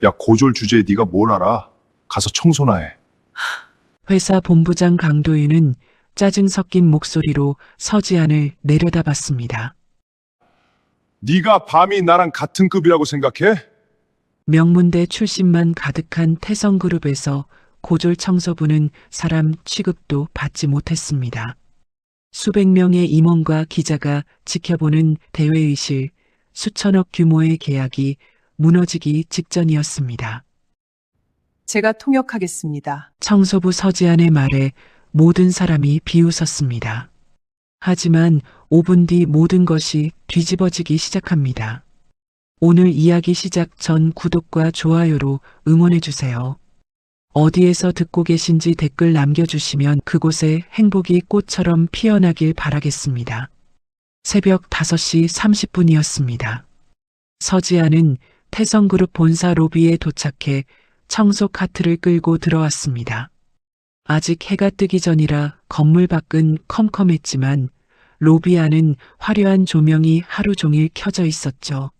야, 고졸 주제에 네가 뭘 알아? 가서 청소나 해. 회사 본부장 강도윤은 짜증 섞인 목소리로 서지안을 내려다봤습니다. 네가 밤이 나랑 같은 급이라고 생각해? 명문대 출신만 가득한 태성그룹에서 고졸 청소부는 사람 취급도 받지 못했습니다. 수백 명의 임원과 기자가 지켜보는 대회의실, 수천억 규모의 계약이 무너지기 직전이었습니다. 제가 통역하겠습니다. 청소부 서지안의 말에 모든 사람이 비웃었습니다. 하지만 5분 뒤 모든 것이 뒤집어지기 시작합니다. 오늘 이야기 시작 전 구독과 좋아요로 응원해주세요. 어디에서 듣고 계신지 댓글 남겨주시면 그곳에 행복이 꽃처럼 피어나길 바라겠습니다. 새벽 5시 30분이었습니다. 서지아는 태성그룹 본사 로비에 도착해 청소 카트를 끌고 들어왔습니다. 아직 해가 뜨기 전이라 건물 밖은 컴컴했지만 로비 안은 화려한 조명이 하루 종일 켜져 있었죠.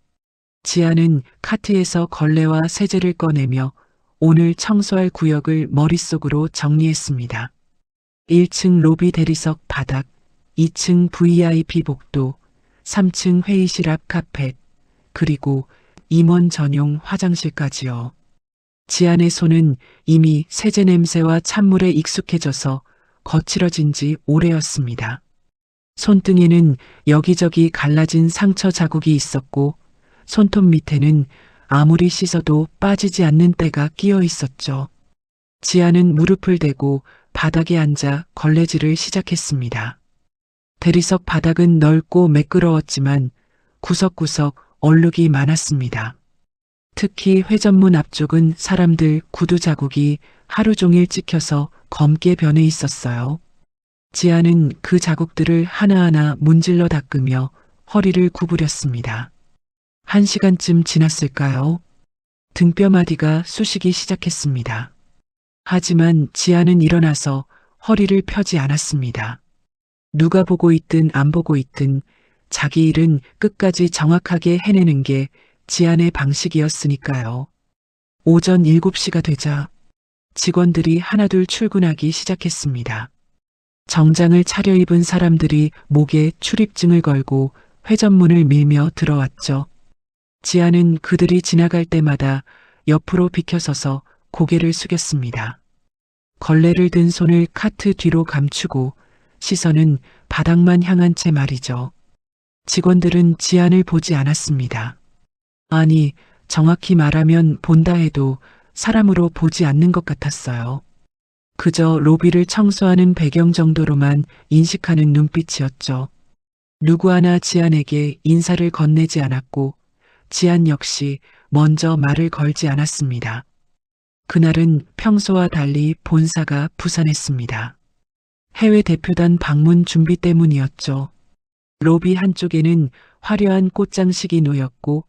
지아는 카트에서 걸레와 세제를 꺼내며 오늘 청소할 구역을 머릿속으로 정리했습니다. 1층 로비 대리석 바닥, 2층 VIP 복도, 3층 회의실 앞 카펫, 그리고 임원 전용 화장실까지요. 지안의 손은 이미 세제 냄새와 찬물에 익숙해져서 거칠어진 지 오래였습니다. 손등에는 여기저기 갈라진 상처 자국이 있었고 손톱 밑에는 아무리 씻어도 빠지지 않는 때가 끼어 있었죠. 지아는 무릎을 대고 바닥에 앉아 걸레질을 시작했습니다. 대리석 바닥은 넓고 매끄러웠지만 구석구석 얼룩이 많았습니다. 특히 회전문 앞쪽은 사람들 구두 자국이 하루 종일 찍혀서 검게 변해 있었어요. 지아는 그 자국들을 하나하나 문질러 닦으며 허리를 구부렸습니다. 1시간쯤 지났을까요? 등뼈마디가 쑤시기 시작했습니다. 하지만 지아는 일어나서 허리를 펴지 않았습니다. 누가 보고 있든 안 보고 있든 자기 일은 끝까지 정확하게 해내는 게 지안의 방식이었으니까요. 오전 7시가 되자 직원들이 하나둘 출근하기 시작했습니다. 정장을 차려입은 사람들이 목에 출입증을 걸고 회전문을 밀며 들어왔죠. 지아는 그들이 지나갈 때마다 옆으로 비켜서서 고개를 숙였습니다. 걸레를 든 손을 카트 뒤로 감추고 시선은 바닥만 향한 채 말이죠. 직원들은 지안을 보지 않았습니다. 아니, 정확히 말하면 본다 해도 사람으로 보지 않는 것 같았어요. 그저 로비를 청소하는 배경 정도로만 인식하는 눈빛이었죠. 누구 하나 지안에게 인사를 건네지 않았고 지안 역시 먼저 말을 걸지 않았습니다. 그날은 평소와 달리 본사가 부산했습니다. 해외 대표단 방문 준비 때문이었죠. 로비 한쪽에는 화려한 꽃장식이 놓였고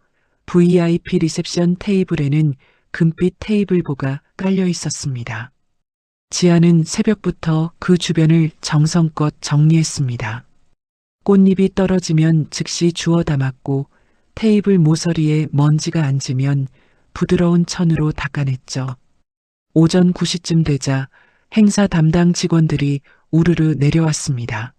VIP 리셉션 테이블에는 금빛 테이블보가 깔려 있었습니다. 지아는 새벽부터 그 주변을 정성껏 정리했습니다. 꽃잎이 떨어지면 즉시 주워 담았고 테이블 모서리에 먼지가 앉으면 부드러운 천으로 닦아냈죠. 오전 9시쯤 되자 행사 담당 직원들이 우르르 내려왔습니다.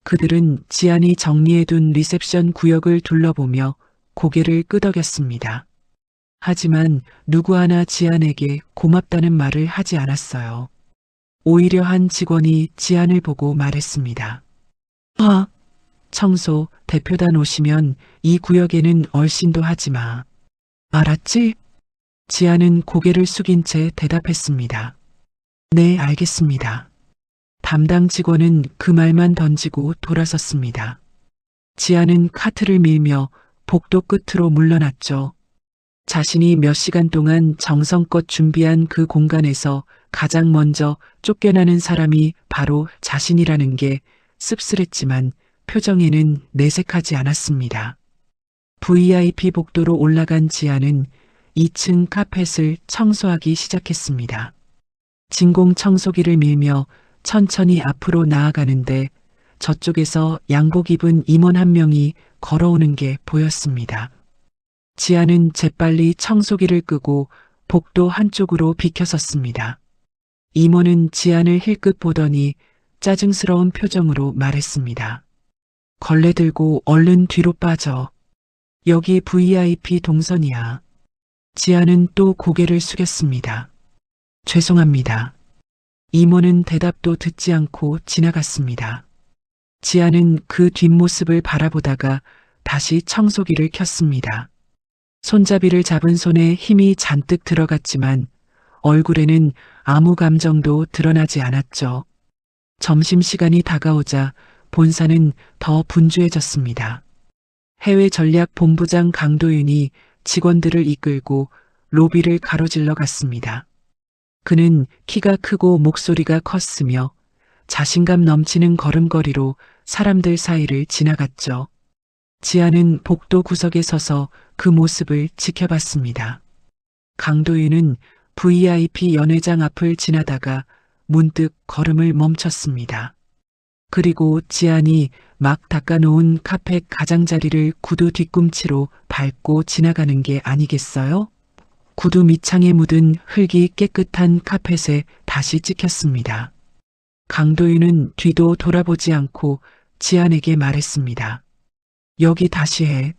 그들은 지안이 정리해둔 리셉션 구역을 둘러보며 고개를 끄덕였습니다. 하지만 누구 하나 지안에게 고맙다는 말을 하지 않았어요. 오히려 한 직원이 지안을 보고 말했습니다. 청소 대표단 오시면 이 구역에는 얼씬도 하지 마. 알았지? 지아는 고개를 숙인 채 대답했습니다. 네, 알겠습니다. 담당 직원은 그 말만 던지고 돌아섰습니다. 지아는 카트를 밀며 복도 끝으로 물러났죠. 자신이 몇 시간 동안 정성껏 준비한 그 공간에서 가장 먼저 쫓겨나는 사람이 바로 자신이라는 게 씁쓸했지만 표정에는 내색하지 않았습니다. VIP 복도로 올라간 지아는 2층 카펫을 청소하기 시작했습니다. 진공 청소기를 밀며 천천히 앞으로 나아가는데 저쪽에서 양복 입은 임원 한 명이 걸어오는 게 보였습니다. 지아는 재빨리 청소기를 끄고 복도 한쪽으로 비켜섰습니다. 이모는 지안을 힐끗 보더니 짜증스러운 표정으로 말했습니다. 걸레 들고 얼른 뒤로 빠져. 여기 VIP 동선이야. 지아는 또 고개를 숙였습니다. 죄송합니다. 이모는 대답도 듣지 않고 지나갔습니다. 지아는 그 뒷모습을 바라보다가 다시 청소기를 켰습니다. 손잡이를 잡은 손에 힘이 잔뜩 들어갔지만 얼굴에는 아무 감정도 드러나지 않았죠. 점심시간이 다가오자 본사는 더 분주해졌습니다. 해외 전략 본부장 강도윤이 직원들을 이끌고 로비를 가로질러 갔습니다. 그는 키가 크고 목소리가 컸으며 자신감 넘치는 걸음걸이로 사람들 사이를 지나갔죠. 지아는 복도 구석에 서서 그 모습을 지켜봤습니다. 강도윤은 VIP 연회장 앞을 지나다가 문득 걸음을 멈췄습니다. 그리고 지안이 막 닦아놓은 카펫 가장자리를 구두 뒤꿈치로 밟고 지나가는 게 아니겠어요? 구두 밑창에 묻은 흙이 깨끗한 카펫에 다시 찍혔습니다. 강도윤은 뒤도 돌아보지 않고 지안에게 말했습니다. 여기 다시 해.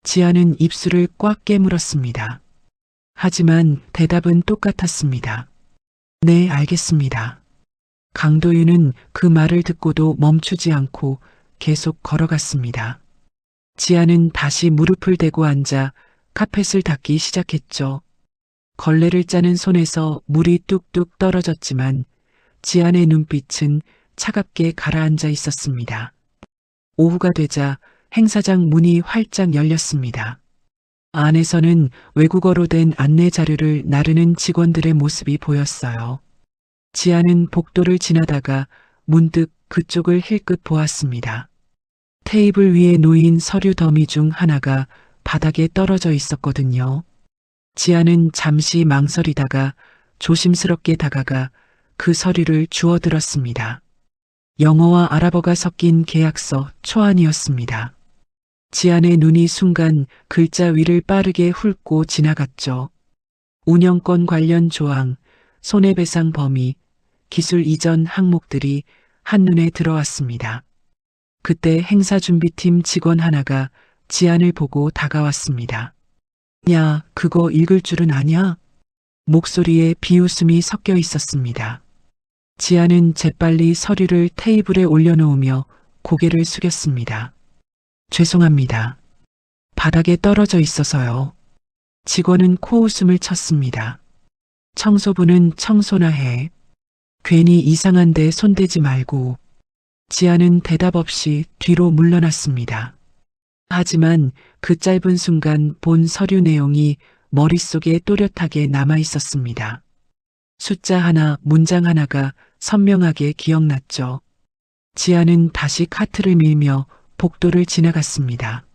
지안은 입술을 꽉 깨물었습니다. 하지만 대답은 똑같았습니다. 네, 알겠습니다. 강도윤은 그 말을 듣고도 멈추지 않고 계속 걸어갔습니다. 지아는 다시 무릎을 대고 앉아 카펫을 닦기 시작했죠. 걸레를 짜는 손에서 물이 뚝뚝 떨어졌지만 지안의 눈빛은 차갑게 가라앉아 있었습니다. 오후가 되자 행사장 문이 활짝 열렸습니다. 안에서는 외국어로 된 안내 자료를 나르는 직원들의 모습이 보였어요. 지아는 복도를 지나다가 문득 그쪽을 힐끗 보았습니다. 테이블 위에 놓인 서류 더미 중 하나가 바닥에 떨어져 있었거든요. 지아는 잠시 망설이다가 조심스럽게 다가가 그 서류를 주워들었습니다. 영어와 아랍어가 섞인 계약서 초안이었습니다. 지안의 눈이 순간 글자 위를 빠르게 훑고 지나갔죠. 운영권 관련 조항, 손해배상 범위, 기술 이전 항목들이 한눈에 들어왔습니다. 그때 행사준비팀 직원 하나가 지안을 보고 다가왔습니다. 야, 그거 읽을 줄은 아냐? 목소리에 비웃음이 섞여 있었습니다. 지안은 재빨리 서류를 테이블에 올려놓으며 고개를 숙였습니다. 죄송합니다. 바닥에 떨어져 있어서요. 직원은 코웃음을 쳤습니다. 청소부는 청소나 해. 괜히 이상한 데 손대지 말고. 지아는 대답 없이 뒤로 물러났습니다. 하지만 그 짧은 순간 본 서류 내용이 머릿속에 또렷하게 남아 있었습니다. 숫자 하나, 문장 하나가 선명하게 기억났죠. 지아는 다시 카트를 밀며 복도를 지나갔습니다.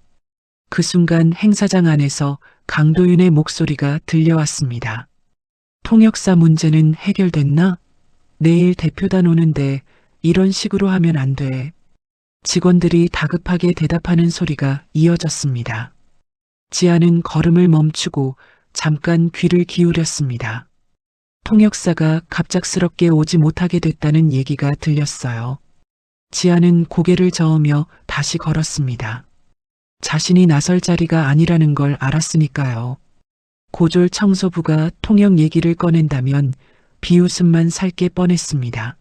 그 순간 행사장 안에서 강도윤의 목소리가 들려왔습니다. 통역사 문제는 해결됐나? 내일 대표단 오는데 이런 식으로 하면 안 돼. 직원들이 다급하게 대답하는 소리가 이어졌습니다. 지아는 걸음을 멈추고 잠깐 귀를 기울였습니다. 통역사가 갑작스럽게 오지 못하게 됐다는 얘기가 들렸어요. 지아는 고개를 저으며 다시 걸었습니다. 자신이 나설 자리가 아니라는 걸 알았으니까요. 고졸 청소부가 통역 얘기를 꺼낸다면 비웃음만 살 게 뻔했습니다.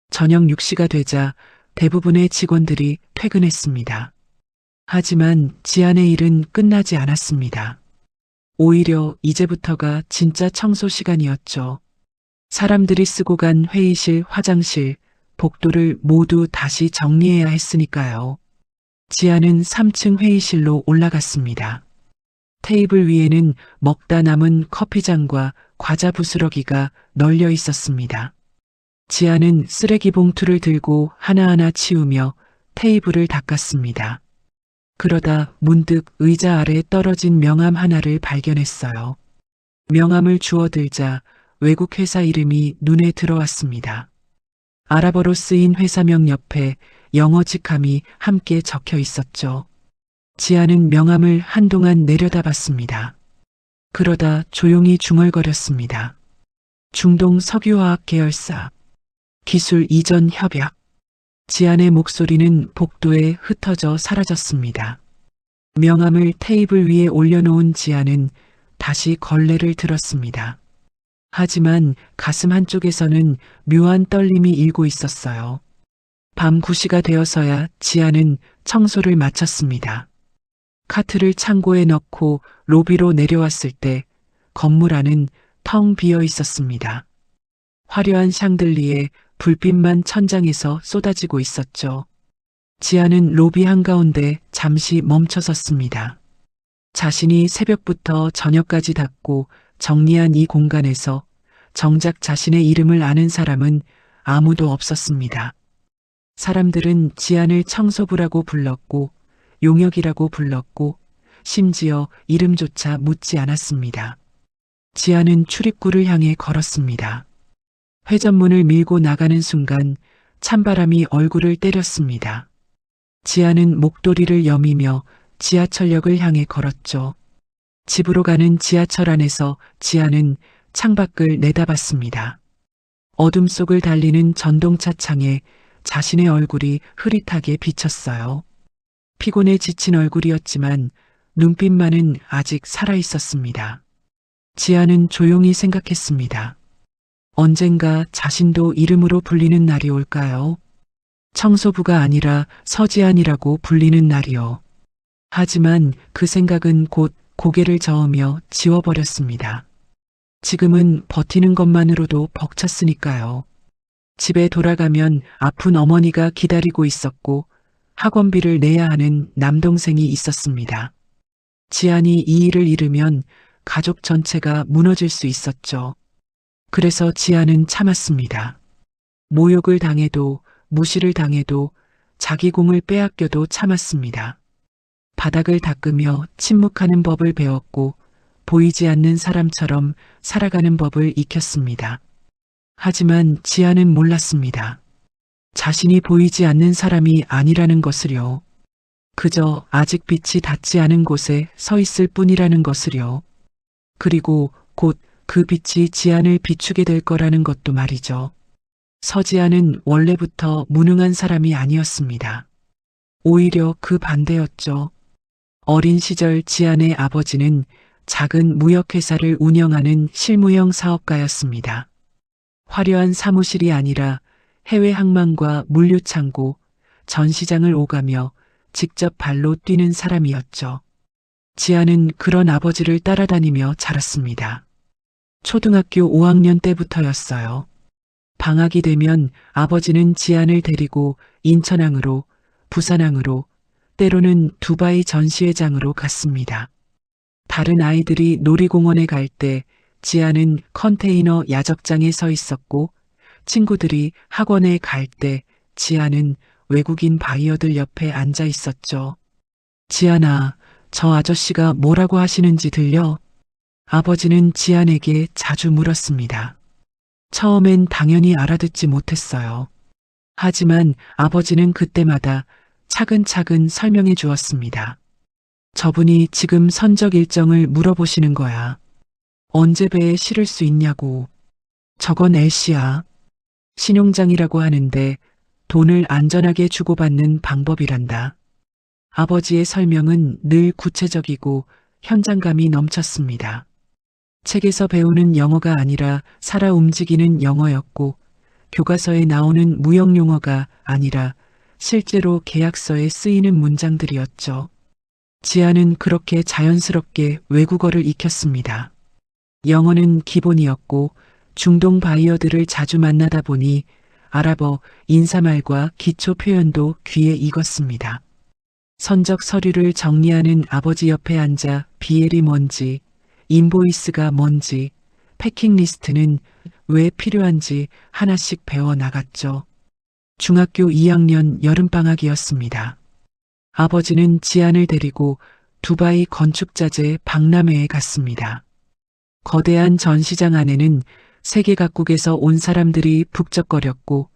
저녁 6시가 되자 대부분의 직원들이 퇴근했습니다. 하지만 지안의 일은 끝나지 않았습니다. 오히려 이제부터가 진짜 청소 시간이었죠. 사람들이 쓰고 간 회의실, 화장실, 복도를 모두 다시 정리해야 했으니까요. 지아는 3층 회의실로 올라갔습니다. 테이블 위에는 먹다 남은 커피잔과 과자 부스러기가 널려 있었습니다. 지아는 쓰레기 봉투를 들고 하나하나 치우며 테이블을 닦았습니다. 그러다 문득 의자 아래 떨어진 명함 하나를 발견했어요. 명함을 주워들자 외국 회사 이름이 눈에 들어왔습니다. 아랍어로 쓰인 회사명 옆에 영어 직함이 함께 적혀 있었죠. 지아는 명함을 한동안 내려다봤습니다. 그러다 조용히 중얼거렸습니다. 중동 석유화학 계열사 기술 이전 협약. 지안의 목소리는 복도에 흩어져 사라졌습니다. 명함을 테이블 위에 올려놓은 지안은 다시 걸레를 들었습니다. 하지만 가슴 한쪽에서는 묘한 떨림이 일고 있었어요. 밤 9시가 되어서야 지안은 청소를 마쳤습니다. 카트를 창고에 넣고 로비로 내려왔을 때 건물 안은 텅 비어 있었습니다. 화려한 샹들리에 불빛만 천장에서 쏟아지고 있었죠. 지아는 로비 한가운데 잠시 멈춰섰습니다. 자신이 새벽부터 저녁까지 닦고 정리한 이 공간에서 정작 자신의 이름을 아는 사람은 아무도 없었습니다. 사람들은 지안을 청소부라고 불렀고 용역이라고 불렀고 심지어 이름조차 묻지 않았습니다. 지안은 출입구를 향해 걸었습니다. 회전문을 밀고 나가는 순간 찬바람이 얼굴을 때렸습니다. 지아는 목도리를 여미며 지하철역을 향해 걸었죠. 집으로 가는 지하철 안에서 지아는 창밖을 내다봤습니다. 어둠 속을 달리는 전동차 창에 자신의 얼굴이 흐릿하게 비쳤어요. 피곤에 지친 얼굴이었지만 눈빛만은 아직 살아있었습니다. 지아는 조용히 생각했습니다. 언젠가 자신도 이름으로 불리는 날이 올까요? 청소부가 아니라 서지안이라고 불리는 날이요. 하지만 그 생각은 곧 고개를 저으며 지워버렸습니다. 지금은 버티는 것만으로도 벅찼으니까요. 집에 돌아가면 아픈 어머니가 기다리고 있었고 학원비를 내야 하는 남동생이 있었습니다. 지안이 이 일을 잃으면 가족 전체가 무너질 수 있었죠. 그래서 지안은 참았습니다. 모욕을 당해도 무시를 당해도 자기 공을 빼앗겨도 참았습니다. 바닥을 닦으며 침묵하는 법을 배웠고 보이지 않는 사람처럼 살아가는 법을 익혔습니다. 하지만 지아는 몰랐습니다. 자신이 보이지 않는 사람이 아니라는 것을요. 그저 아직 빛이 닿지 않은 곳에 서 있을 뿐이라는 것을요. 그리고 곧 그 빛이 지안을 비추게 될 거라는 것도 말이죠. 서지안은 원래부터 무능한 사람이 아니었습니다. 오히려 그 반대였죠. 어린 시절 지안의 아버지는 작은 무역회사를 운영하는 실무형 사업가였습니다. 화려한 사무실이 아니라 해외 항만과 물류창고, 전시장을 오가며 직접 발로 뛰는 사람이었죠. 지안은 그런 아버지를 따라다니며 자랐습니다. 초등학교 5학년 때부터였어요. 방학이 되면 아버지는 지안을 데리고 인천항으로, 부산항으로, 때로는 두바이 전시회장으로 갔습니다. 다른 아이들이 놀이공원에 갈 때 지안은 컨테이너 야적장에 서 있었고 친구들이 학원에 갈 때 지안은 외국인 바이어들 옆에 앉아 있었죠. 지안아, 저 아저씨가 뭐라고 하시는지 들려? 아버지는 지안에게 자주 물었습니다. 처음엔 당연히 알아듣지 못했어요. 하지만 아버지는 그때마다 차근차근 설명해 주었습니다. 저분이 지금 선적 일정을 물어보시는 거야. 언제 배에 실을 수 있냐고. 저건 LC야. 신용장이라고 하는데 돈을 안전하게 주고받는 방법이란다. 아버지의 설명은 늘 구체적이고 현장감이 넘쳤습니다. 책에서 배우는 영어가 아니라 살아 움직이는 영어였고 교과서에 나오는 무역 용어가 아니라 실제로 계약서에 쓰이는 문장들이었죠. 지안은 그렇게 자연스럽게 외국어를 익혔습니다. 영어는 기본이었고 중동 바이어들을 자주 만나다 보니 아랍어, 인사말과 기초 표현도 귀에 익었습니다. 선적 서류를 정리하는 아버지 옆에 앉아 BL이 뭔지, 인보이스가 뭔지, 패킹리스트는 왜 필요한지 하나씩 배워나갔죠. 중학교 2학년 여름방학이었습니다. 아버지는 지안을 데리고 두바이 건축자재 박람회에 갔습니다. 거대한 전시장 안에는 세계 각국에서 온 사람들이 북적거렸고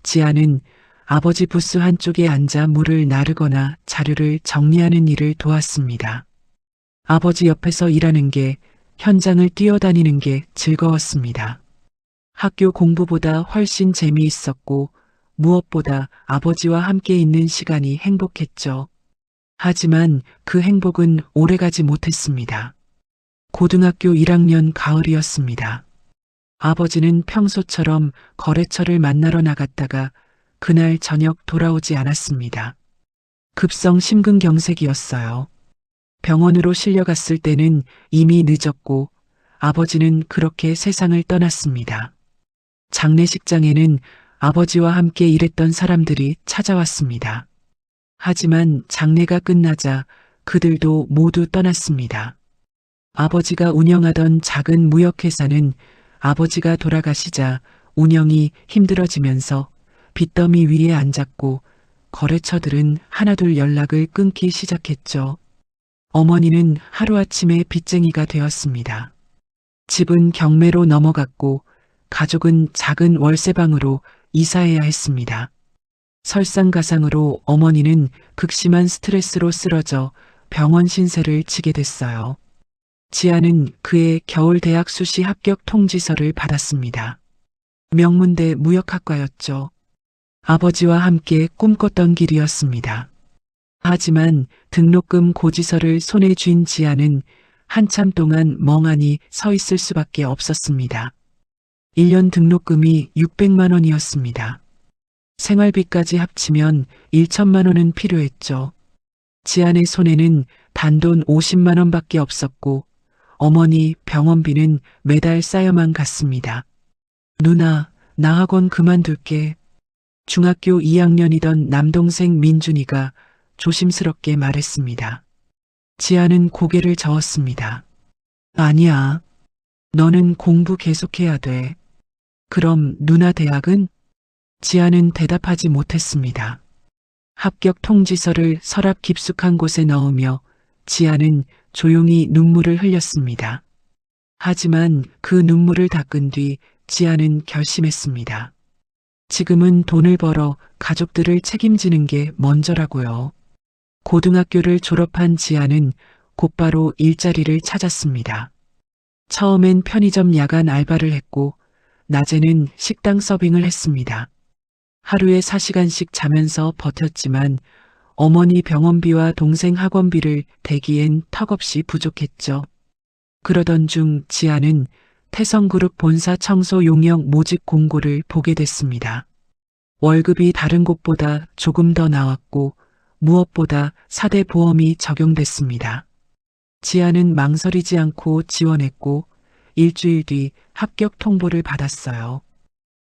지안은 아버지 부스 한쪽에 앉아 물을 나르거나 자료를 정리하는 일을 도왔습니다. 아버지 옆에서 일하는 게, 현장을 뛰어다니는 게 즐거웠습니다. 학교 공부보다 훨씬 재미있었고 무엇보다 아버지와 함께 있는 시간이 행복했죠. 하지만 그 행복은 오래가지 못했습니다. 고등학교 1학년 가을이었습니다. 아버지는 평소처럼 거래처를 만나러 나갔다가 그날 저녁 돌아오지 않았습니다. 급성 심근경색이었어요. 병원으로 실려갔을 때는 이미 늦었고 아버지는 그렇게 세상을 떠났습니다. 장례식장에는 아버지와 함께 일했던 사람들이 찾아왔습니다. 하지만 장례가 끝나자 그들도 모두 떠났습니다. 아버지가 운영하던 작은 무역회사는 아버지가 돌아가시자 운영이 힘들어지면서 빚더미 위에 앉았고 거래처들은 하나둘 연락을 끊기 시작했죠. 어머니는 하루아침에 빚쟁이가 되었습니다. 집은 경매로 넘어갔고 가족은 작은 월세방으로 이사해야 했습니다. 설상가상으로 어머니는 극심한 스트레스로 쓰러져 병원 신세를 지게 됐어요. 지아는 그의 겨울 대학 수시 합격 통지서를 받았습니다. 명문대 무역학과였죠. 아버지와 함께 꿈꿨던 길이었습니다. 하지만 등록금 고지서를 손에 쥔 지아는 한참 동안 멍하니 서 있을 수밖에 없었습니다. 1년 등록금이 600만 원이었습니다. 생활비까지 합치면 1천만 원은 필요했죠. 지안의 손에는 단돈 50만 원밖에 없었고 어머니 병원비는 매달 쌓여만 갔습니다. 누나, 나 학원 그만둘게. 중학교 2학년이던 남동생 민준이가 조심스럽게 말했습니다. 지아는 고개를 저었습니다. 아니야. 너는 공부 계속해야 돼. 그럼 누나 대학은? 지아는 대답하지 못했습니다. 합격 통지서를 서랍 깊숙한 곳에 넣으며 지아는 조용히 눈물을 흘렸습니다. 하지만 그 눈물을 닦은 뒤 지아는 결심했습니다. 지금은 돈을 벌어 가족들을 책임지는 게 먼저라고요. 고등학교를 졸업한 지아는 곧바로 일자리를 찾았습니다. 처음엔 편의점 야간 알바를 했고 낮에는 식당 서빙을 했습니다. 하루에 4시간씩 자면서 버텼지만 어머니 병원비와 동생 학원비를 대기엔 턱없이 부족했죠. 그러던 중 지아는 태성그룹 본사 청소 용역 모집 공고를 보게 됐습니다. 월급이 다른 곳보다 조금 더 나왔고 무엇보다 4대 보험이 적용됐습니다. 지아는 망설이지 않고 지원했고 일주일 뒤 합격 통보를 받았어요.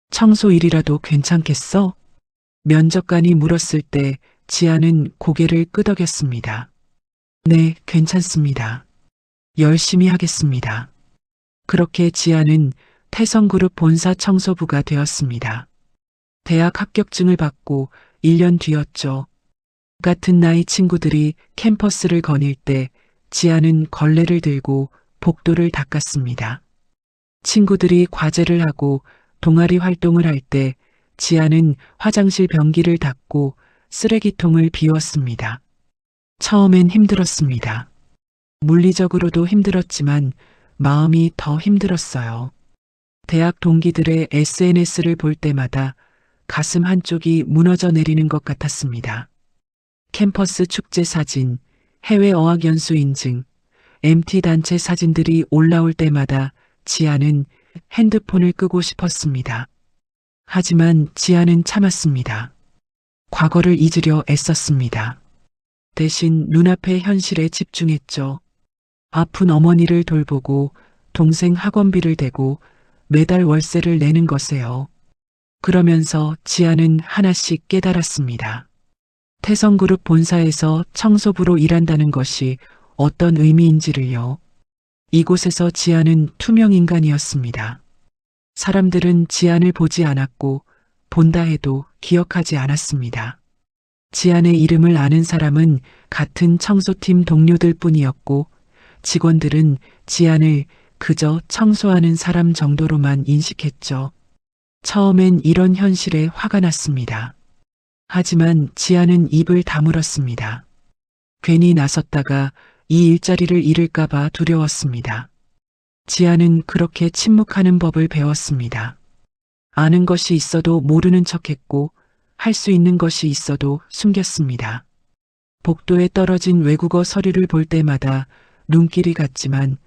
청소 일이라도 괜찮겠어? 면접관이 물었을 때 지아는 고개를 끄덕였습니다. 네, 괜찮습니다. 열심히 하겠습니다. 그렇게 지아는 태성그룹 본사 청소부가 되었습니다. 대학 합격증을 받고 1년 뒤였죠. 같은 나이 친구들이 캠퍼스를 거닐 때 지아는 걸레를 들고 복도를 닦았습니다. 친구들이 과제를 하고 동아리 활동을 할 때 지아는 화장실 변기를 닦고 쓰레기통을 비웠습니다. 처음엔 힘들었습니다. 물리적으로도 힘들었지만 마음이 더 힘들었어요. 대학 동기들의 SNS를 볼 때마다 가슴 한쪽이 무너져 내리는 것 같았습니다. 캠퍼스 축제 사진, 해외 어학연수 인증, MT 단체 사진들이 올라올 때마다 지아는 핸드폰을 끄고 싶었습니다. 하지만 지아는 참았습니다. 과거를 잊으려 애썼습니다. 대신 눈앞의 현실에 집중했죠. 아픈 어머니를 돌보고 동생 학원비를 대고 매달 월세를 내는 것에요. 그러면서 지아는 하나씩 깨달았습니다. 태성그룹 본사에서 청소부로 일한다는 것이 어떤 의미인지를요. 이곳에서 지아는 투명 인간이었습니다. 사람들은 지안을 보지 않았고 본다 해도 기억하지 않았습니다. 지안의 이름을 아는 사람은 같은 청소팀 동료들 뿐이었고 직원들은 지안을 그저 청소하는 사람 정도로만 인식했죠. 처음엔 이런 현실에 화가 났습니다. 하지만 지아는 입을 다물었습니다. 괜히 나섰다가 이 일자리를 잃을까봐 두려웠습니다. 지아는 그렇게 침묵하는 법을 배웠습니다. 아는 것이 있어도 모르는 척했고 할 수 있는 것이 있어도 숨겼습니다. 복도에 떨어진 외국어 서류를 볼 때마다 눈길이 갔지만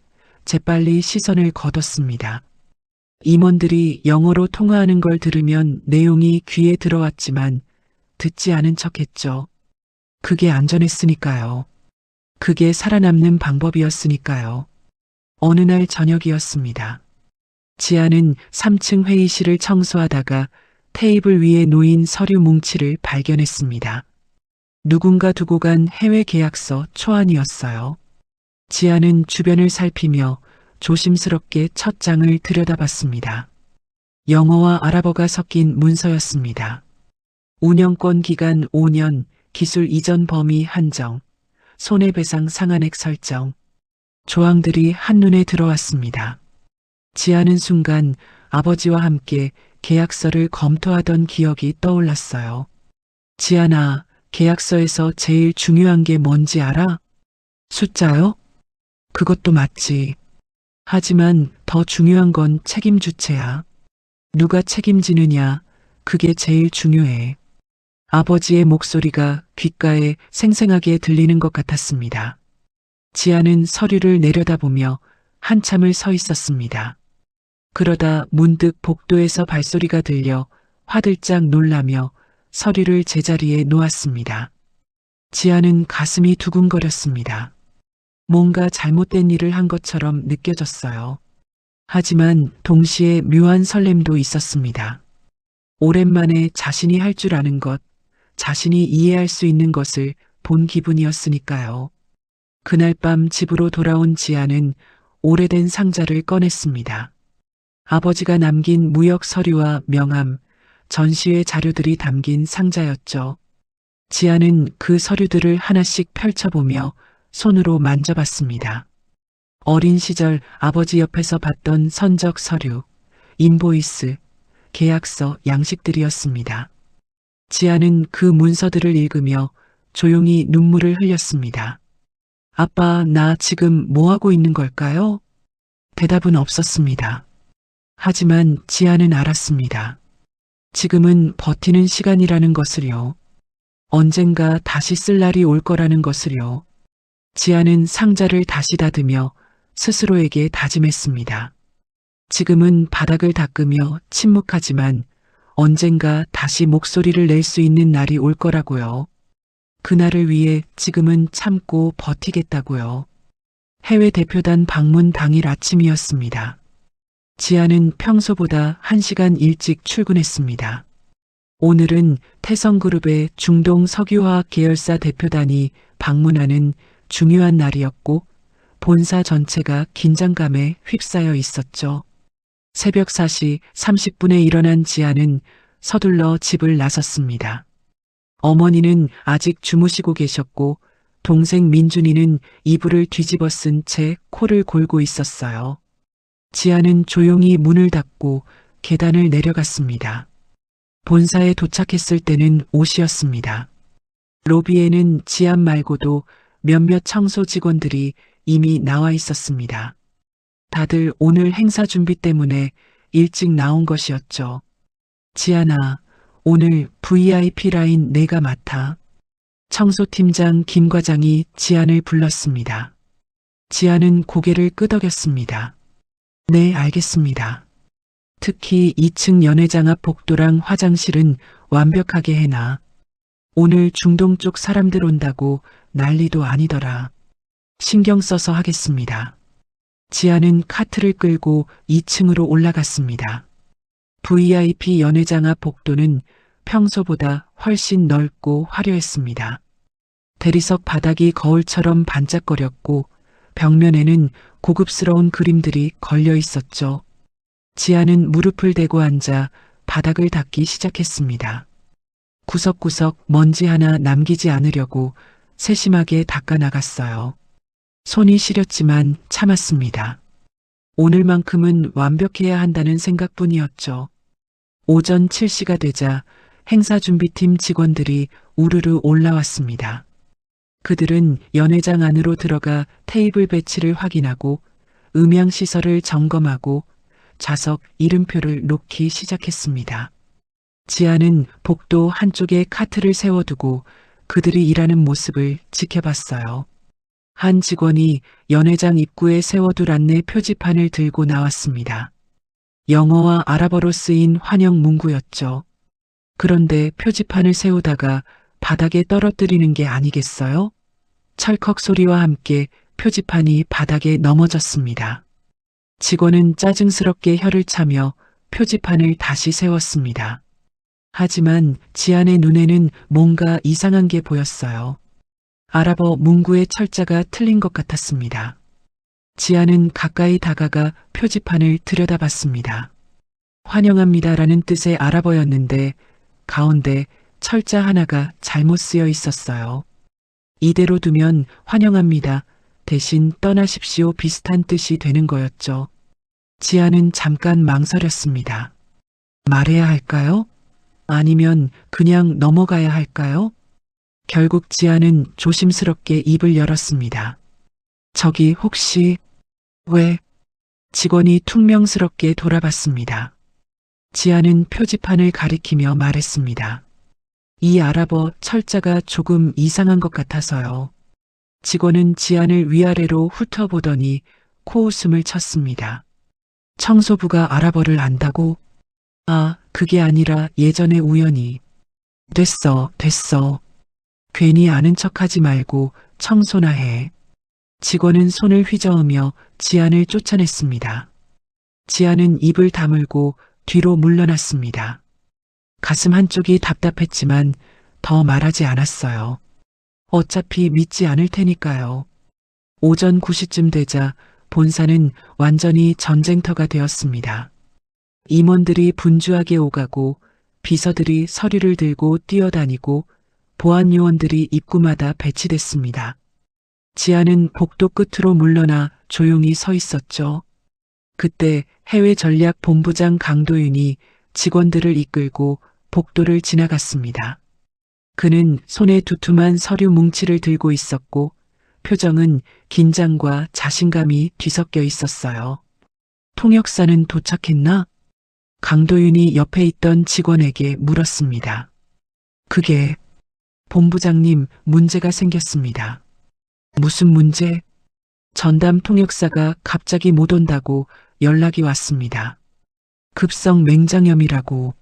재빨리 시선을 거뒀습니다. 임원들이 영어로 통화하는 걸 들으면 내용이 귀에 들어왔지만 듣지 않은 척했죠. 그게 안전했으니까요. 그게 살아남는 방법이었으니까요. 어느 날 저녁이었습니다. 지아는 3층 회의실을 청소하다가 테이블 위에 놓인 서류 뭉치를 발견했습니다. 누군가 두고 간 해외 계약서 초안이었어요. 지아는 주변을 살피며 조심스럽게 첫 장을 들여다봤습니다. 영어와 아랍어가 섞인 문서였습니다. 운영권 기간 5년, 기술 이전 범위 한정, 손해배상 상한액 설정. 조항들이 한눈에 들어왔습니다. 지아는 순간 아버지와 함께 계약서를 검토하던 기억이 떠올랐어요. 지아나, 계약서에서 제일 중요한 게 뭔지 알아? 숫자요? 그것도 맞지. 하지만 더 중요한 건 책임 주체야. 누가 책임지느냐, 그게 제일 중요해. 아버지의 목소리가 귓가에 생생하게 들리는 것 같았습니다. 지아는 서류를 내려다보며 한참을 서 있었습니다. 그러다 문득 복도에서 발소리가 들려 화들짝 놀라며 서류를 제자리에 놓았습니다. 지아는 가슴이 두근거렸습니다. 뭔가 잘못된 일을 한 것처럼 느껴졌어요. 하지만 동시에 묘한 설렘도 있었습니다. 오랜만에 자신이 할 줄 아는 것, 자신이 이해할 수 있는 것을 본 기분이었으니까요. 그날 밤 집으로 돌아온 지아는 오래된 상자를 꺼냈습니다. 아버지가 남긴 무역 서류와 명함, 전시회 자료들이 담긴 상자였죠. 지아는 그 서류들을 하나씩 펼쳐보며 손으로 만져봤습니다. 어린 시절 아버지 옆에서 봤던 선적 서류, 인보이스, 계약서, 양식들이었습니다. 지아는 그 문서들을 읽으며 조용히 눈물을 흘렸습니다. 아빠, 나 지금 뭐 하고 있는 걸까요? 대답은 없었습니다. 하지만 지아는 알았습니다. 지금은 버티는 시간이라는 것을요. 언젠가 다시 쓸 날이 올 거라는 것을요. 지아는 상자를 다시 닫으며 스스로에게 다짐했습니다. 지금은 바닥을 닦으며 침묵하지만 언젠가 다시 목소리를 낼 수 있는 날이 올 거라고요. 그날을 위해 지금은 참고 버티겠다고요. 해외 대표단 방문 당일 아침이었습니다. 지아는 평소보다 1시간 일찍 출근했습니다. 오늘은 태성그룹의 중동 석유화학 계열사 대표단이 방문하는 중요한 날이었고 본사 전체가 긴장감에 휩싸여 있었죠. 새벽 4시 30분에 일어난 지아는 서둘러 집을 나섰습니다. 어머니는 아직 주무시고 계셨고 동생 민준이는 이불을 뒤집어 쓴 채 코를 골고 있었어요. 지아는 조용히 문을 닫고 계단을 내려갔습니다. 본사에 도착했을 때는 오시였습니다. 로비에는 지안 말고도 몇몇 청소 직원들이 이미 나와 있었습니다. 다들 오늘 행사 준비 때문에 일찍 나온 것이었죠. 지아나, 오늘 VIP 라인 내가 맡아. 청소팀장 김 과장이 지안을 불렀습니다. 지안은 고개를 끄덕였습니다. 네, 알겠습니다. 특히 2층 연회장 앞 복도랑 화장실은 완벽하게 해놔. 오늘 중동 쪽 사람들 온다고 난리도 아니더라. 신경 써서 하겠습니다. 지아는 카트를 끌고 2층으로 올라갔습니다. VIP 연회장 앞 복도는 평소보다 훨씬 넓고 화려했습니다. 대리석 바닥이 거울처럼 반짝거렸고 벽면에는 고급스러운 그림들이 걸려 있었죠. 지아는 무릎을 대고 앉아 바닥을 닦기 시작했습니다. 구석구석 먼지 하나 남기지 않으려고 세심하게 닦아 나갔어요. 손이 시렸지만 참았습니다. 오늘만큼은 완벽해야 한다는 생각뿐이었죠. 오전 7시가 되자 행사 준비팀 직원들이 우르르 올라왔습니다. 그들은 연회장 안으로 들어가 테이블 배치를 확인하고 음향 시설을 점검하고 좌석 이름표를 놓기 시작했습니다. 지아는 복도 한쪽에 카트를 세워두고 그들이 일하는 모습을 지켜봤어요. 한 직원이 연회장 입구에 세워둘 안내 표지판을 들고 나왔습니다. 영어와 아랍어로 쓰인 환영 문구였죠. 그런데 표지판을 세우다가 바닥에 떨어뜨리는 게 아니겠어요? 철컥 소리와 함께 표지판이 바닥에 넘어졌습니다. 직원은 짜증스럽게 혀를 차며 표지판을 다시 세웠습니다. 하지만 지안의 눈에는 뭔가 이상한 게 보였어요. 아랍어 문구의 철자가 틀린 것 같았습니다. 지안은 가까이 다가가 표지판을 들여다봤습니다. 환영합니다라는 뜻의 아랍어였는데 가운데 철자 하나가 잘못 쓰여 있었어요. 이대로 두면 환영합니다 대신 떠나십시오 비슷한 뜻이 되는 거였죠. 지안은 잠깐 망설였습니다. 말해야 할까요? 아니면 그냥 넘어가야 할까요? 결국 지아는 조심스럽게 입을 열었습니다. 저기 혹시 왜? 직원이 퉁명스럽게 돌아봤습니다. 지아는 표지판을 가리키며 말했습니다. 이 아랍어 철자가 조금 이상한 것 같아서요. 직원은 지안을 위아래로 훑어보더니 코웃음을 쳤습니다. 청소부가 아랍어를 안다고? 아, 그게 아니라 예전에 우연히. 됐어. 괜히 아는 척하지 말고 청소나 해. 직원은 손을 휘저으며 지안을 쫓아냈습니다. 지안은 입을 다물고 뒤로 물러났습니다. 가슴 한쪽이 답답했지만 더 말하지 않았어요. 어차피 믿지 않을 테니까요. 오전 9시쯤 되자 본사는 완전히 전쟁터가 되었습니다. 임원들이 분주하게 오가고 비서들이 서류를 들고 뛰어다니고 보안 요원들이 입구마다 배치됐습니다. 지아는 복도 끝으로 물러나 조용히 서 있었죠. 그때 해외 전략 본부장 강도윤이 직원들을 이끌고 복도를 지나갔습니다. 그는 손에 두툼한 서류 뭉치를 들고 있었고 표정은 긴장과 자신감이 뒤섞여 있었어요. 통역사는 도착했나? 강도윤이 옆에 있던 직원에게 물었습니다. 그게 본부장님 문제가 생겼습니다. 무슨 문제? 전담 통역사가 갑자기 못 온다고 연락이 왔습니다. 급성 맹장염이라고.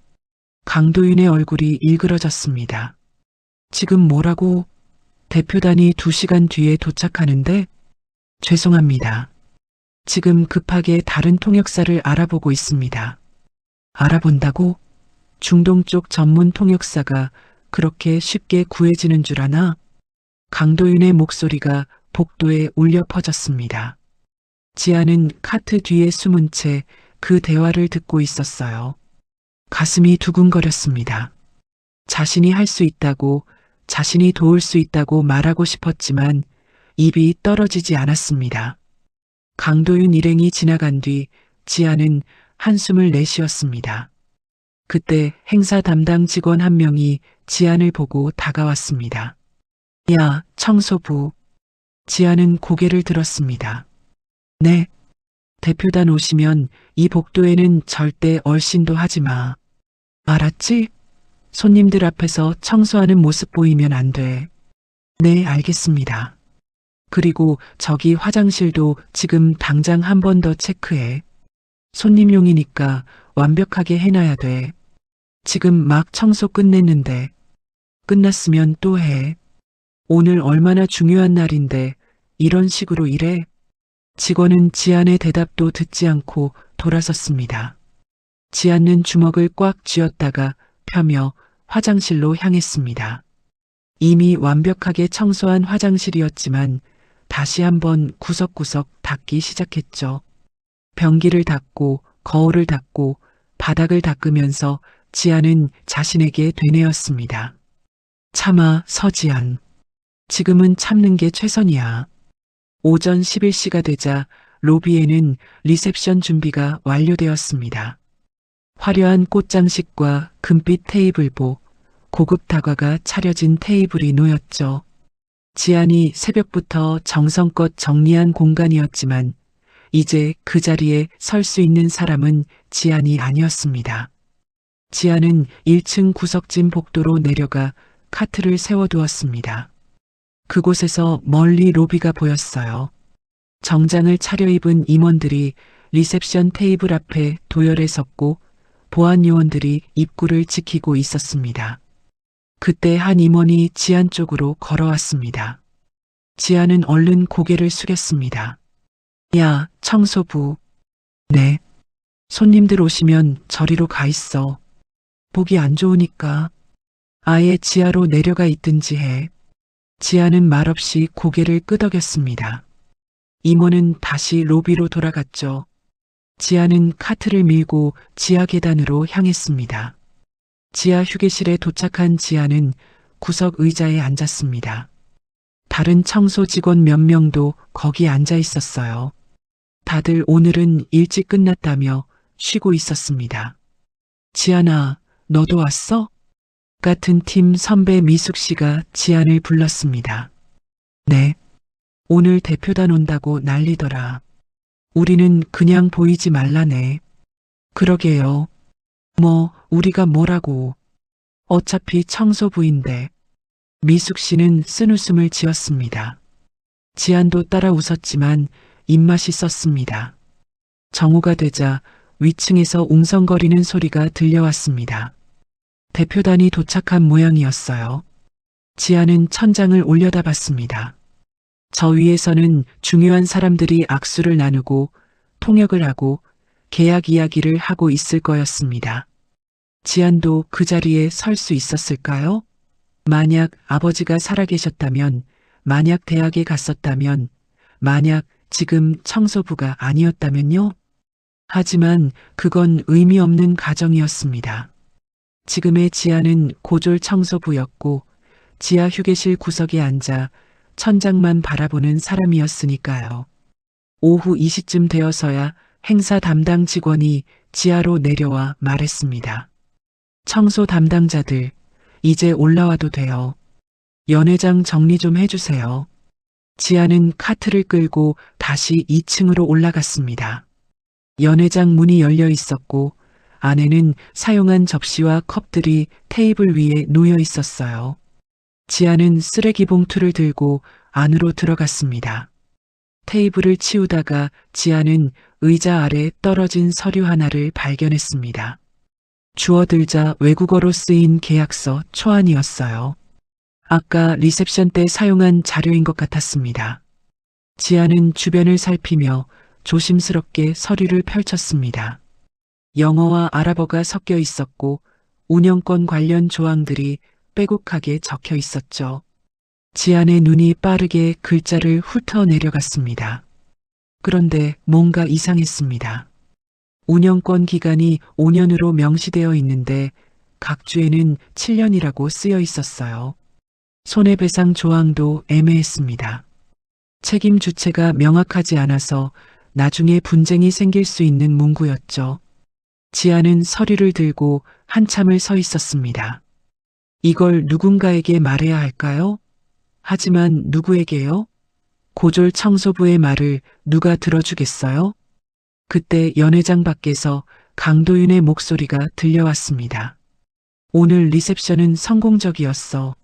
강도윤의 얼굴이 일그러졌습니다. 지금 뭐라고? 대표단이 2시간 뒤에 도착하는데? 죄송합니다. 지금 급하게 다른 통역사를 알아보고 있습니다. 알아본다고? 중동 쪽 전문 통역사가 그렇게 쉽게 구해지는 줄 아나? 강도윤의 목소리가 복도에 울려 퍼졌습니다. 지아는 카트 뒤에 숨은 채 그 대화를 듣고 있었어요. 가슴이 두근거렸습니다. 자신이 할 수 있다고, 자신이 도울 수 있다고 말하고 싶었지만 입이 떨어지지 않았습니다. 강도윤 일행이 지나간 뒤 지아는 한숨을 내쉬었습니다. 그때 행사 담당 직원 한 명이 지안을 보고 다가왔습니다. 야, 청소부. 지안은 고개를 들었습니다. 네. 대표단 오시면 이 복도에는 절대 얼씬도 하지 마. 알았지? 손님들 앞에서 청소하는 모습 보이면 안 돼. 네, 알겠습니다. 그리고 저기 화장실도 지금 당장 한 번 더 체크해. 손님용이니까 완벽하게 해놔야 돼. 지금 막 청소 끝냈는데. 끝났으면 또 해. 오늘 얼마나 중요한 날인데 이런 식으로 일해? 직원은 지안의 대답도 듣지 않고 돌아섰습니다. 지안은 주먹을 꽉 쥐었다가 펴며 화장실로 향했습니다. 이미 완벽하게 청소한 화장실이었지만 다시 한번 구석구석 닦기 시작했죠. 변기를 닦고 거울을 닦고 바닥을 닦으면서 지안은 자신에게 되뇌었습니다. 참아, 서지안. 지금은 참는 게 최선이야. 오전 11시가 되자 로비에는 리셉션 준비가 완료되었습니다. 화려한 꽃장식과 금빛 테이블보, 고급 다과가 차려진 테이블이 놓였죠. 지안이 새벽부터 정성껏 정리한 공간이었지만 이제 그 자리에 설 수 있는 사람은 지안이 아니었습니다. 지안은 1층 구석진 복도로 내려가 카트를 세워두었습니다. 그곳에서 멀리 로비가 보였어요. 정장을 차려입은 임원들이 리셉션 테이블 앞에 도열에 섰고 보안 요원들이 입구를 지키고 있었습니다. 그때 한 임원이 지안 쪽으로 걸어왔습니다. 지안은 얼른 고개를 숙였습니다. 야, 청소부. 네. 손님들 오시면 저리로 가 있어. 보기 안 좋으니까. 아예 지하로 내려가 있든지 해. 지안은 말없이 고개를 끄덕였습니다. 임원은 다시 로비로 돌아갔죠. 지안은 카트를 밀고 지하 계단으로 향했습니다. 지하 휴게실에 도착한 지안은 구석 의자에 앉았습니다. 다른 청소 직원 몇 명도 거기 앉아 있었어요. 다들 오늘은 일찍 끝났다며 쉬고 있었습니다. 지안아, 너도 왔어? 같은 팀 선배 미숙 씨가 지안을 불렀습니다. 네. 오늘 대표단 온다고 난리더라. 우리는 그냥 보이지 말라네. 그러게요. 뭐, 우리가 뭐라고. 어차피 청소부인데. 미숙 씨는 쓴웃음을 지었습니다. 지안도 따라 웃었지만 입맛이 썼습니다. 정오가 되자 위층에서 웅성거리는 소리가 들려왔습니다. 대표단이 도착한 모양이었어요. 지안은 천장을 올려다봤습니다. 저 위에서는 중요한 사람들이 악수를 나누고 통역을 하고 계약 이야기를 하고 있을 거였습니다. 지안도 그 자리에 설 수 있었을까요? 만약 아버지가 살아계셨다면, 만약 대학에 갔었다면, 만약 지금 청소부가 아니었다면요? 하지만 그건 의미 없는 가정이었습니다. 지금의 지안은 고졸 청소부였고 지하 휴게실 구석에 앉아 천장만 바라보는 사람이었으니까요. 오후 2시쯤 되어서야 행사 담당 직원이 지하로 내려와 말했습니다. 청소 담당자들, 이제 올라와도 돼요. 연회장 정리 좀 해주세요. 지안은 카트를 끌고 다시 2층으로 올라갔습니다. 연회장 문이 열려 있었고 안에는 사용한 접시와 컵들이 테이블 위에 놓여 있었어요. 지안은 쓰레기 봉투를 들고 안으로 들어갔습니다. 테이블을 치우다가 지안은 의자 아래 떨어진 서류 하나를 발견했습니다. 주워들자 외국어로 쓰인 계약서 초안이었어요. 아까 리셉션 때 사용한 자료인 것 같았습니다. 지안은 주변을 살피며 조심스럽게 서류를 펼쳤습니다. 영어와 아랍어가 섞여 있었고 운영권 관련 조항들이 빼곡하게 적혀 있었죠. 지안의 눈이 빠르게 글자를 훑어 내려갔습니다. 그런데 뭔가 이상했습니다. 운영권 기간이 5년으로 명시되어 있는데 각 주에는 7년이라고 쓰여 있었어요. 손해배상 조항도 애매했습니다. 책임 주체가 명확하지 않아서 나중에 분쟁이 생길 수 있는 문구였죠. 지안은 서류를 들고 한참을 서 있었습니다. 이걸 누군가에게 말해야 할까요? 하지만 누구에게요? 고졸 청소부의 말을 누가 들어주겠어요? 그때 연회장 밖에서 강도윤의 목소리가 들려왔습니다. 오늘 리셉션은 성공적이었어.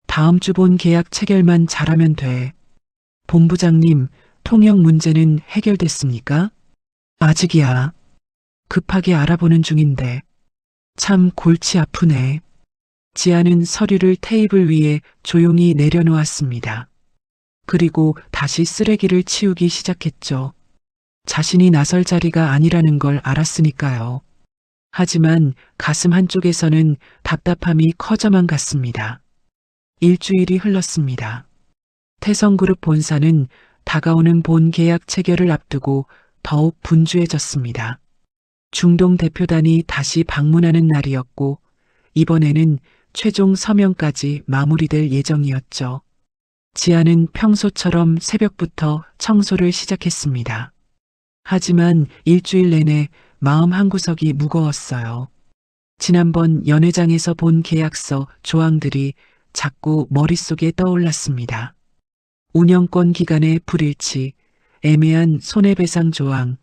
다음 주 본 계약 체결만 잘하면 돼. 본부장님, 통역 문제는 해결됐습니까? 아직이야. 급하게 알아보는 중인데. 참 골치 아프네. 지안은 서류를 테이블 위에 조용히 내려놓았습니다. 그리고 다시 쓰레기를 치우기 시작했죠. 자신이 나설 자리가 아니라는 걸 알았으니까요. 하지만 가슴 한쪽에서는 답답함이 커져만 갔습니다. 일주일이 흘렀습니다. 태성그룹 본사는 다가오는 본 계약 체결을 앞두고 더욱 분주해졌습니다. 중동 대표단이 다시 방문하는 날이었고 이번에는 최종 서명까지 마무리될 예정이었죠. 지안은 평소처럼 새벽부터 청소를 시작했습니다. 하지만 일주일 내내 마음 한구석이 무거웠어요. 지난번 연회장에서 본 계약서 조항들이 자꾸 머릿속에 떠올랐습니다. 운영권 기간의 불일치, 애매한 손해배상 조항,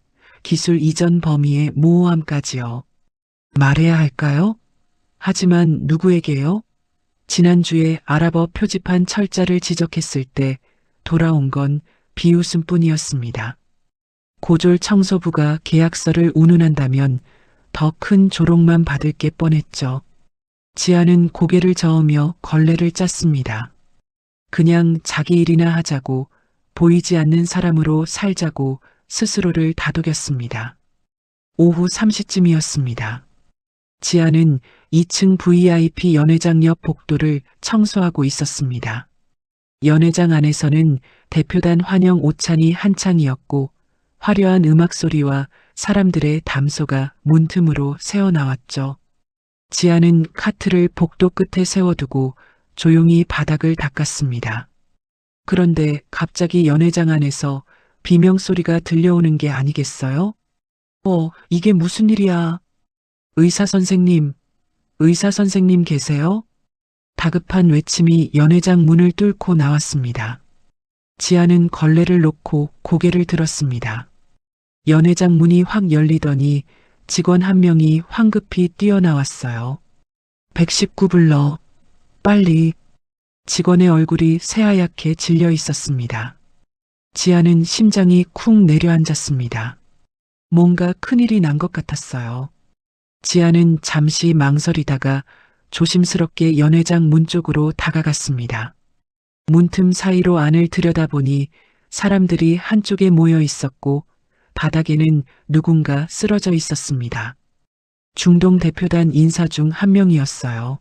기술 이전 범위의 모호함까지요. 말해야 할까요? 하지만 누구에게요? 지난주에 아랍어 표지판 철자를 지적했을 때 돌아온 건 비웃음뿐이었습니다. 고졸 청소부가 계약서를 운운한다면 더 큰 조롱만 받을 게 뻔했죠. 지아는 고개를 저으며 걸레를 짰습니다. 그냥 자기 일이나 하자고, 보이지 않는 사람으로 살자고 스스로를 다독였습니다. 오후 3시쯤이었습니다. 지아는 2층 VIP 연회장 옆 복도를 청소하고 있었습니다. 연회장 안에서는 대표단 환영 오찬이 한창이었고 화려한 음악 소리와 사람들의 담소가 문틈으로 새어나왔죠. 지아는 카트를 복도 끝에 세워두고 조용히 바닥을 닦았습니다. 그런데 갑자기 연회장 안에서 비명소리가 들려오는 게 아니겠어요? 이게 무슨 일이야? 의사 선생님 계세요? 다급한 외침이 연회장 문을 뚫고 나왔습니다. 지아는 걸레를 놓고 고개를 들었습니다. 연회장 문이 확 열리더니 직원 한 명이 황급히 뛰어나왔어요. 119 불러. 빨리. 직원의 얼굴이 새하얗게 질려 있었습니다. 지아는 심장이 쿵 내려앉았습니다. 뭔가 큰일이 난 것 같았어요. 지아는 잠시 망설이다가 조심스럽게 연회장 문 쪽으로 다가갔습니다. 문틈 사이로 안을 들여다보니 사람들이 한쪽에 모여 있었고 바닥에는 누군가 쓰러져 있었습니다. 중동 대표단 인사 중 한 명이었어요.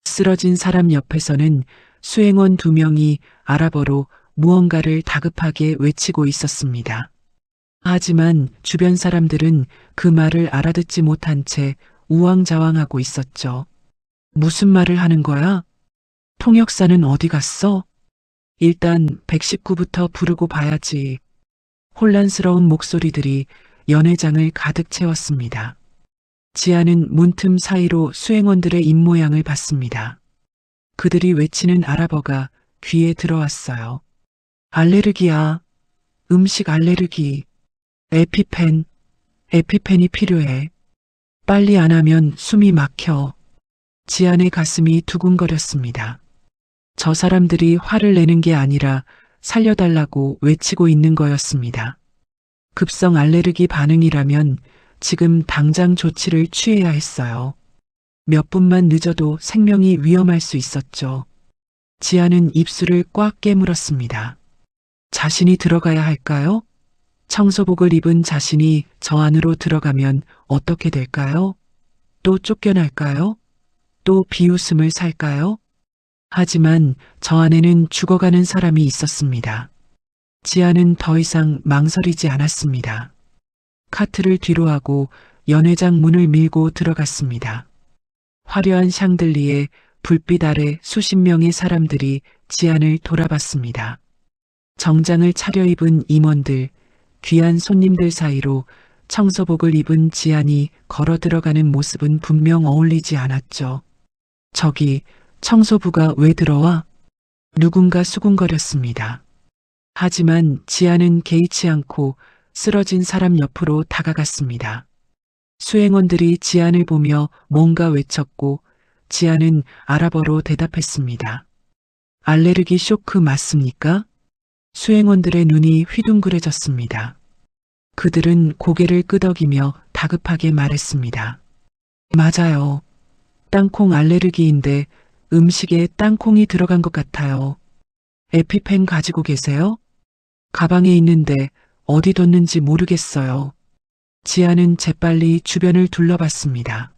쓰러진 사람 옆에서는 수행원 2명이 아랍어로 무언가를 다급하게 외치고 있었습니다. 하지만 주변 사람들은 그 말을 알아듣지 못한 채 우왕좌왕하고 있었죠. 무슨 말을 하는 거야? 통역사는 어디 갔어? 일단 119부터 부르고 봐야지. 혼란스러운 목소리들이 연회장을 가득 채웠습니다. 지아는 문틈 사이로 수행원들의 입모양을 봤습니다. 그들이 외치는 아랍어가 귀에 들어왔어요. 알레르기야. 음식 알레르기. 에피펜이 필요해. 빨리 안 하면 숨이 막혀. 지안의 가슴이 두근거렸습니다. 저 사람들이 화를 내는 게 아니라 살려달라고 외치고 있는 거였습니다. 급성 알레르기 반응이라면 지금 당장 조치를 취해야 했어요. 몇 분만 늦어도 생명이 위험할 수 있었죠. 지아는 입술을 꽉 깨물었습니다. 자신이 들어가야 할까요? 청소복을 입은 자신이 저 안으로 들어가면 어떻게 될까요? 또 쫓겨날까요? 또 비웃음을 살까요? 하지만 저 안에는 죽어가는 사람이 있었습니다. 지아는 더 이상 망설이지 않았습니다. 카트를 뒤로 하고 연회장 문을 밀고 들어갔습니다. 화려한 샹들리에 불빛 아래 수십 명의 사람들이 지안을 돌아봤습니다. 정장을 차려입은 임원들, 귀한 손님들 사이로 청소복을 입은 지안이 걸어 들어가는 모습은 분명 어울리지 않았죠. 저기 청소부가 왜 들어와? 누군가 수군거렸습니다. 하지만 지안은 개의치 않고 쓰러진 사람 옆으로 다가갔습니다. 수행원들이 지안을 보며 뭔가 외쳤고 지안은 아랍어로 대답했습니다. 알레르기 쇼크 맞습니까? 수행원들의 눈이 휘둥그레졌습니다. 그들은 고개를 끄덕이며 다급하게 말했습니다. 맞아요. 땅콩 알레르기인데 음식에 땅콩이 들어간 것 같아요. 에피펜 가지고 계세요? 가방에 있는데 어디 뒀는지 모르겠어요. 지아는 재빨리 주변을 둘러봤습니다.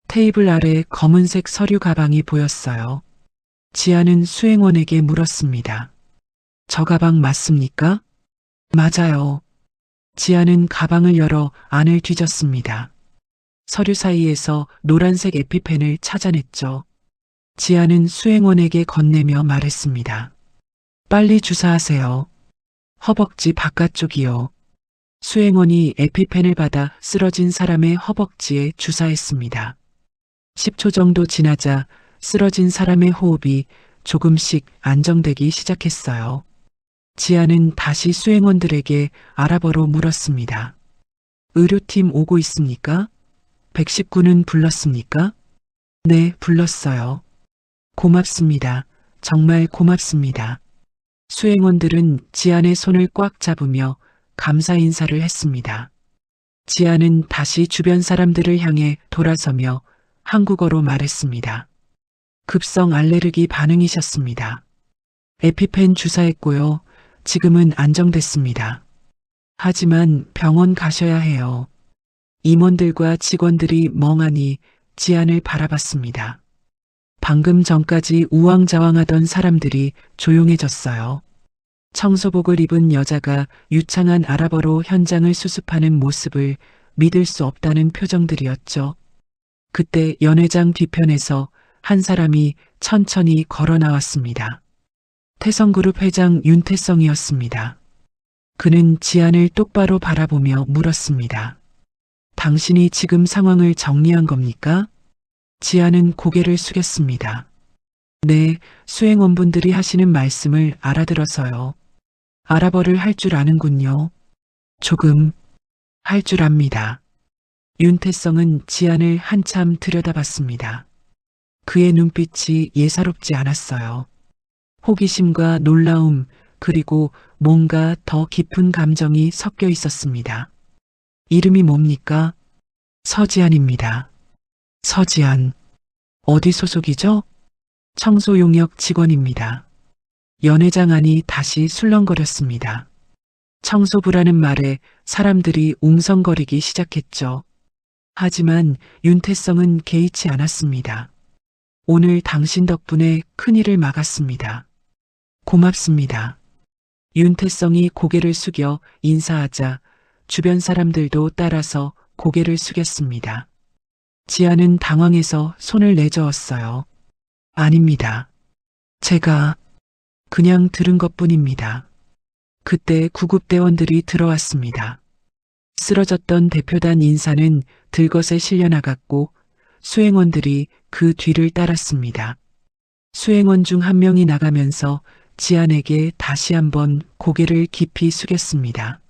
테이블 아래 검은색 서류 가방이 보였어요. 지아는 수행원에게 물었습니다. 저 가방 맞습니까? 맞아요. 지아는 가방을 열어 안을 뒤졌습니다. 서류 사이에서 노란색 에피펜을 찾아냈죠. 지아는 수행원에게 건네며 말했습니다. 빨리 주사하세요. 허벅지 바깥쪽이요. 수행원이 에피펜을 받아 쓰러진 사람의 허벅지에 주사했습니다. 10초 정도 지나자 쓰러진 사람의 호흡이 조금씩 안정되기 시작했어요. 지아는 다시 수행원들에게 아랍어로 물었습니다. 의료팀 오고 있습니까? 119는 불렀습니까? 네, 불렀어요. 고맙습니다. 정말 고맙습니다. 수행원들은 지안의 손을 꽉 잡으며 감사 인사를 했습니다. 지안은 다시 주변 사람들을 향해 돌아서며 한국어로 말했습니다. 급성 알레르기 반응이셨습니다. 에피펜 주사했고요. 지금은 안정됐습니다. 하지만 병원 가셔야 해요. 임원들과 직원들이 멍하니 지안을 바라봤습니다. 방금 전까지 우왕좌왕하던 사람들이 조용해졌어요. 청소복을 입은 여자가 유창한 아랍어로 현장을 수습하는 모습을 믿을 수 없다는 표정들이었죠. 그때 연회장 뒤편에서 한 사람이 천천히 걸어 나왔습니다. 태성그룹 회장 윤태성이었습니다. 그는 지안을 똑바로 바라보며 물었습니다. 당신이 지금 상황을 정리한 겁니까? 지안은 고개를 숙였습니다. 네, 수행원분들이 하시는 말씀을 알아들어서요. 아랍어를 할 줄 아는군요. 조금 할 줄 압니다. 윤태성은 지안을 한참 들여다봤습니다. 그의 눈빛이 예사롭지 않았어요. 호기심과 놀라움 그리고 뭔가 더 깊은 감정이 섞여 있었습니다. 이름이 뭡니까? 서지안입니다. 서지안. 어디 소속이죠? 청소용역 직원입니다. 연회장 안이 다시 술렁거렸습니다. 청소부라는 말에 사람들이 웅성거리기 시작했죠. 하지만 윤태성은 개의치 않았습니다. 오늘 당신 덕분에 큰일을 막았습니다. 고맙습니다. 윤태성이 고개를 숙여 인사하자 주변 사람들도 따라서 고개를 숙였습니다. 지아는 당황해서 손을 내저었어요. 아닙니다. 제가 그냥 들은 것뿐입니다. 그때 구급대원들이 들어왔습니다. 쓰러졌던 대표단 인사는 들것에 실려 나갔고 수행원들이 그 뒤를 따랐습니다. 수행원 중 한 명이 나가면서 지안에게 다시 한번 고개를 깊이 숙였습니다.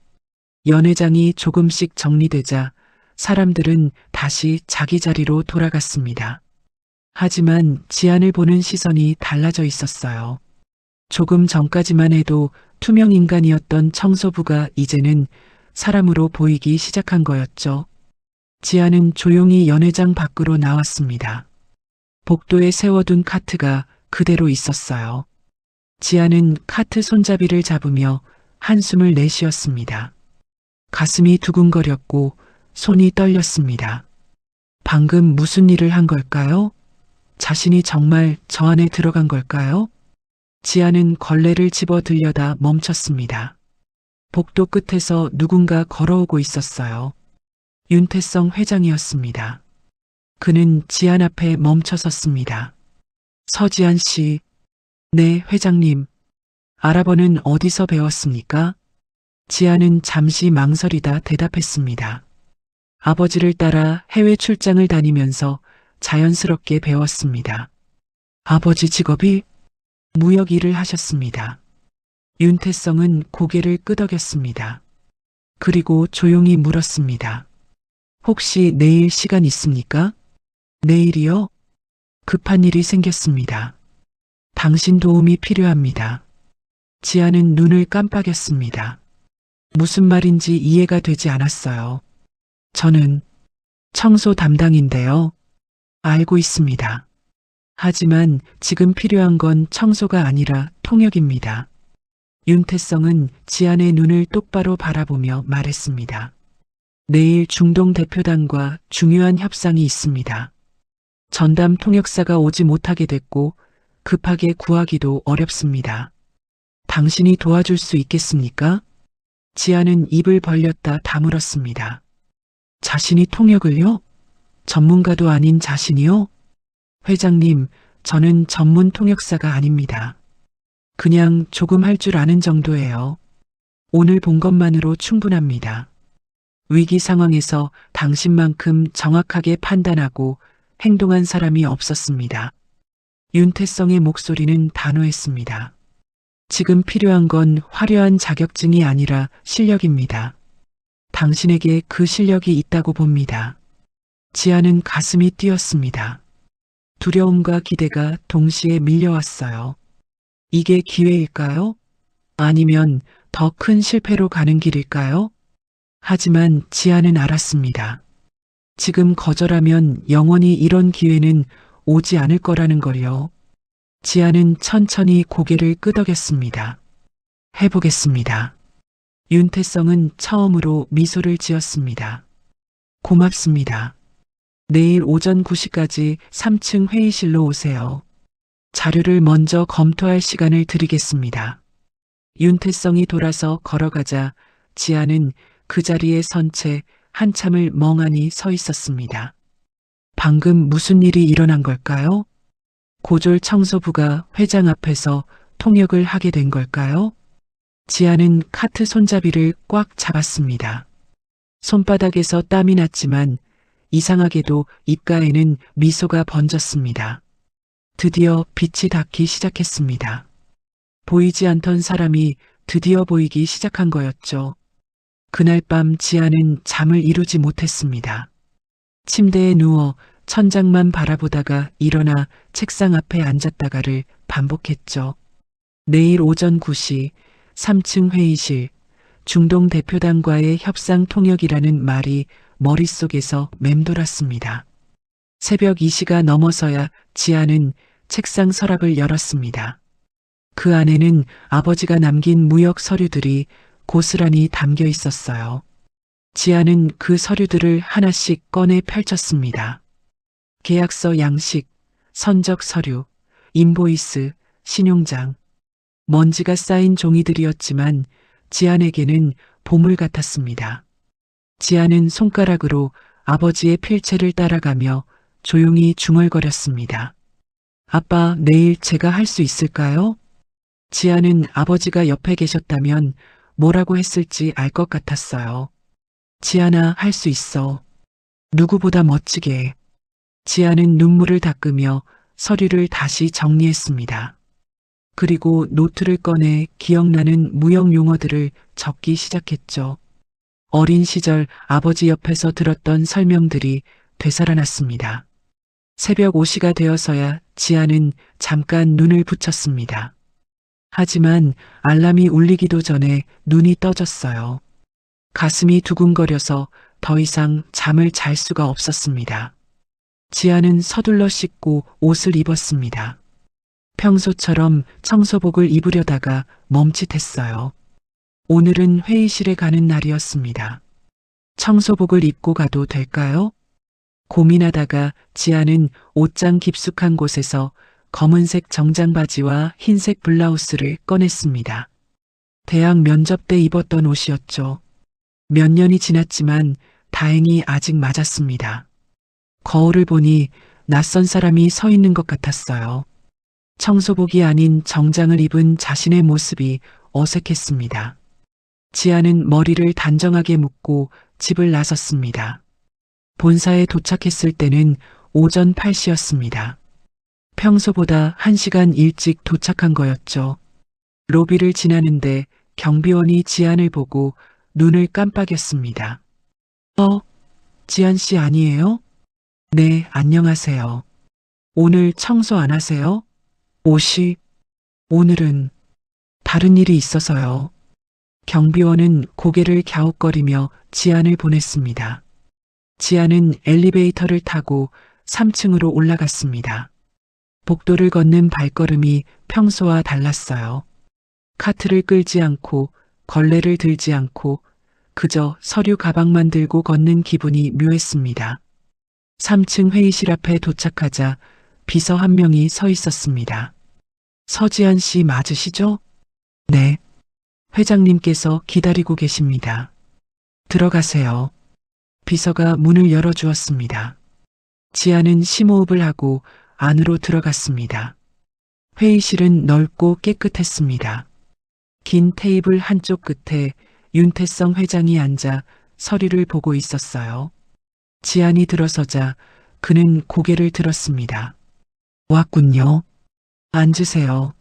연회장이 조금씩 정리되자 사람들은 다시 자기 자리로 돌아갔습니다. 하지만 지안을 보는 시선이 달라져 있었어요. 조금 전까지만 해도 투명 인간이었던 청소부가 이제는 사람으로 보이기 시작한 거였죠. 지안은 조용히 연회장 밖으로 나왔습니다. 복도에 세워둔 카트가 그대로 있었어요. 지안은 카트 손잡이를 잡으며 한숨을 내쉬었습니다. 가슴이 두근거렸고 손이 떨렸습니다. 방금 무슨 일을 한 걸까요? 자신이 정말 저 안에 들어간 걸까요? 지아는 걸레를 집어 들여다 멈췄습니다. 복도 끝에서 누군가 걸어오고 있었어요. 윤태성 회장이었습니다. 그는 지안 앞에 멈춰 섰습니다. 서지안 씨. 네, 회장님. 아랍어는 어디서 배웠습니까? 지안은 잠시 망설이다 대답했습니다. 아버지를 따라 해외 출장을 다니면서 자연스럽게 배웠습니다. 아버지 직업이 무역 일을 하셨습니다. 윤태성은 고개를 끄덕였습니다. 그리고 조용히 물었습니다. 혹시 내일 시간 있습니까? 내일이요? 급한 일이 생겼습니다. 당신 도움이 필요합니다. 지아는 눈을 깜빡였습니다. 무슨 말인지 이해가 되지 않았어요. 저는 청소 담당인데요. 알고 있습니다. 하지만 지금 필요한 건 청소가 아니라 통역입니다. 윤태성은 지안의 눈을 똑바로 바라보며 말했습니다. 내일 중동 대표단과 중요한 협상이 있습니다. 전담 통역사가 오지 못하게 됐고 급하게 구하기도 어렵습니다. 당신이 도와줄 수 있겠습니까? 지안은 입을 벌렸다 다물었습니다. 자신이 통역을요? 전문가도 아닌 자신이요? 회장님, 저는 전문 통역사가 아닙니다. 그냥 조금 할 줄 아는 정도예요. 오늘 본 것만으로 충분합니다. 위기 상황에서 당신만큼 정확하게 판단하고 행동한 사람이 없었습니다. 윤태성의 목소리는 단호했습니다. 지금 필요한 건 화려한 자격증이 아니라 실력입니다. 당신에게 그 실력이 있다고 봅니다. 지아는 가슴이 뛰었습니다. 두려움과 기대가 동시에 밀려왔어요. 이게 기회일까요? 아니면 더 큰 실패로 가는 길일까요? 하지만 지아는 알았습니다. 지금 거절하면 영원히 이런 기회는 오지 않을 거라는 걸요. 지아는 천천히 고개를 끄덕였습니다. 해보겠습니다. 윤태성은 처음으로 미소를 지었습니다. 고맙습니다. 내일 오전 9시까지 3층 회의실로 오세요. 자료를 먼저 검토할 시간을 드리겠습니다. 윤태성이 돌아서 걸어가자 지아는 그 자리에 선 채 한참을 멍하니 서 있었습니다. 방금 무슨 일이 일어난 걸까요? 고졸 청소부가 회장 앞에서 통역을 하게 된 걸까요? 지아는 카트 손잡이를 꽉 잡았습니다. 손바닥에서 땀이 났지만 이상하게도 입가에는 미소가 번졌습니다. 드디어 빛이 닿기 시작했습니다. 보이지 않던 사람이 드디어 보이기 시작한 거였죠. 그날 밤 지아는 잠을 이루지 못했습니다. 침대에 누워 천장만 바라보다가 일어나 책상 앞에 앉았다가를 반복했죠. 내일 오전 9시 3층 회의실, 중동 대표단과의 협상 통역이라는 말이 머릿속에서 맴돌았습니다. 새벽 2시가 넘어서야 지아는 책상 서랍을 열었습니다. 그 안에는 아버지가 남긴 무역 서류들이 고스란히 담겨 있었어요. 지아는 그 서류들을 하나씩 꺼내 펼쳤습니다. 계약서 양식, 선적 서류, 인보이스, 신용장. 먼지가 쌓인 종이들이었지만 지안에게는 보물 같았습니다. 지아는 손가락으로 아버지의 필체를 따라가며 조용히 중얼거렸습니다. 아빠, 내일 제가 할 수 있을까요? 지아는 아버지가 옆에 계셨다면 뭐라고 했을지 알 것 같았어요. 지아나, 할 수 있어. 누구보다 멋지게. 지아는 눈물을 닦으며 서류를 다시 정리했습니다. 그리고 노트를 꺼내 기억나는 무역 용어들을 적기 시작했죠. 어린 시절 아버지 옆에서 들었던 설명들이 되살아났습니다. 새벽 5시가 되어서야 지아는 잠깐 눈을 붙였습니다. 하지만 알람이 울리기도 전에 눈이 떠졌어요. 가슴이 두근거려서 더 이상 잠을 잘 수가 없었습니다. 지아는 서둘러 씻고 옷을 입었습니다. 평소처럼 청소복을 입으려다가 멈칫했어요. 오늘은 회의실에 가는 날이었습니다. 청소복을 입고 가도 될까요? 고민하다가 지아는 옷장 깊숙한 곳에서 검은색 정장 바지와 흰색 블라우스를 꺼냈습니다. 대학 면접 때 입었던 옷이었죠. 몇 년이 지났지만 다행히 아직 맞았습니다. 거울을 보니 낯선 사람이 서 있는 것 같았어요. 청소복이 아닌 정장을 입은 자신의 모습이 어색했습니다. 지아는 머리를 단정하게 묶고 집을 나섰습니다. 본사에 도착했을 때는 오전 8시였습니다. 평소보다 1시간 일찍 도착한 거였죠. 로비를 지나는데 경비원이 지안을 보고 눈을 깜빡였습니다. 지안 씨 아니에요? 네, 안녕하세요. 오늘 청소 안 하세요? 옷이, 오늘은 다른 일이 있어서요. 경비원은 고개를 갸웃거리며 지안을 보냈습니다. 지안은 엘리베이터를 타고 3층으로 올라갔습니다. 복도를 걷는 발걸음이 평소와 달랐어요. 카트를 끌지 않고 걸레를 들지 않고 그저 서류 가방만 들고 걷는 기분이 묘했습니다. 3층 회의실 앞에 도착하자 비서 한 명이 서 있었습니다. 서지안 씨 맞으시죠? 네. 회장님께서 기다리고 계십니다. 들어가세요. 비서가 문을 열어주었습니다. 지아는 심호흡을 하고 안으로 들어갔습니다. 회의실은 넓고 깨끗했습니다. 긴 테이블 한쪽 끝에 윤태성 회장이 앉아 서류를 보고 있었어요. 지안이 들어서자 그는 고개를 들었습니다. 왔군요. 앉으세요.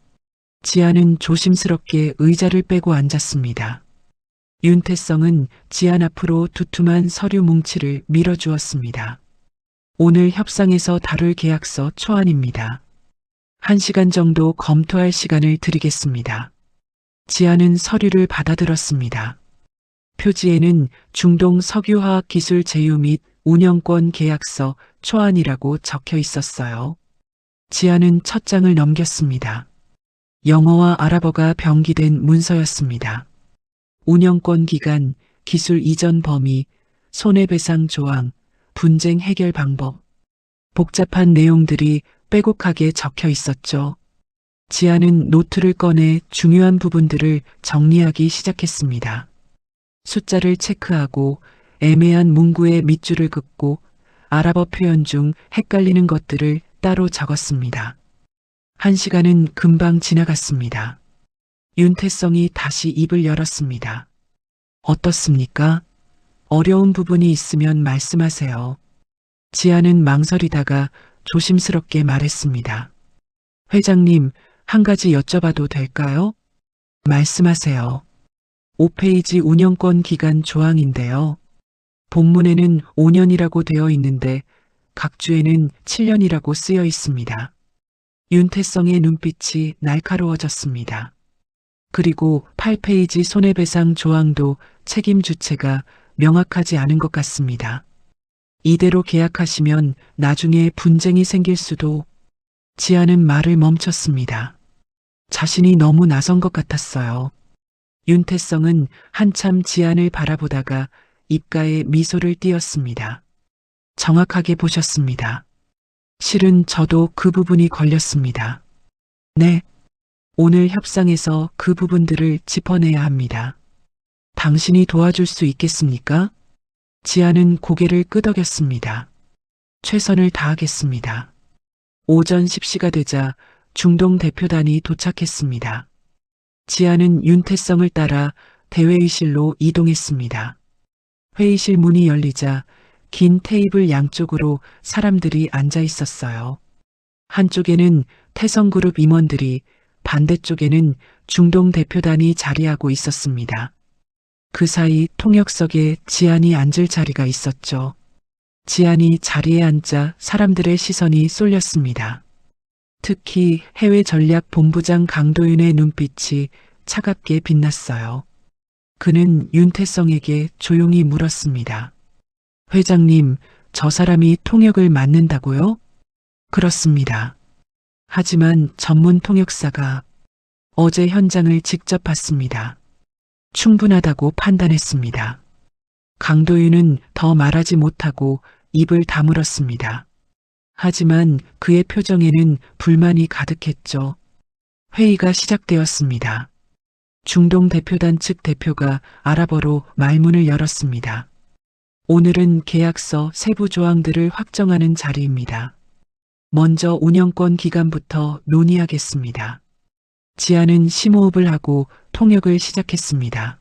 지안은 조심스럽게 의자를 빼고 앉았습니다. 윤태성은 지안 앞으로 두툼한 서류 뭉치를 밀어주었습니다. 오늘 협상에서 다룰 계약서 초안입니다. 1시간 정도 검토할 시간을 드리겠습니다. 지안은 서류를 받아들었습니다. 표지에는 중동 석유화학 기술 제휴 및 운영권 계약서 초안이라고 적혀 있었어요. 지안은 첫 장을 넘겼습니다. 영어와 아랍어가 병기된 문서였습니다. 운영권 기간, 기술 이전 범위, 손해배상 조항, 분쟁 해결 방법. 복잡한 내용들이 빼곡하게 적혀 있었죠. 지안은 노트를 꺼내 중요한 부분들을 정리하기 시작했습니다. 숫자를 체크하고 애매한 문구의 밑줄을 긋고 아랍어 표현 중 헷갈리는 것들을 따로 적었습니다. 1시간은 금방 지나갔습니다. 윤태성이 다시 입을 열었습니다. 어떻습니까? 어려운 부분이 있으면 말씀하세요. 지안은 망설이다가 조심스럽게 말했습니다. 회장님, 한 가지 여쭤봐도 될까요? 말씀하세요. 5페이지 운영권 기간 조항인데요. 본문에는 5년이라고 되어 있는데 각 주에는 7년이라고 쓰여 있습니다. 윤태성의 눈빛이 날카로워졌습니다. 그리고 8페이지 손해배상 조항도 책임 주체가 명확하지 않은 것 같습니다. 이대로 계약하시면 나중에 분쟁이 생길 수도. 지안은 말을 멈췄습니다. 자신이 너무 나선 것 같았어요. 윤태성은 한참 지안을 바라보다가 입가에 미소를 띄었습니다. 정확하게 보셨습니다. 실은 저도 그 부분이 걸렸습니다. 네. 오늘 협상에서 그 부분들을 짚어내야 합니다. 당신이 도와줄 수 있겠습니까? 지안은 고개를 끄덕였습니다. 최선을 다하겠습니다. 오전 10시가 되자 중동 대표단이 도착했습니다. 지안은 윤태성을 따라 대회의실로 이동했습니다. 회의실 문이 열리자 긴 테이블 양쪽으로 사람들이 앉아 있었어요. 한쪽에는 태성그룹 임원들이, 반대쪽에는 중동 대표단이 자리하고 있었습니다. 그 사이 통역석에 지안이 앉을 자리가 있었죠. 지안이 자리에 앉자 사람들의 시선이 쏠렸습니다. 특히 해외 전략 본부장 강도윤의 눈빛이 차갑게 빛났어요. 그는 윤태성에게 조용히 물었습니다. 회장님, 저 사람이 통역을 맡는다고요? 그렇습니다. 하지만 전문 통역사가 어제 현장을 직접 봤습니다. 충분하다고 판단했습니다. 강도윤은 더 말하지 못하고 입을 다물었습니다. 하지만 그의 표정에는 불만이 가득했죠. 회의가 시작되었습니다. 중동 대표단 측 대표가 아랍어로 말문을 열었습니다. 오늘은 계약서 세부 조항들을 확정하는 자리입니다. 먼저 운영권 기간부터 논의하겠습니다. 지안은 심호흡을 하고 통역을 시작했습니다.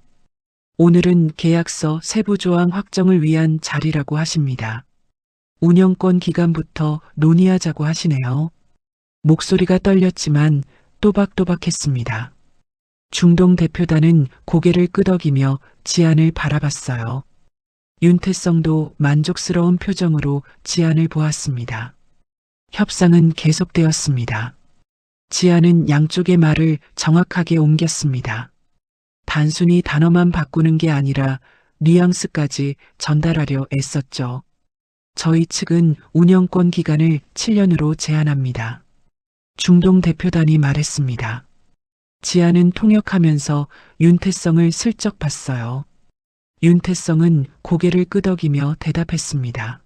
오늘은 계약서 세부 조항 확정을 위한 자리라고 하십니다. 운영권 기간부터 논의하자고 하시네요. 목소리가 떨렸지만 또박또박했습니다. 중동 대표단은 고개를 끄덕이며 지안을 바라봤어요. 윤태성도 만족스러운 표정으로 지안을 보았습니다. 협상은 계속되었습니다. 지안은 양쪽의 말을 정확하게 옮겼습니다. 단순히 단어만 바꾸는 게 아니라 뉘앙스까지 전달하려 애썼죠. 저희 측은 운영권 기간을 7년으로 제한합니다. 중동 대표단이 말했습니다. 지안은 통역하면서 윤태성을 슬쩍 봤어요. 윤태성은 고개를 끄덕이며 대답했습니다.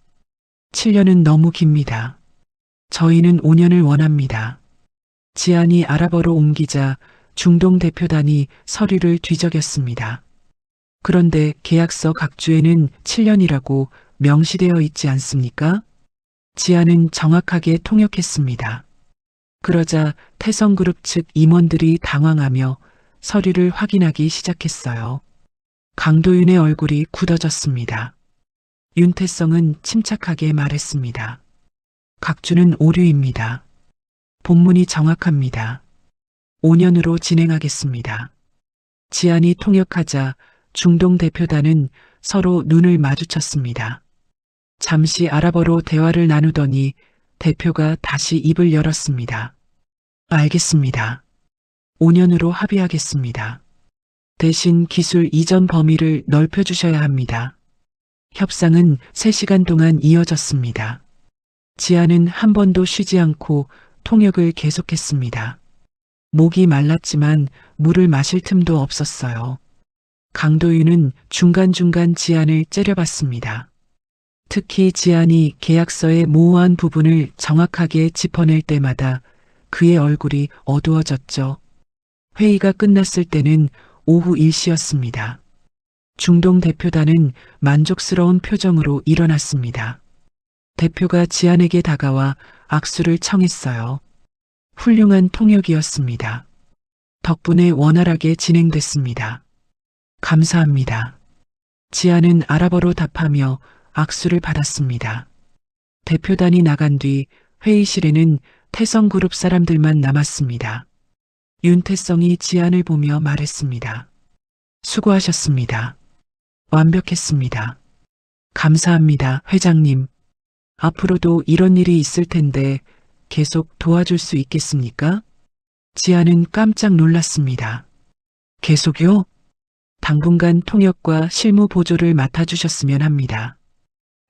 7년은 너무 깁니다. 저희는 5년을 원합니다. 지안이 아랍어로 옮기자 중동 대표단이 서류를 뒤적였습니다. 그런데 계약서 각주에는 7년이라고 명시되어 있지 않습니까? 지안은 정확하게 통역했습니다. 그러자 태성그룹 측 임원들이 당황하며 서류를 확인하기 시작했어요. 강도윤의 얼굴이 굳어졌습니다. 윤태성은 침착하게 말했습니다. 각주는 오류입니다. 본문이 정확합니다. 5년으로 진행하겠습니다. 지안이 통역하자 중동 대표단은 서로 눈을 마주쳤습니다. 잠시 아랍어로 대화를 나누더니 대표가 다시 입을 열었습니다. 알겠습니다. 5년으로 합의하겠습니다. 대신 기술 이전 범위를 넓혀주셔야 합니다. 협상은 3시간 동안 이어졌습니다. 지안은 한 번도 쉬지 않고 통역을 계속했습니다. 목이 말랐지만 물을 마실 틈도 없었어요. 강도윤은 중간중간 지안을 째려봤습니다. 특히 지안이 계약서의 모호한 부분을 정확하게 짚어낼 때마다 그의 얼굴이 어두워졌죠. 회의가 끝났을 때는 오후 1시였습니다. 중동 대표단은 만족스러운 표정으로 일어났습니다. 대표가 지안에게 다가와 악수를 청했어요. 훌륭한 통역이었습니다. 덕분에 원활하게 진행됐습니다. 감사합니다. 지안은 아랍어로 답하며 악수를 받았습니다. 대표단이 나간 뒤 회의실에는 태성그룹 사람들만 남았습니다. 윤태성이 지안을 보며 말했습니다. 수고하셨습니다. 완벽했습니다. 감사합니다, 회장님. 앞으로도 이런 일이 있을 텐데 계속 도와줄 수 있겠습니까? 지안은 깜짝 놀랐습니다. 계속요? 당분간 통역과 실무 보조를 맡아주셨으면 합니다.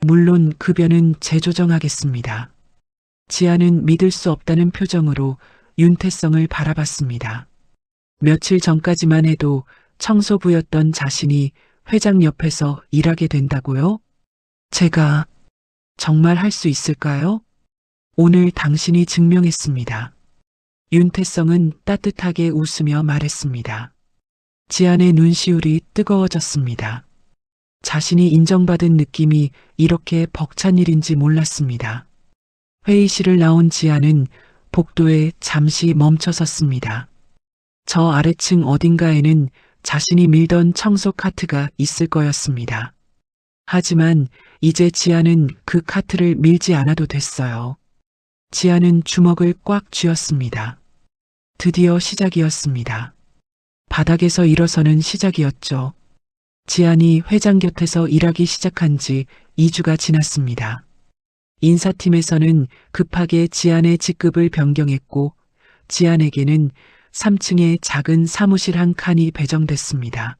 물론 급여는 재조정하겠습니다. 지안은 믿을 수 없다는 표정으로 윤태성을 바라봤습니다. 며칠 전까지만 해도 청소부였던 자신이 회장 옆에서 일하게 된다고요? 제가 정말 할 수 있을까요? 오늘 당신이 증명했습니다. 윤태성은 따뜻하게 웃으며 말했습니다. 지안의 눈시울이 뜨거워졌습니다. 자신이 인정받은 느낌이 이렇게 벅찬 일인지 몰랐습니다. 회의실을 나온 지안은 복도에 잠시 멈춰섰습니다. 저 아래층 어딘가에는 자신이 밀던 청소 카트가 있을 거였습니다. 하지만 이제 지안은 그 카트를 밀지 않아도 됐어요. 지안은 주먹을 꽉 쥐었습니다. 드디어 시작이었습니다. 바닥에서 일어서는 시작이었죠. 지안이 회장 곁에서 일하기 시작한 지 2주가 지났습니다. 인사팀에서는 급하게 지안의 직급을 변경했고 지안에게는 3층에 작은 사무실 한 칸이 배정됐습니다.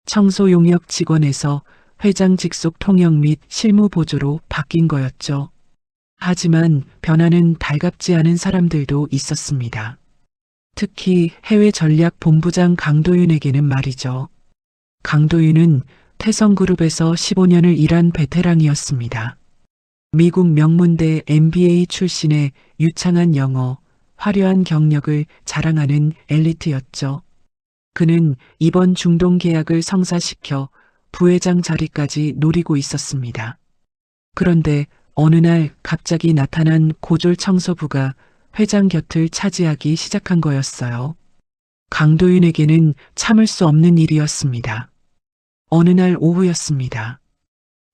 청소 용역 직원에서 회장 직속 통역 및 실무 보조로 바뀐 거였죠. 하지만 변화는 달갑지 않은 사람들도 있었습니다. 특히 해외 전략 본부장 강도윤에게는 말이죠. 강도윤은 태성그룹에서 15년을 일한 베테랑이었습니다. 미국 명문대 MBA 출신의 유창한 영어, 화려한 경력을 자랑하는 엘리트였죠. 그는 이번 중동 계약을 성사시켜 부회장 자리까지 노리고 있었습니다. 그런데 어느 날 갑자기 나타난 고졸 청소부가 회장 곁을 차지하기 시작한 거였어요. 강도윤에게는 참을 수 없는 일이었습니다. 어느 날 오후였습니다.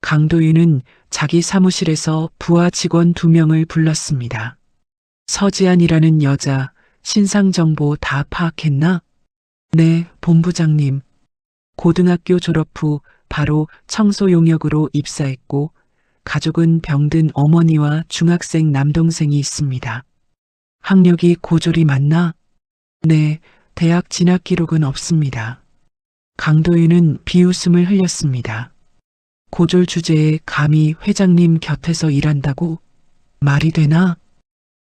강도윤은 자기 사무실에서 부하 직원 2명을 불렀습니다. 서지안이라는 여자, 신상 정보 다 파악했나? 네, 본부장님. 고등학교 졸업 후 바로 청소 용역으로 입사했고 가족은 병든 어머니와 중학생 남동생이 있습니다. 학력이 고졸이 맞나? 네, 대학 진학 기록은 없습니다. 강도윤은 비웃음을 흘렸습니다. 고졸 주제에 감히 회장님 곁에서 일한다고? 말이 되나?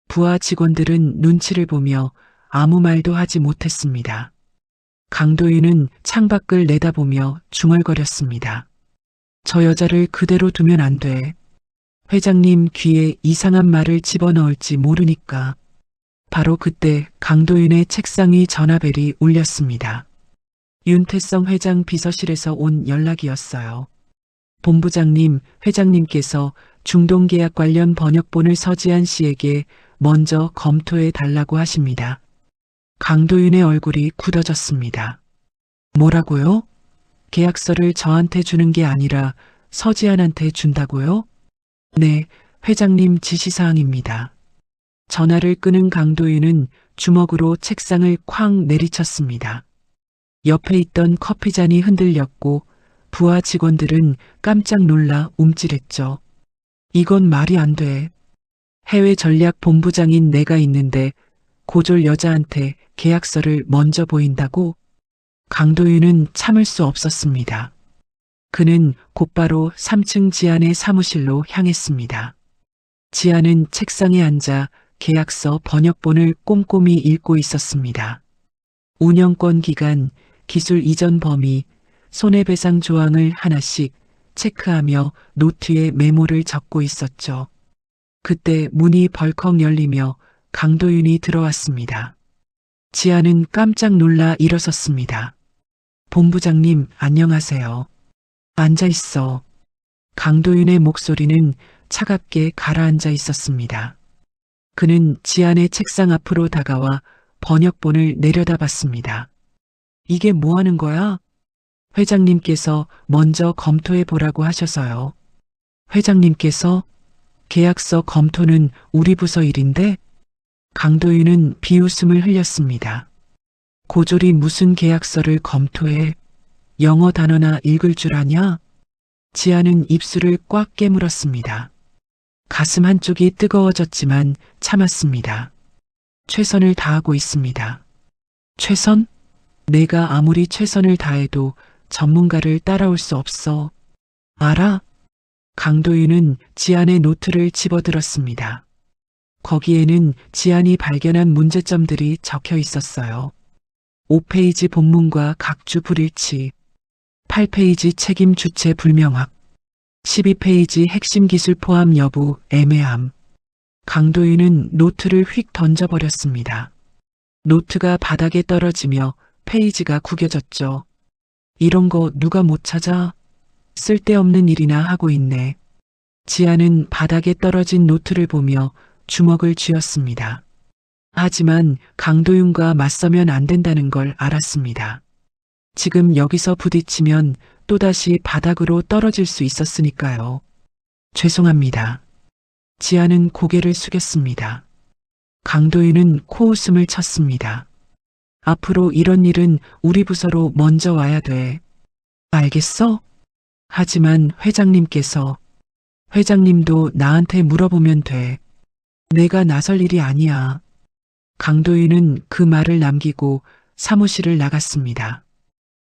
부하 직원들은 눈치를 보며 아무 말도 하지 못했습니다. 강도윤은 창밖을 내다보며 중얼거렸습니다. 저 여자를 그대로 두면 안 돼. 회장님 귀에 이상한 말을 집어넣을지 모르니까. 바로 그때 강도윤의 책상 위 전화벨이 울렸습니다. 윤태성 회장 비서실에서 온 연락이었어요. 본부장님, 회장님께서 중동계약 관련 번역본을 서지안 씨에게 먼저 검토해 달라고 하십니다. 강도윤의 얼굴이 굳어졌습니다. 뭐라고요? 계약서를 저한테 주는 게 아니라 서지안한테 준다고요? 네, 회장님 지시사항입니다. 전화를 끄는 강도윤은 주먹으로 책상을 쾅 내리쳤습니다. 옆에 있던 커피잔이 흔들렸고 부하 직원들은 깜짝 놀라 움찔했죠. 이건 말이 안 돼. 해외 전략 본부장인 내가 있는데 고졸 여자한테 계약서를 먼저 보인다고? 강도윤은 참을 수 없었습니다. 그는 곧바로 3층 지안의 사무실로 향했습니다. 지안은 책상에 앉아 계약서 번역본을 꼼꼼히 읽고 있었습니다. 운영권 기간, 기술 이전 범위, 손해배상 조항을 하나씩 체크하며 노트에 메모를 적고 있었죠. 그때 문이 벌컥 열리며 강도윤이 들어왔습니다. 지아는 깜짝 놀라 일어섰습니다. 본부장님, 안녕하세요. 앉아 있어. 강도윤의 목소리는 차갑게 가라앉아 있었습니다. 그는 지안의 책상 앞으로 다가와 번역본을 내려다봤습니다. 이게 뭐 하는 거야? 회장님께서 먼저 검토해 보라고 하셔서요. 회장님께서? 계약서 검토는 우리 부서 일인데? 강도윤은 비웃음을 흘렸습니다. 고졸이 무슨 계약서를 검토해? 영어 단어나 읽을 줄 아냐? 지아는 입술을 꽉 깨물었습니다. 가슴 한쪽이 뜨거워졌지만 참았습니다. 최선을 다하고 있습니다. 최선? 내가 아무리 최선을 다해도 전문가를 따라올 수 없어. 알아? 강도윤은 지안의 노트를 집어들었습니다. 거기에는 지안이 발견한 문제점들이 적혀 있었어요. 5페이지 본문과 각주 불일치, 8페이지 책임 주체 불명확, 12페이지 핵심 기술 포함 여부 애매함. 강도윤은 노트를 휙 던져버렸습니다. 노트가 바닥에 떨어지며 페이지가 구겨졌죠. 이런 거 누가 못 찾아? 쓸데없는 일이나 하고 있네. 지아는 바닥에 떨어진 노트를 보며 주먹을 쥐었습니다. 하지만 강도윤과 맞서면 안 된다는 걸 알았습니다. 지금 여기서 부딪히면 또다시 바닥으로 떨어질 수 있었으니까요. 죄송합니다. 지아는 고개를 숙였습니다. 강도윤은 코웃음을 쳤습니다. 앞으로 이런 일은 우리 부서로 먼저 와야 돼. 알겠어? 하지만 회장님도 나한테 물어보면 돼. 내가 나설 일이 아니야. 강도윤은 그 말을 남기고 사무실을 나갔습니다.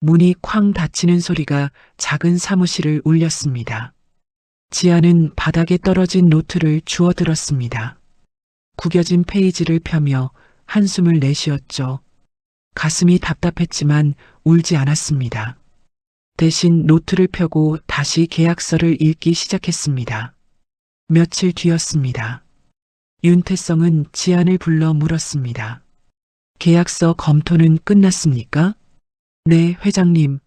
문이 쾅 닫히는 소리가 작은 사무실을 울렸습니다. 지아는 바닥에 떨어진 노트를 주워들었습니다. 구겨진 페이지를 펴며 한숨을 내쉬었죠. 가슴이 답답했지만 울지 않았습니다. 대신 노트를 펴고 다시 계약서를 읽기 시작했습니다. 며칠 뒤였습니다. 윤태성은 지안을 불러 물었습니다. 계약서 검토는 끝났습니까? 네, 회장님.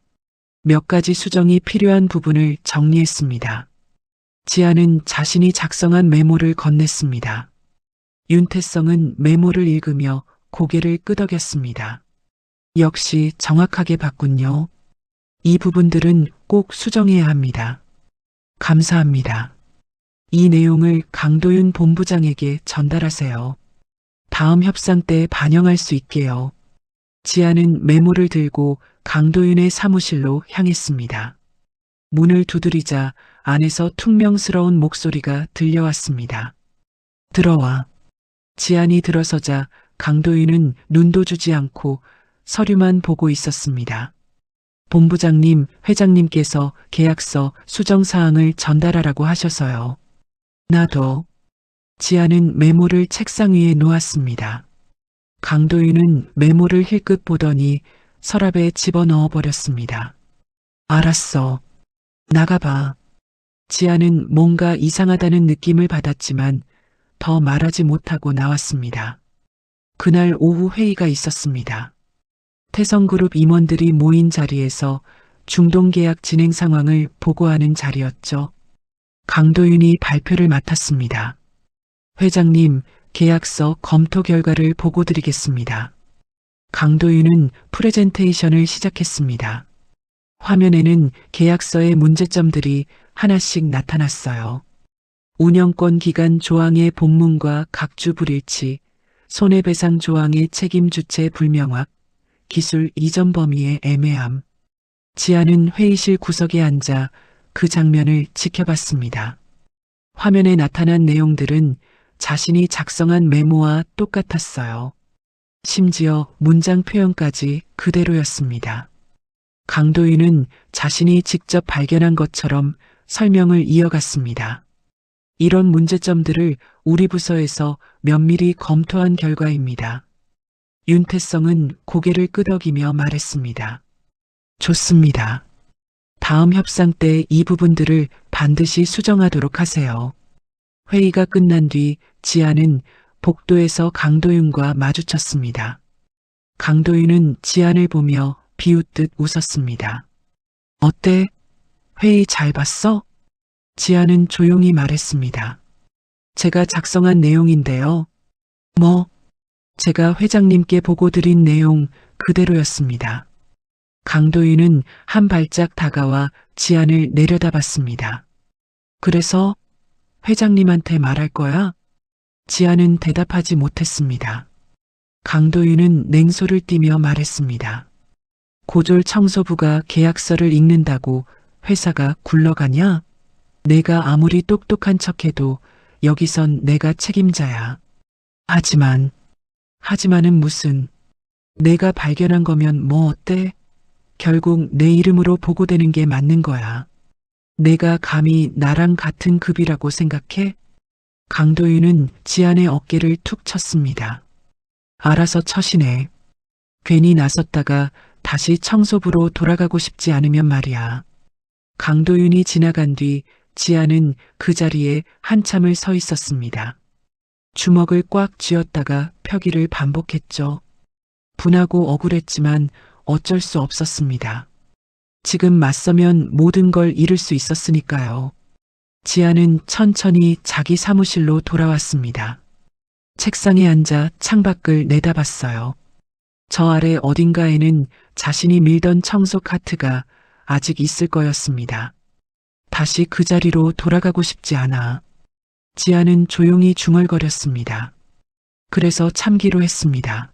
몇 가지 수정이 필요한 부분을 정리했습니다. 지안은 자신이 작성한 메모를 건넸습니다. 윤태성은 메모를 읽으며 고개를 끄덕였습니다. 역시 정확하게 봤군요. 이 부분들은 꼭 수정해야 합니다. 감사합니다. 이 내용을 강도윤 본부장에게 전달하세요. 다음 협상 때 반영할 수 있게요. 지아는 메모를 들고 강도윤의 사무실로 향했습니다. 문을 두드리자 안에서 퉁명스러운 목소리가 들려왔습니다. 들어와. 지안이 들어서자 강도윤은 눈도 주지 않고 서류만 보고 있었습니다. 본부장님, 회장님께서 계약서 수정사항을 전달하라고 하셔서요. 나도. 지아는 메모를 책상 위에 놓았습니다. 강도윤은 메모를 힐끗 보더니 서랍에 집어넣어 버렸습니다. 알았어. 나가봐. 지아는 뭔가 이상하다는 느낌을 받았지만 더 말하지 못하고 나왔습니다. 그날 오후 회의가 있었습니다. 태성그룹 임원들이 모인 자리에서 중동계약 진행 상황을 보고하는 자리였죠. 강도윤이 발표를 맡았습니다. 회장님, 계약서 검토 결과를 보고 드리겠습니다. 강도윤은 프레젠테이션을 시작했습니다. 화면에는 계약서의 문제점들이 하나씩 나타났어요. 운영권 기간 조항의 본문과 각주 불일치, 손해배상 조항의 책임 주체 불명확, 기술 이전 범위의 애매함. 지아는 회의실 구석에 앉아 그 장면을 지켜봤습니다. 화면에 나타난 내용들은 자신이 작성한 메모와 똑같았어요. 심지어 문장 표현까지 그대로였습니다. 강도인은 자신이 직접 발견한 것처럼 설명을 이어갔습니다. 이런 문제점들을 우리 부서에서 면밀히 검토한 결과입니다. 윤태성은 고개를 끄덕이며 말했습니다. 좋습니다. 다음 협상 때 이 부분들을 반드시 수정하도록 하세요. 회의가 끝난 뒤 지아는 복도에서 강도윤과 마주쳤습니다. 강도윤은 지안을 보며 비웃듯 웃었습니다. 어때? 회의 잘 봤어? 지아는 조용히 말했습니다. 제가 작성한 내용인데요. 뭐? 제가 회장님께 보고 드린 내용 그대로였습니다. 강도윤은 한 발짝 다가와 지안을 내려다봤습니다. 그래서 회장님한테 말할 거야? 지안은 대답하지 못했습니다. 강도윤은 냉소를 띠며 말했습니다. 고졸 청소부가 계약서를 읽는다고 회사가 굴러가냐? 내가 아무리 똑똑한 척해도 여기선 내가 책임자야. 하지만은 무슨, 내가 발견한 거면 뭐 어때? 결국 내 이름으로 보고되는 게 맞는 거야. 내가 감히 나랑 같은 급이라고 생각해? 강도윤은 지안의 어깨를 툭 쳤습니다. 알아서 처시네. 괜히 나섰다가 다시 청소부로 돌아가고 싶지 않으면 말이야. 강도윤이 지나간 뒤 지안은 그 자리에 한참을 서 있었습니다. 주먹을 꽉 쥐었다가 펴기를 반복했죠. 분하고 억울했지만 어쩔 수 없었습니다. 지금 맞서면 모든 걸 잃을 수 있었으니까요. 지아는 천천히 자기 사무실로 돌아왔습니다. 책상에 앉아 창밖을 내다봤어요. 저 아래 어딘가에는 자신이 밀던 청소 카트가 아직 있을 거였습니다. 다시 그 자리로 돌아가고 싶지 않아. 지아는 조용히 중얼거렸습니다. 그래서 참기로 했습니다.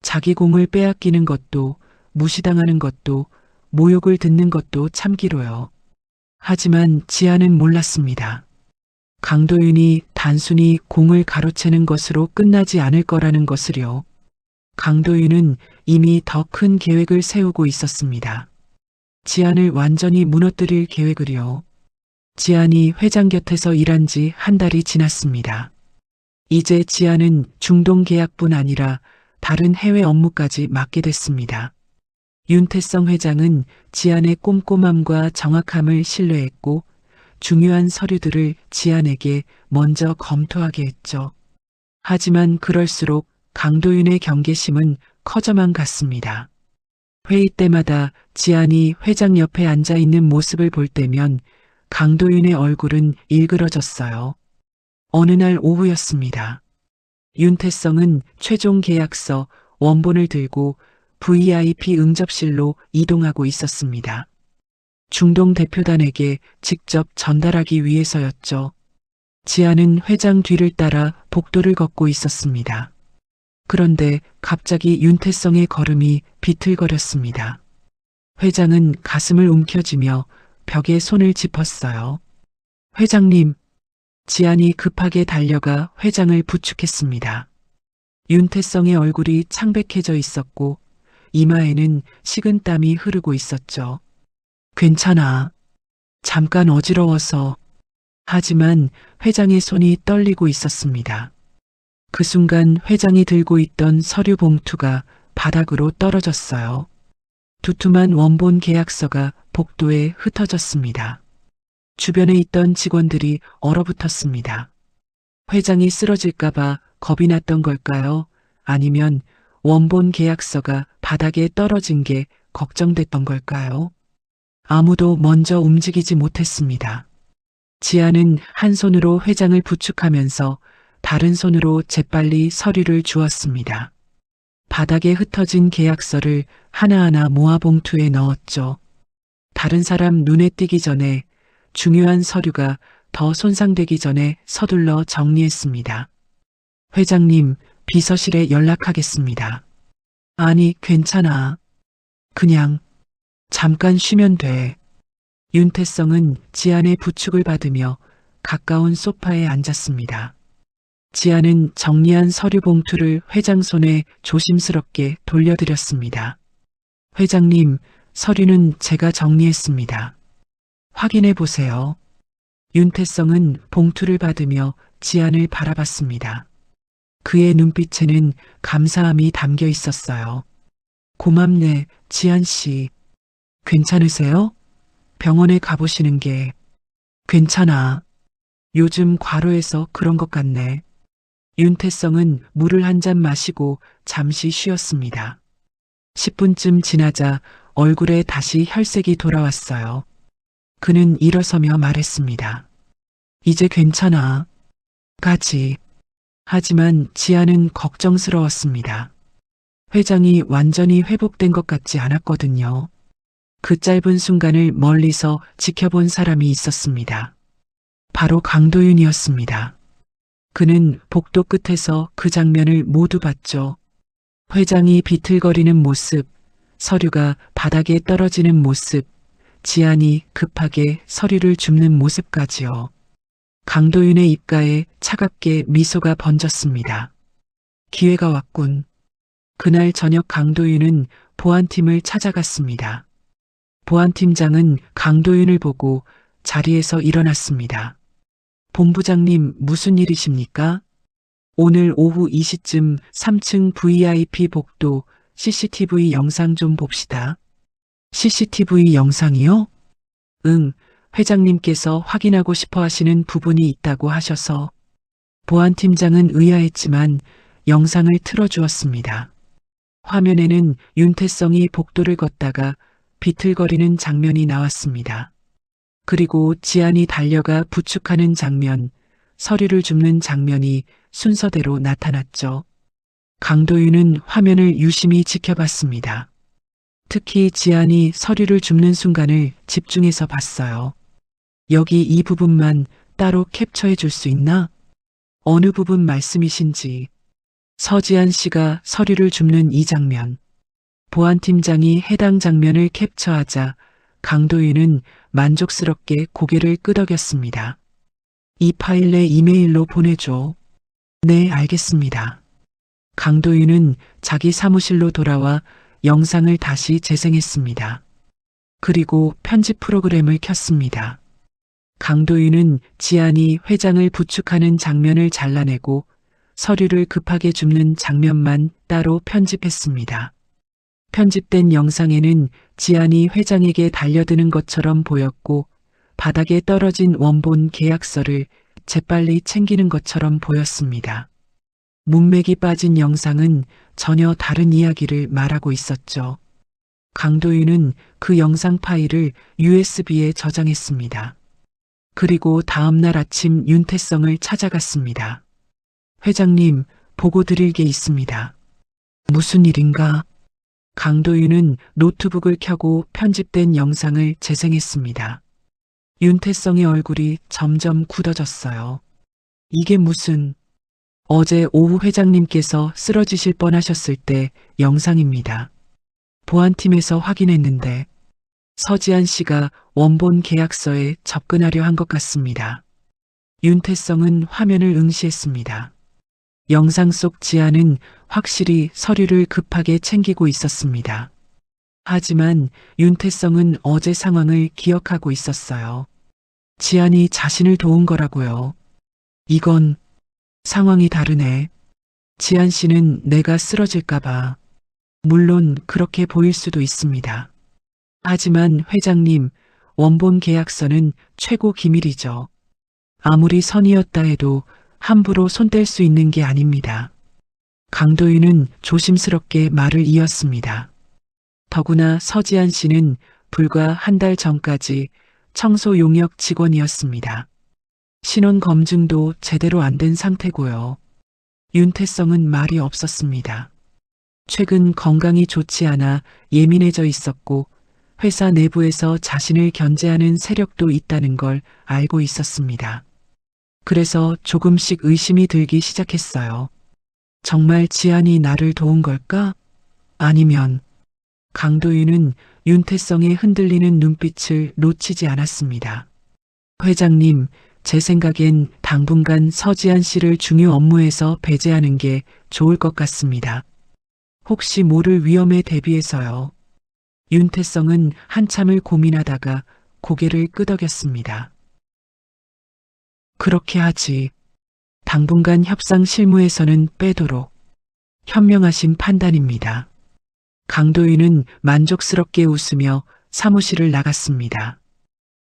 자기 공을 빼앗기는 것도, 무시당하는 것도, 모욕을 듣는 것도 참기로요. 하지만 지아는 몰랐습니다. 강도윤이 단순히 공을 가로채는 것으로 끝나지 않을 거라는 것을요. 강도윤은 이미 더 큰 계획을 세우고 있었습니다. 지안을 완전히 무너뜨릴 계획을요. 지안이 회장 곁에서 일한 지 한 달이 지났습니다. 이제 지안은 중동 계약뿐 아니라 다른 해외 업무까지 맡게 됐습니다. 윤태성 회장은 지안의 꼼꼼함과 정확함을 신뢰했고 중요한 서류들을 지안에게 먼저 검토하게 했죠. 하지만 그럴수록 강도윤의 경계심은 커져만 갔습니다. 회의 때마다 지안이 회장 옆에 앉아 있는 모습을 볼 때면 강도윤의 얼굴은 일그러졌어요. 어느 날 오후였습니다. 윤태성은 최종 계약서 원본을 들고 VIP 응접실로 이동하고 있었습니다. 중동 대표단에게 직접 전달하기 위해서였죠. 지아는 회장 뒤를 따라 복도를 걷고 있었습니다. 그런데 갑자기 윤태성의 걸음이 비틀거렸습니다. 회장은 가슴을 움켜쥐며 벽에 손을 짚었어요. 회장님, 지안이 급하게 달려가 회장을 부축했습니다. 윤태성의 얼굴이 창백해져 있었고 이마에는 식은땀이 흐르고 있었죠. 괜찮아. 잠깐 어지러워서. 하지만 회장의 손이 떨리고 있었습니다. 그 순간 회장이 들고 있던 서류 봉투가 바닥으로 떨어졌어요. 두툼한 원본 계약서가 복도에 흩어졌습니다. 주변에 있던 직원들이 얼어붙었습니다. 회장이 쓰러질까봐 겁이 났던 걸까요? 아니면 원본 계약서가 바닥에 떨어진 게 걱정됐던 걸까요? 아무도 먼저 움직이지 못했습니다. 지아는 한 손으로 회장을 부축하면서 다른 손으로 재빨리 서류를 주었습니다. 바닥에 흩어진 계약서를 하나하나 모아 봉투에 넣었죠. 다른 사람 눈에 띄기 전에 중요한 서류가 더 손상되기 전에 서둘러 정리했습니다. 회장님, 비서실에 연락하겠습니다. 아니, 괜찮아. 그냥 잠깐 쉬면 돼. 윤태성은 지안의 부축을 받으며 가까운 소파에 앉았습니다. 지안은 정리한 서류 봉투를 회장 손에 조심스럽게 돌려드렸습니다. 회장님, 서류는 제가 정리했습니다. 확인해 보세요. 윤태성은 봉투를 받으며 지안을 바라봤습니다. 그의 눈빛에는 감사함이 담겨 있었어요. 고맙네, 지안 씨. 괜찮으세요? 병원에 가보시는 게. 괜찮아. 요즘 과로해서 그런 것 같네. 윤태성은 물을 한 잔 마시고 잠시 쉬었습니다. 10분쯤 지나자 얼굴에 다시 혈색이 돌아왔어요. 그는 일어서며 말했습니다. 이제 괜찮아. 가지. 하지만 지아는 걱정스러웠습니다. 회장이 완전히 회복된 것 같지 않았거든요. 그 짧은 순간을 멀리서 지켜본 사람이 있었습니다. 바로 강도윤이었습니다. 그는 복도 끝에서 그 장면을 모두 봤죠. 회장이 비틀거리는 모습, 서류가 바닥에 떨어지는 모습, 지안이 급하게 서류를 줍는 모습까지요. 강도윤의 입가에 차갑게 미소가 번졌습니다. 기회가 왔군. 그날 저녁 강도윤은 보안팀을 찾아갔습니다. 보안팀장은 강도윤을 보고 자리에서 일어났습니다. 본부장님, 무슨 일이십니까? 오늘 오후 2시쯤 3층 VIP 복도 CCTV 영상 좀 봅시다. CCTV 영상이요? 응, 회장님께서 확인하고 싶어 하시는 부분이 있다고 하셔서. 보안팀장은 의아했지만 영상을 틀어주었습니다. 화면에는 윤태성이 복도를 걷다가 비틀거리는 장면이 나왔습니다. 그리고 지안이 달려가 부축하는 장면, 서류를 줍는 장면이 순서대로 나타났죠. 강도윤은 화면을 유심히 지켜봤습니다. 특히 지안이 서류를 줍는 순간을 집중해서 봤어요. 여기 이 부분만 따로 캡처해 줄 수 있나? 어느 부분 말씀이신지. 서지안 씨가 서류를 줍는 이 장면. 보안팀장이 해당 장면을 캡처하자 강도윤은 만족스럽게 고개를 끄덕였습니다. 이 파일 내 이메일로 보내줘. 네, 알겠습니다. 강도윤은 자기 사무실로 돌아와 영상을 다시 재생했습니다. 그리고 편집 프로그램을 켰습니다. 강도윤은 지안이 회장을 부축하는 장면을 잘라내고 서류를 급하게 줍는 장면만 따로 편집했습니다. 편집된 영상에는 지안이 회장에게 달려드는 것처럼 보였고 바닥에 떨어진 원본 계약서를 재빨리 챙기는 것처럼 보였습니다. 문맥이 빠진 영상은 전혀 다른 이야기를 말하고 있었죠. 강도윤은 그 영상 파일을 USB에 저장했습니다. 그리고 다음날 아침 윤태성을 찾아갔습니다. 회장님, 보고 드릴 게 있습니다. 무슨 일인가? 강도윤은 노트북을 켜고 편집된 영상을 재생했습니다. 윤태성의 얼굴이 점점 굳어졌어요. 이게 무슨... 어제 오후 회장님께서 쓰러지실 뻔하셨을 때 영상입니다. 보안팀에서 확인했는데 서지안 씨가 원본 계약서에 접근하려 한 것 같습니다. 윤태성은 화면을 응시했습니다. 영상 속 지안은 확실히 서류를 급하게 챙기고 있었습니다. 하지만 윤태성은 어제 상황을 기억하고 있었어요. 지안이 자신을 도운 거라고요. 이건 상황이 다르네. 지안 씨는 내가 쓰러질까봐. 물론 그렇게 보일 수도 있습니다. 하지만 회장님, 원본 계약서는 최고 기밀이죠. 아무리 선이었다 해도 함부로 손댈 수 있는 게 아닙니다. 강도윤은 조심스럽게 말을 이었습니다. 더구나 서지안 씨는 불과 한 달 전까지 청소 용역 직원이었습니다. 신원 검증도 제대로 안 된 상태고요. 윤태성은 말이 없었습니다. 최근 건강이 좋지 않아 예민해져 있었고 회사 내부에서 자신을 견제하는 세력도 있다는 걸 알고 있었습니다. 그래서 조금씩 의심이 들기 시작했어요. 정말 지안이 나를 도운 걸까? 아니면 강도윤은 윤태성의 흔들리는 눈빛을 놓치지 않았습니다. 회장님, 제 생각엔 당분간 서지안 씨를 중요 업무에서 배제하는 게 좋을 것 같습니다. 혹시 모를 위험에 대비해서요. 윤태성은 한참을 고민하다가 고개를 끄덕였습니다. 그렇게 하지. 당분간 협상 실무에서는 빼도록. 현명하신 판단입니다. 강도윤은 만족스럽게 웃으며 사무실을 나갔습니다.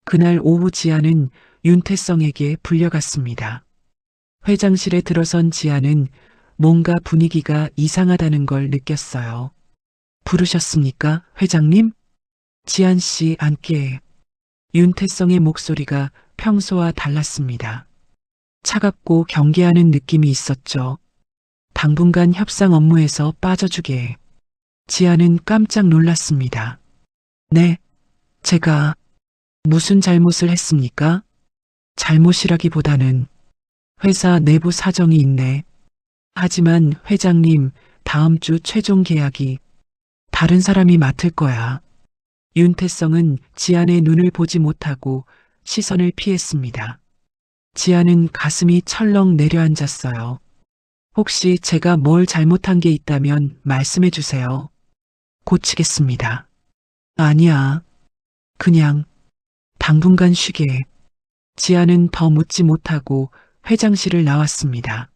그날 오후 지안은 윤태성에게 불려갔습니다. 회장실에 들어선 지안은 뭔가 분위기가 이상하다는 걸 느꼈어요. 부르셨습니까, 회장님? 지안 씨 앉게. 윤태성의 목소리가 평소와 달랐습니다. 차갑고 경계하는 느낌이 있었죠. 당분간 협상 업무에서 빠져주게. 지안은 깜짝 놀랐습니다. 네, 제가 무슨 잘못을 했습니까? 잘못이라기보다는 회사 내부 사정이 있네. 하지만 회장님, 다음 주 최종 계약이 다른 사람이 맡을 거야. 윤태성은 지안의 눈을 보지 못하고 시선을 피했습니다. 지안은 가슴이 철렁 내려앉았어요. 혹시 제가 뭘 잘못한 게 있다면 말씀해 주세요. 고치겠습니다. 아니야. 그냥 당분간 쉬게. 지안은 더 묻지 못하고 회장실을 나왔습니다.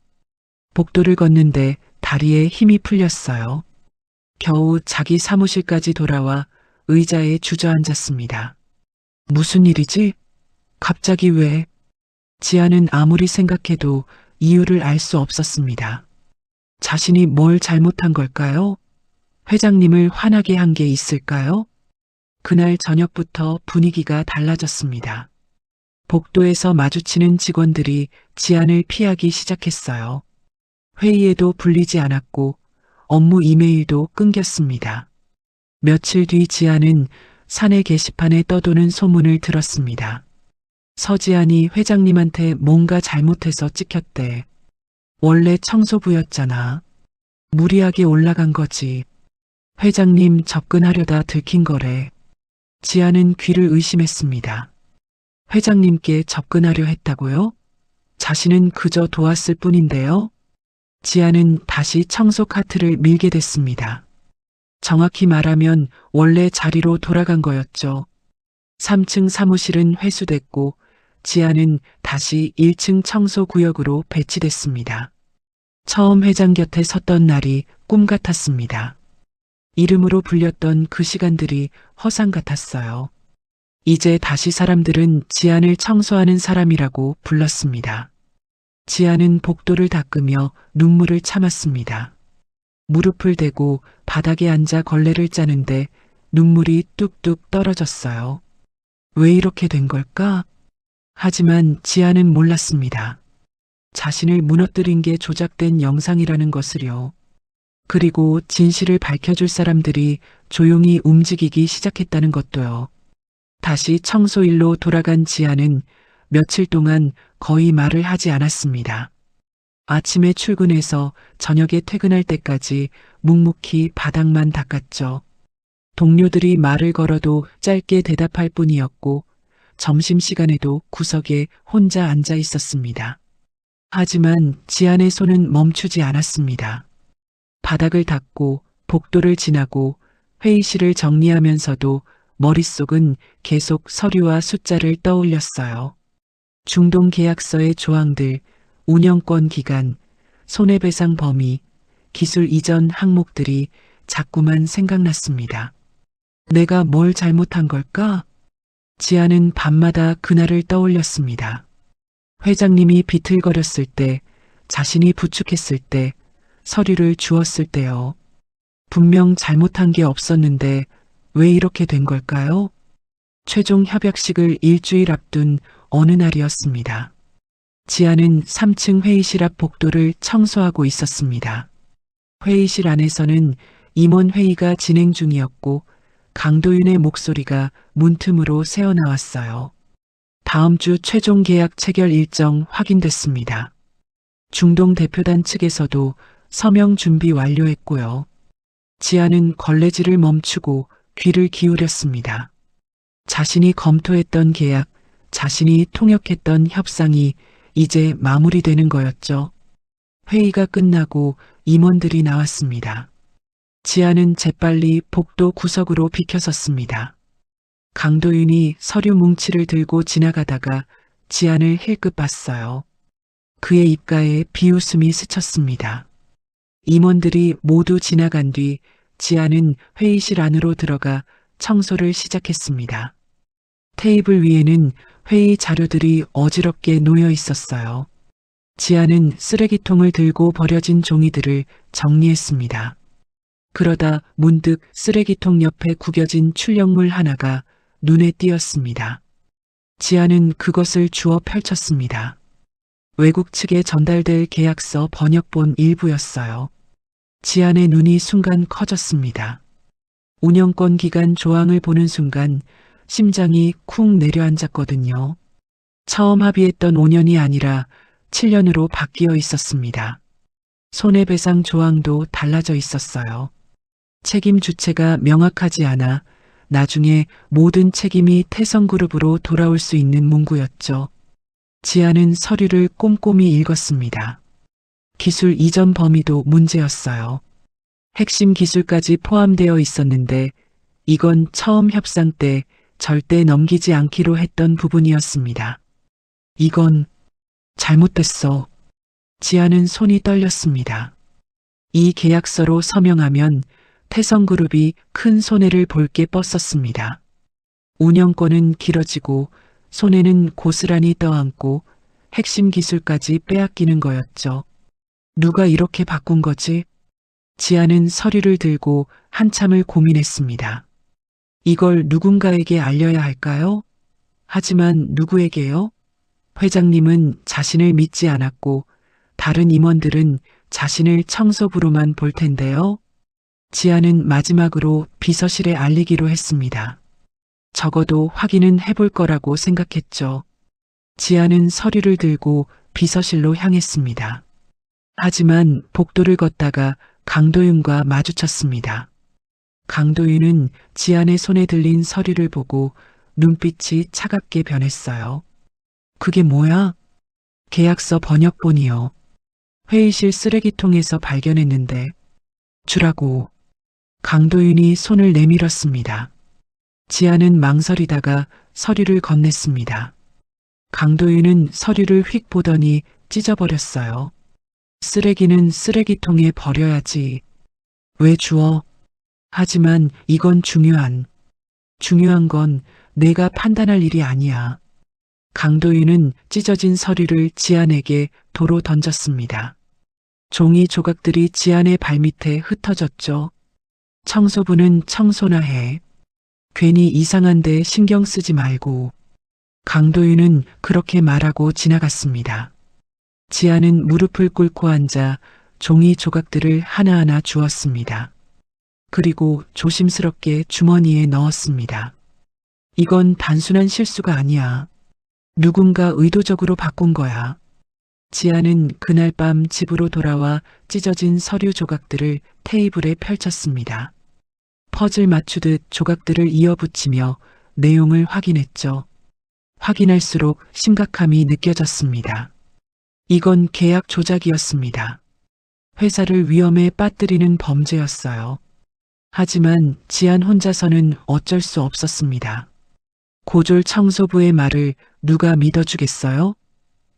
복도를 걷는데 다리에 힘이 풀렸어요. 겨우 자기 사무실까지 돌아와 의자에 주저앉았습니다. 무슨 일이지? 갑자기 왜? 지안은 아무리 생각해도 이유를 알 수 없었습니다. 자신이 뭘 잘못한 걸까요? 회장님을 화나게 한 게 있을까요? 그날 저녁부터 분위기가 달라졌습니다. 복도에서 마주치는 직원들이 지안을 피하기 시작했어요. 회의에도 불리지 않았고 업무 이메일도 끊겼습니다. 며칠 뒤 지안은 사내 게시판에 떠도는 소문을 들었습니다. 서지안이 회장님한테 뭔가 잘못해서 찍혔대. 원래 청소부였잖아. 무리하게 올라간 거지. 회장님 접근하려다 들킨 거래. 지안은 귀를 의심했습니다. 회장님께 접근하려 했다고요? 자신은 그저 도왔을 뿐인데요. 지안은 다시 청소 카트를 밀게 됐습니다. 정확히 말하면 원래 자리로 돌아간 거였죠. 3층 사무실은 회수됐고 지안은 다시 1층 청소구역으로 배치됐습니다. 처음 회장 곁에 섰던 날이 꿈 같았습니다. 이름으로 불렸던 그 시간들이 허상 같았어요. 이제 다시 사람들은 지안을 청소하는 사람이라고 불렀습니다. 지안은 복도를 닦으며 눈물을 참았습니다. 무릎을 대고 바닥에 앉아 걸레를 짜는데 눈물이 뚝뚝 떨어졌어요. 왜 이렇게 된 걸까? 하지만 지안은 몰랐습니다. 자신을 무너뜨린 게 조작된 영상이라는 것을요. 그리고 진실을 밝혀줄 사람들이 조용히 움직이기 시작했다는 것도요. 다시 청소일로 돌아간 지안은 며칠 동안 거의 말을 하지 않았습니다. 아침에 출근해서 저녁에 퇴근할 때까지 묵묵히 바닥만 닦았죠. 동료들이 말을 걸어도 짧게 대답할 뿐이었고 점심시간에도 구석에 혼자 앉아 있었습니다. 하지만 지안의 손은 멈추지 않았습니다. 바닥을 닦고 복도를 지나고 회의실을 정리하면서도 머릿속은 계속 서류와 숫자를 떠올렸어요. 중동 계약서의 조항들, 운영권 기간, 손해배상 범위, 기술 이전 항목들이 자꾸만 생각났습니다. 내가 뭘 잘못한 걸까? 지안은 밤마다 그날을 떠올렸습니다. 회장님이 비틀거렸을 때, 자신이 부축했을 때, 서류를 주었을 때요. 분명 잘못한 게 없었는데 왜 이렇게 된 걸까요? 최종 협약식을 일주일 앞둔 어느 날이었습니다. 지안은 3층 회의실 앞 복도를 청소하고 있었습니다. 회의실 안에서는 임원 회의가 진행 중이었고 강도윤의 목소리가 문틈으로 새어나왔어요. 다음 주 최종 계약 체결 일정 확인됐습니다. 중동 대표단 측에서도 서명 준비 완료했고요. 지아는 걸레질을 멈추고 귀를 기울였습니다. 자신이 검토했던 계약, 자신이 통역했던 협상이 이제 마무리되는 거였죠. 회의가 끝나고 임원들이 나왔습니다. 지아는 재빨리 복도 구석으로 비켜섰습니다. 강도윤이 서류 뭉치를 들고 지나가다가 지안을 힐끗 봤어요. 그의 입가에 비웃음이 스쳤습니다. 임원들이 모두 지나간 뒤 지안은 회의실 안으로 들어가 청소를 시작했습니다. 테이블 위에는 회의 자료들이 어지럽게 놓여 있었어요. 지안은 쓰레기통을 들고 버려진 종이들을 정리했습니다. 그러다 문득 쓰레기통 옆에 구겨진 출력물 하나가 눈에 띄었습니다. 지안은 그것을 주워 펼쳤습니다. 외국 측에 전달될 계약서 번역본 일부였어요. 지안의 눈이 순간 커졌습니다. 운영권 기간 조항을 보는 순간 심장이 쿵 내려앉았거든요. 처음 합의했던 5년이 아니라 7년으로 바뀌어 있었습니다. 손해배상 조항도 달라져 있었어요. 책임 주체가 명확하지 않아 나중에 모든 책임이 태성그룹으로 돌아올 수 있는 문구였죠. 지아는 서류를 꼼꼼히 읽었습니다. 기술 이전 범위도 문제였어요. 핵심 기술까지 포함되어 있었는데 이건 처음 협상 때 절대 넘기지 않기로 했던 부분이었습니다. 이건 잘못됐어. 지아는 손이 떨렸습니다. 이 계약서로 서명하면 태성그룹이 큰 손해를 볼 게 뻗었습니다. 운영권은 길어지고 손해는 고스란히 떠안고 핵심 기술까지 빼앗기는 거였죠. 누가 이렇게 바꾼 거지? 지아는 서류를 들고 한참을 고민했습니다. 이걸 누군가에게 알려야 할까요? 하지만 누구에게요? 회장님은 자신을 믿지 않았고 다른 임원들은 자신을 청소부로만 볼 텐데요. 지아는 마지막으로 비서실에 알리기로 했습니다. 적어도 확인은 해볼 거라고 생각했죠. 지아는 서류를 들고 비서실로 향했습니다. 하지만 복도를 걷다가 강도윤과 마주쳤습니다. 강도윤은 지안의 손에 들린 서류를 보고 눈빛이 차갑게 변했어요. 그게 뭐야? 계약서 번역본이요. 회의실 쓰레기통에서 발견했는데 주라고. 강도윤이 손을 내밀었습니다. 지아는 망설이다가 서류를 건넸습니다. 강도윤은 서류를 휙 보더니 찢어버렸어요. 쓰레기는 쓰레기통에 버려야지. 왜 주워? 하지만 이건 중요한 건 내가 판단할 일이 아니야. 강도윤은 찢어진 서류를 지안에게 도로 던졌습니다. 종이 조각들이 지안의 발밑에 흩어졌죠. 청소부는 청소나 해. 괜히 이상한 데 신경 쓰지 말고. 강도윤은 그렇게 말하고 지나갔습니다. 지아는 무릎을 꿇고 앉아 종이 조각들을 하나하나 주었습니다. 그리고 조심스럽게 주머니에 넣었습니다. 이건 단순한 실수가 아니야. 누군가 의도적으로 바꾼 거야. 지아는 그날 밤 집으로 돌아와 찢어진 서류 조각들을 테이블에 펼쳤습니다. 퍼즐 맞추듯 조각들을 이어붙이며 내용을 확인했죠. 확인할수록 심각함이 느껴졌습니다. 이건 계약 조작이었습니다. 회사를 위험에 빠뜨리는 범죄였어요. 하지만 지안 혼자서는 어쩔 수 없었습니다. 고졸 청소부의 말을 누가 믿어주겠어요?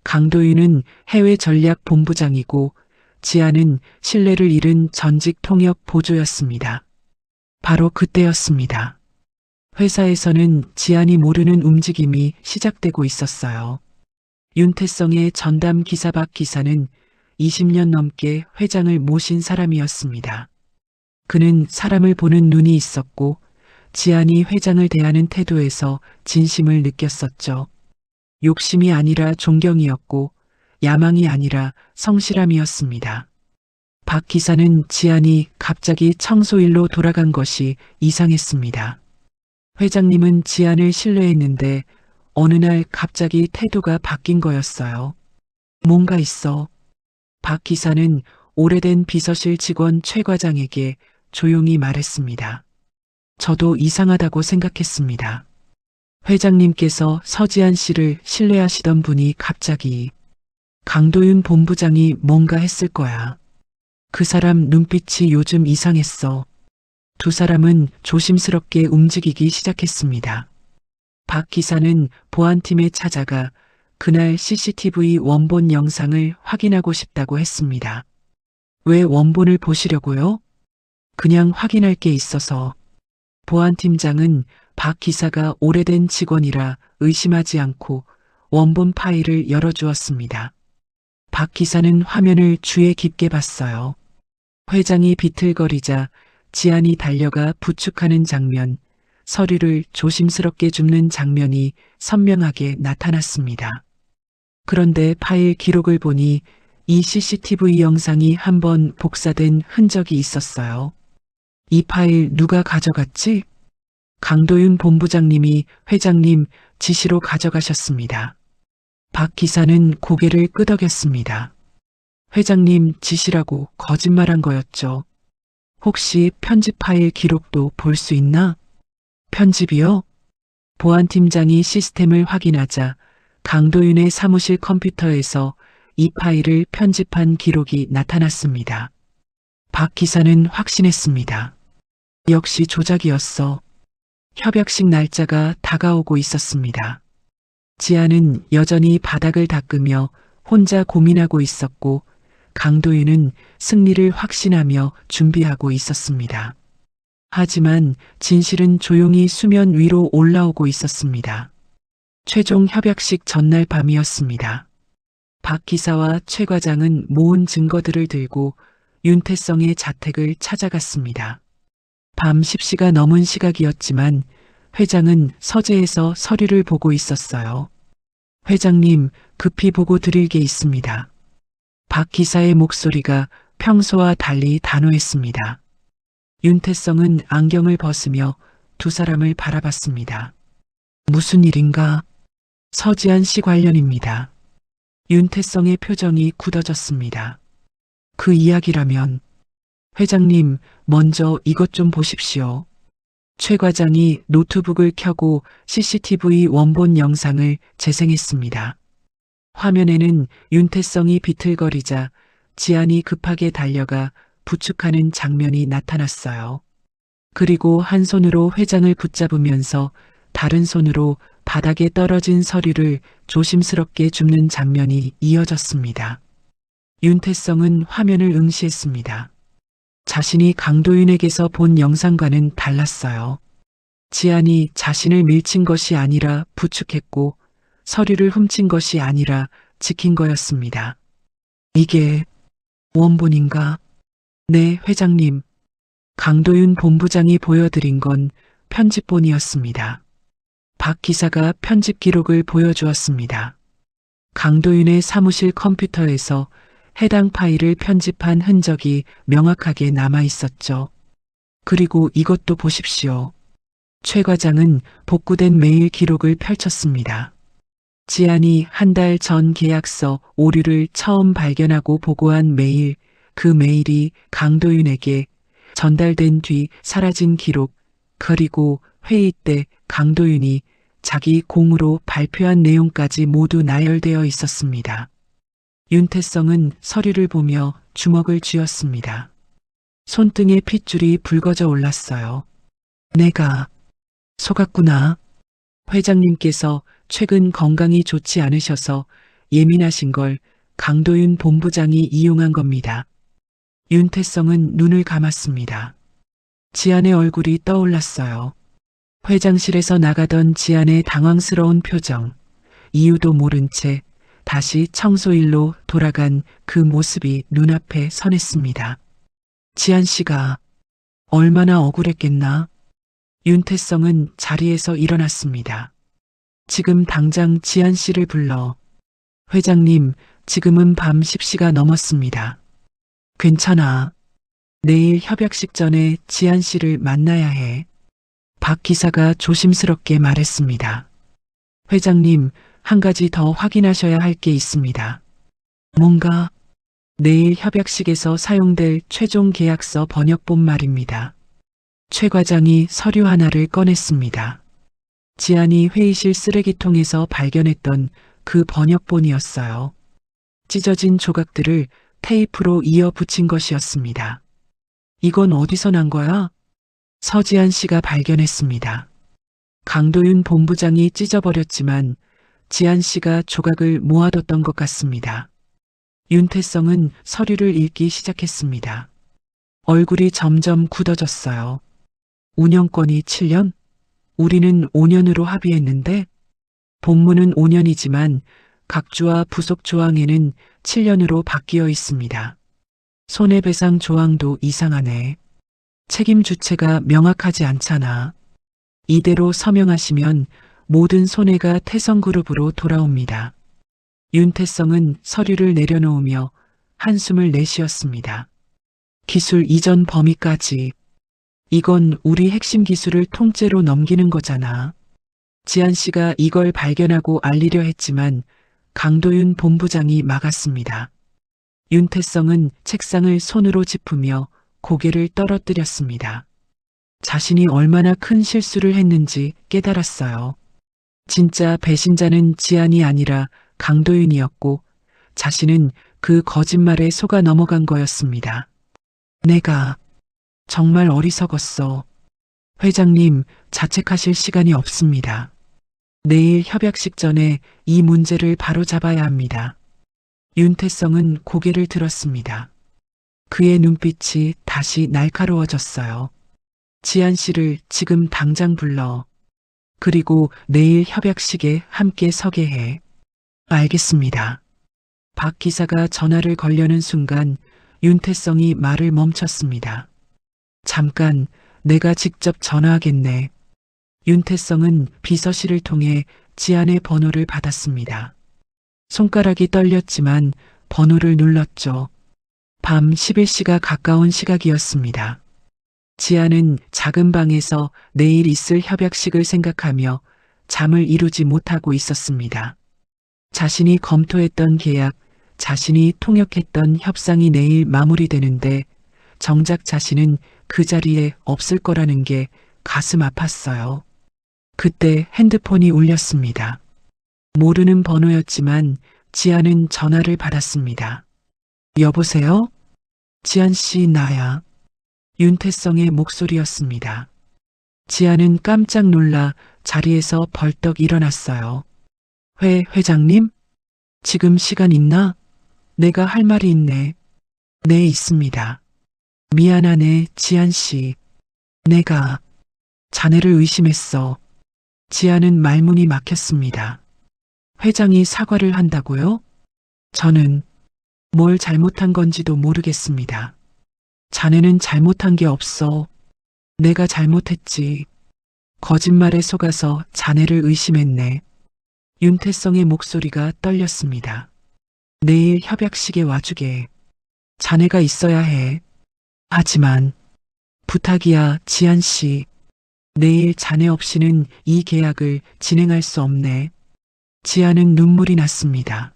강도윤은 해외 전략 본부장이고 지안은 신뢰를 잃은 전직 통역 보조였습니다. 바로 그때였습니다. 회사에서는 지안이 모르는 움직임이 시작되고 있었어요. 윤태성의 전담 기사 박 기사는 20년 넘게 회장을 모신 사람이었습니다. 그는 사람을 보는 눈이 있었고 지안이 회장을 대하는 태도에서 진심을 느꼈었죠. 욕심이 아니라 존경이었고 야망이 아니라 성실함이었습니다. 박 기사는 지안이 갑자기 청소일로 돌아간 것이 이상했습니다. 회장님은 지안을 신뢰했는데 어느 날 갑자기 태도가 바뀐 거였어요. 뭔가 있어. 박 기사는 오래된 비서실 직원 최 과장에게 조용히 말했습니다. 저도 이상하다고 생각했습니다. 회장님께서 서지한 씨를 신뢰하시던 분이 갑자기 강도윤 본부장이 뭔가 했을 거야. 그 사람 눈빛이 요즘 이상했어. 두 사람은 조심스럽게 움직이기 시작했습니다. 박 기사는 보안팀에 찾아가 그날 CCTV 원본 영상을 확인하고 싶다고 했습니다. 왜 원본을 보시려고요? 그냥 확인할 게 있어서. 보안팀장은 박 기사가 오래된 직원이라 의심하지 않고 원본 파일을 열어주었습니다. 박 기사는 화면을 주의 깊게 봤어요. 회장이 비틀거리자 지안이 달려가 부축하는 장면, 서류를 조심스럽게 줍는 장면이 선명하게 나타났습니다. 그런데 파일 기록을 보니 이 CCTV 영상이 한번 복사된 흔적이 있었어요. 이 파일 누가 가져갔지? 강도윤 본부장님이 회장님 지시로 가져가셨습니다. 박 기사는 고개를 끄덕였습니다. 회장님 지시라고 거짓말한 거였죠. 혹시 편집 파일 기록도 볼 수 있나? 편집이요? 보안팀장이 시스템을 확인하자 강도윤의 사무실 컴퓨터에서 이 파일을 편집한 기록이 나타났습니다. 박 기사는 확신했습니다. 역시 조작이었어. 협약식 날짜가 다가오고 있었습니다. 지안은 여전히 바닥을 닦으며 혼자 고민하고 있었고 강도윤은 승리를 확신하며 준비하고 있었습니다. 하지만 진실은 조용히 수면 위로 올라오고 있었습니다. 최종 협약식 전날 밤이었습니다. 박 기사와 최 과장은 모은 증거들을 들고 윤태성의 자택을 찾아갔습니다. 밤 10시가 넘은 시각이었지만 회장은 서재에서 서류를 보고 있었어요. 회장님, 급히 보고 드릴 게 있습니다. 박 기사의 목소리가 평소와 달리 단호했습니다. 윤태성은 안경을 벗으며 두 사람을 바라봤습니다. 무슨 일인가? 서지한 씨 관련입니다. 윤태성의 표정이 굳어졌습니다. 그 이야기라면 회장님 먼저 이것 좀 보십시오. 최 과장이 노트북을 켜고 CCTV 원본 영상을 재생했습니다. 화면에는 윤태성이 비틀거리자 지안이 급하게 달려가 부축하는 장면이 나타났어요. 그리고 한 손으로 회장을 붙잡으면서 다른 손으로 바닥에 떨어진 서류를 조심스럽게 줍는 장면이 이어졌습니다. 윤태성은 화면을 응시했습니다. 자신이 강도윤에게서 본 영상과는 달랐어요. 지안이 자신을 밀친 것이 아니라 부축했고 서류를 훔친 것이 아니라 지킨 거였습니다. 이게 원본인가? 네, 회장님. 강도윤 본부장이 보여드린 건 편집본이었습니다. 박 기사가 편집 기록을 보여주었습니다. 강도윤의 사무실 컴퓨터에서 해당 파일을 편집한 흔적이 명확하게 남아 있었죠. 그리고 이것도 보십시오. 최 과장은 복구된 메일 기록을 펼쳤습니다. 지안이 한 달 전 계약서 오류를 처음 발견하고 보고한 메일, 그 메일이 강도윤에게 전달된 뒤 사라진 기록, 그리고 회의 때 강도윤이 자기 공으로 발표한 내용까지 모두 나열되어 있었습니다. 윤태성은 서류를 보며 주먹을 쥐었습니다. 손등에 핏줄이 붉어져 올랐어요. 내가 속았구나. 회장님께서 최근 건강이 좋지 않으셔서 예민하신 걸 강도윤 본부장이 이용한 겁니다. 윤태성은 눈을 감았습니다. 지안의 얼굴이 떠올랐어요. 회장실에서 나가던 지안의 당황스러운 표정, 이유도 모른 채 다시 청소일로 돌아간 그 모습이 눈앞에 선했습니다. 지안 씨가 얼마나 억울했겠나? 윤태성은 자리에서 일어났습니다. 지금 당장 지안 씨를 불러. 회장님, 지금은 밤 10시가 넘었습니다. 괜찮아. 내일 협약식 전에 지안 씨를 만나야 해. 박 기사가 조심스럽게 말했습니다. 회장님, 한 가지 더 확인하셔야 할 게 있습니다. 뭔가? 내일 협약식에서 사용될 최종 계약서 번역본 말입니다. 최 과장이 서류 하나를 꺼냈습니다. 지안이 회의실 쓰레기통에서 발견했던 그 번역본이었어요. 찢어진 조각들을 테이프로 이어 붙인 것이었습니다. 이건 어디서 난 거야? 서지한 씨가 발견했습니다. 강도윤 본부장이 찢어버렸지만 지한 씨가 조각을 모아뒀던 것 같습니다. 윤태성은 서류를 읽기 시작했습니다. 얼굴이 점점 굳어졌어요. 운영권이 7년? 우리는 5년으로 합의했는데 본문은 5년이지만 각주와 부속 조항에는 7년으로 바뀌어 있습니다. 손해배상 조항도 이상하네. 책임 주체가 명확하지 않잖아. 이대로 서명하시면 모든 손해가 태성그룹으로 돌아옵니다. 윤태성은 서류를 내려놓으며 한숨을 내쉬었습니다. 기술 이전 범위까지. 이건 우리 핵심 기술을 통째로 넘기는 거잖아. 지한 씨가 이걸 발견하고 알리려 했지만 강도윤 본부장이 막았습니다. 윤태성은 책상을 손으로 짚으며 고개를 떨어뜨렸습니다. 자신이 얼마나 큰 실수를 했는지 깨달았어요. 진짜 배신자는 지안이 아니라 강도윤이었고 자신은 그 거짓말에 속아 넘어간 거였습니다. 내가 정말 어리석었어. 회장님, 자책하실 시간이 없습니다. 내일 협약식 전에 이 문제를 바로잡아야 합니다. 윤태성은 고개를 들었습니다. 그의 눈빛이 다시 날카로워졌어요. 지한 씨를 지금 당장 불러. 그리고 내일 협약식에 함께 서게 해. 알겠습니다. 박 기사가 전화를 걸려는 순간 윤태성이 말을 멈췄습니다. 잠깐, 내가 직접 전화하겠네. 윤태성은 비서실을 통해 지안의 번호를 받았습니다. 손가락이 떨렸지만 번호를 눌렀죠. 밤 11시가 가까운 시각이었습니다. 지안은 작은 방에서 내일 있을 협약식을 생각하며 잠을 이루지 못하고 있었습니다. 자신이 검토했던 계약, 자신이 통역했던 협상이 내일 마무리되는데 정작 자신은 그 자리에 없을 거라는 게 가슴 아팠어요. 그때 핸드폰이 울렸습니다. 모르는 번호였지만 지안은 전화를 받았습니다. 여보세요? 지안 씨, 나야. 윤태성의 목소리였습니다. 지안은 깜짝 놀라 자리에서 벌떡 일어났어요. 회장님? 지금 시간 있나? 내가 할 말이 있네. 네, 있습니다. 미안하네, 지안 씨. 내가 자네를 의심했어. 지안은 말문이 막혔습니다. 회장이 사과를 한다고요? 저는 뭘 잘못한 건지도 모르겠습니다. 자네는 잘못한 게 없어. 내가 잘못했지. 거짓말에 속아서 자네를 의심했네. 윤태성의 목소리가 떨렸습니다. 내일 협약식에 와주게. 자네가 있어야 해. 하지만 부탁이야, 지안 씨. 내일 자네 없이는 이 계약을 진행할 수 없네. 지안은 눈물이 났습니다.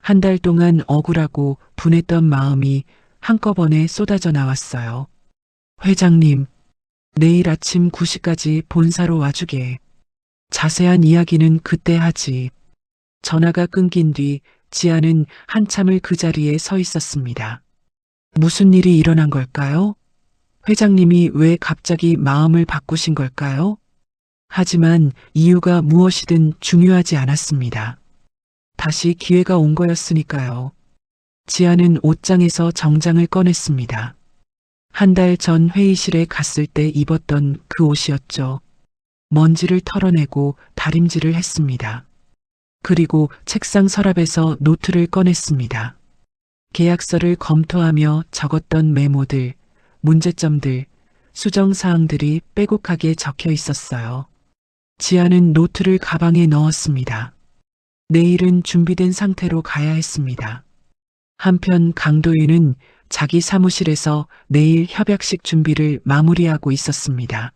한 달 동안 억울하고 분했던 마음이 한꺼번에 쏟아져 나왔어요. 회장님, 내일 아침 9시까지 본사로 와주게. 자세한 이야기는 그때 하지. 전화가 끊긴 뒤 지안은 한참을 그 자리에 서 있었습니다. 무슨 일이 일어난 걸까요? 회장님이 왜 갑자기 마음을 바꾸신 걸까요? 하지만 이유가 무엇이든 중요하지 않았습니다. 다시 기회가 온 거였으니까요. 지안은 옷장에서 정장을 꺼냈습니다. 한 달 전 회의실에 갔을 때 입었던 그 옷이었죠. 먼지를 털어내고 다림질을 했습니다. 그리고 책상 서랍에서 노트를 꺼냈습니다. 계약서를 검토하며 적었던 메모들, 문제점들, 수정사항들이 빼곡하게 적혀 있었어요. 지안은 노트를 가방에 넣었습니다. 내일은 준비된 상태로 가야 했습니다. 한편 강도윤은 자기 사무실에서 내일 협약식 준비를 마무리하고 있었습니다.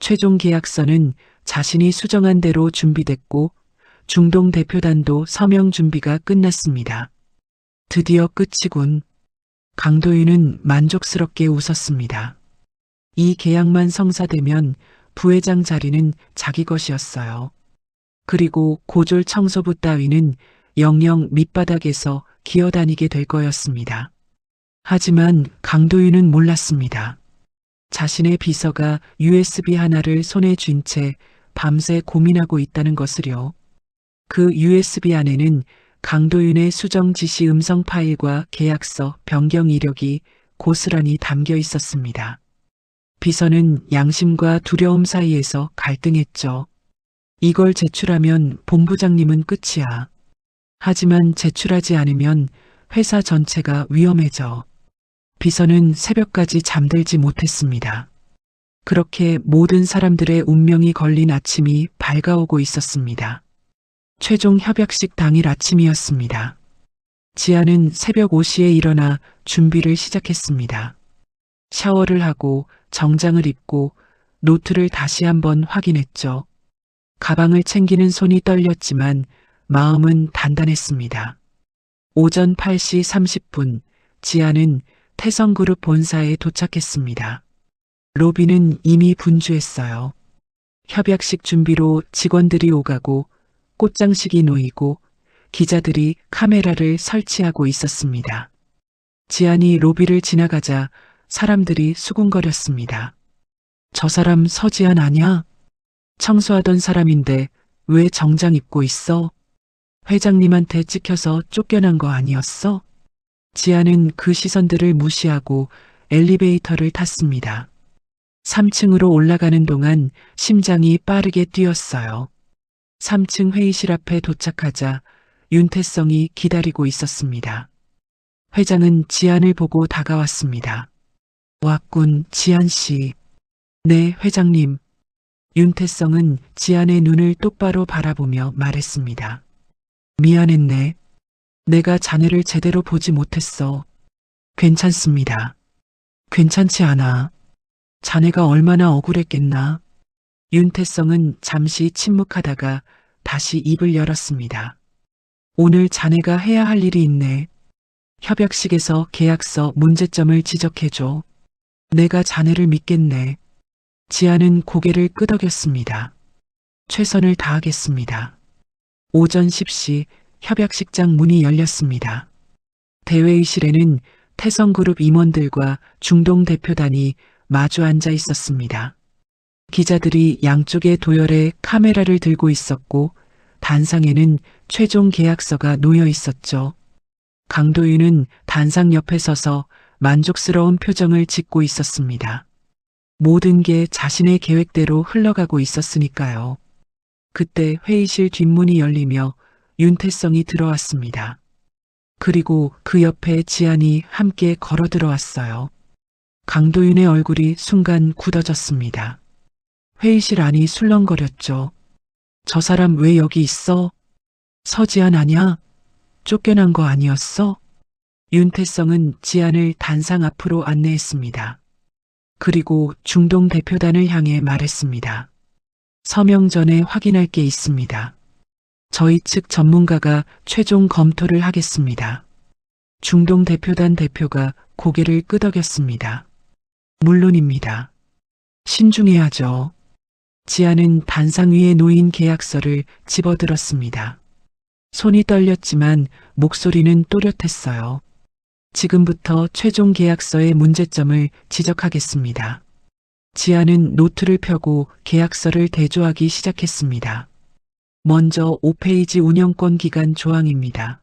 최종 계약서는 자신이 수정한 대로 준비됐고 중동 대표단도 서명 준비가 끝났습니다. 드디어 끝이군. 강도윤은 만족스럽게 웃었습니다. 이 계약만 성사되면 부회장 자리는 자기 것이었어요. 그리고 고졸 청소부 따위는 영영 밑바닥에서 기어다니게 될 거였습니다. 하지만 강도윤은 몰랐습니다. 자신의 비서가 USB 하나를 손에 쥔 채 밤새 고민하고 있다는 것을요. 그 USB 안에는 강도윤의 수정 지시 음성 파일과 계약서 변경 이력이 고스란히 담겨 있었습니다. 비서는 양심과 두려움 사이에서 갈등했죠. 이걸 제출하면 본부장님은 끝이야. 하지만 제출하지 않으면 회사 전체가 위험해져. 비서는 새벽까지 잠들지 못했습니다. 그렇게 모든 사람들의 운명이 걸린 아침이 밝아오고 있었습니다. 최종 협약식 당일 아침이었습니다. 지아는 새벽 5시에 일어나 준비를 시작했습니다. 샤워를 하고 정장을 입고 노트를 다시 한번 확인했죠. 가방을 챙기는 손이 떨렸지만 마음은 단단했습니다. 오전 8시 30분 지아는 태성그룹 본사에 도착했습니다. 로비는 이미 분주했어요. 협약식 준비로 직원들이 오가고 꽃장식이 놓이고 기자들이 카메라를 설치하고 있었습니다. 지안이 로비를 지나가자 사람들이 수군거렸습니다. 저 사람 서지안 아냐? 청소하던 사람인데 왜 정장 입고 있어? 회장님한테 찍혀서 쫓겨난 거 아니었어? 지아는 그 시선들을 무시하고 엘리베이터를 탔습니다. 3층으로 올라가는 동안 심장이 빠르게 뛰었어요. 3층 회의실 앞에 도착하자 윤태성이 기다리고 있었습니다. 회장은 지안을 보고 다가왔습니다. 왔군, 지안 씨. 네, 회장님. 윤태성은 지안의 눈을 똑바로 바라보며 말했습니다. 미안했네. 내가 자네를 제대로 보지 못했어. 괜찮습니다. 괜찮지 않아. 자네가 얼마나 억울했겠나. 윤태성은 잠시 침묵하다가 다시 입을 열었습니다. 오늘 자네가 해야 할 일이 있네. 협약식에서 계약서 문제점을 지적해줘. 내가 자네를 믿겠네. 지아는 고개를 끄덕였습니다. 최선을 다하겠습니다. 오전 10시 협약식장 문이 열렸습니다. 대회의실에는 태성그룹 임원들과 중동 대표단이 마주 앉아 있었습니다. 기자들이 양쪽의 도열에 카메라를 들고 있었고 단상에는 최종 계약서가 놓여 있었죠. 강도윤은 단상 옆에 서서 만족스러운 표정을 짓고 있었습니다. 모든 게 자신의 계획대로 흘러가고 있었으니까요. 그때 회의실 뒷문이 열리며 윤태성이 들어왔습니다. 그리고 그 옆에 지안이 함께 걸어 들어왔어요. 강도윤의 얼굴이 순간 굳어졌습니다. 회의실 안이 술렁거렸죠. 저 사람 왜 여기 있어? 서지안 아냐? 쫓겨난 거 아니었어? 윤태성은 지안을 단상 앞으로 안내했습니다. 그리고 중동 대표단을 향해 말했습니다. 서명 전에 확인할 게 있습니다. 저희 측 전문가가 최종 검토를 하겠습니다. 중동 대표단 대표가 고개를 끄덕였습니다. 물론입니다. 신중해야죠. 지아는 단상 위에 놓인 계약서를 집어들었습니다. 손이 떨렸지만 목소리는 또렷했어요. 지금부터 최종 계약서의 문제점을 지적하겠습니다. 지아는 노트를 펴고 계약서를 대조하기 시작했습니다. 먼저 5페이지 운영권 기간 조항입니다.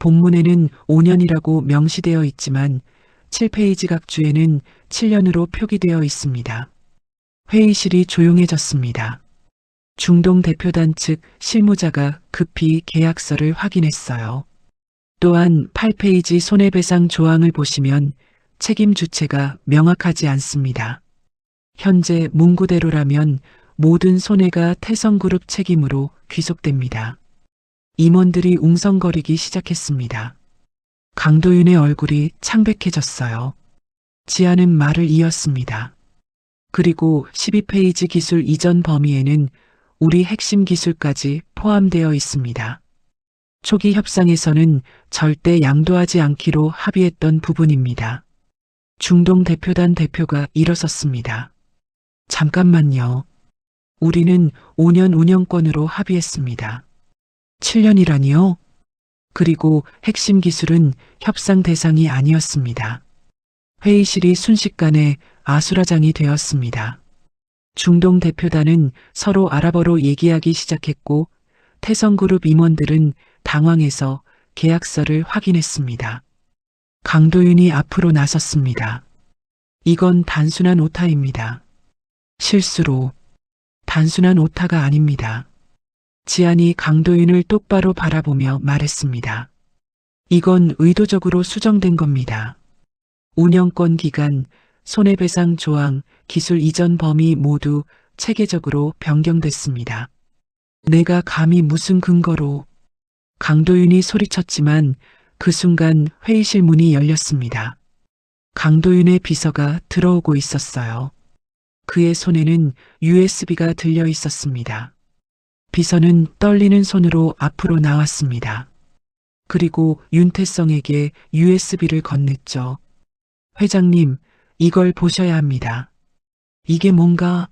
본문에는 5년이라고 명시되어 있지만 7페이지 각주에는 7년으로 표기되어 있습니다. 회의실이 조용해졌습니다. 중동 대표단 측 실무자가 급히 계약서를 확인했어요. 또한 8페이지 손해배상 조항을 보시면 책임 주체가 명확하지 않습니다. 현재 문구대로라면 모든 손해가 태성그룹 책임으로 귀속됩니다. 임원들이 웅성거리기 시작했습니다. 강도윤의 얼굴이 창백해졌어요. 지아는 말을 이었습니다. 그리고 12페이지 기술 이전 범위에는 우리 핵심 기술까지 포함되어 있습니다. 초기 협상에서는 절대 양도하지 않기로 합의했던 부분입니다. 중동 대표단 대표가 일어섰습니다. 잠깐만요. 우리는 5년 운영권으로 합의했습니다. 7년이라니요? 그리고 핵심 기술은 협상 대상이 아니었습니다. 회의실이 순식간에 아수라장이 되었습니다. 중동 대표단은 서로 아랍어로 얘기하기 시작했고 태성그룹 임원들은 당황해서 계약서를 확인했습니다. 강도윤이 앞으로 나섰습니다. 이건 단순한 오타입니다. 실수로. 단순한 오타가 아닙니다. 지안이 강도윤을 똑바로 바라보며 말했습니다. 이건 의도적으로 수정된 겁니다. 운영권 기간, 손해배상 조항, 기술 이전 범위 모두 체계적으로 변경됐습니다. 내가 감히 무슨 근거로. 강도윤이 소리쳤지만 그 순간 회의실 문이 열렸습니다. 강도윤의 비서가 들어오고 있었어요. 그의 손에는 USB가 들려 있었습니다. 비서는 떨리는 손으로 앞으로 나왔습니다. 그리고 윤태성에게 USB를 건넸죠. 회장님, 이걸 보셔야 합니다. 이게 뭔가?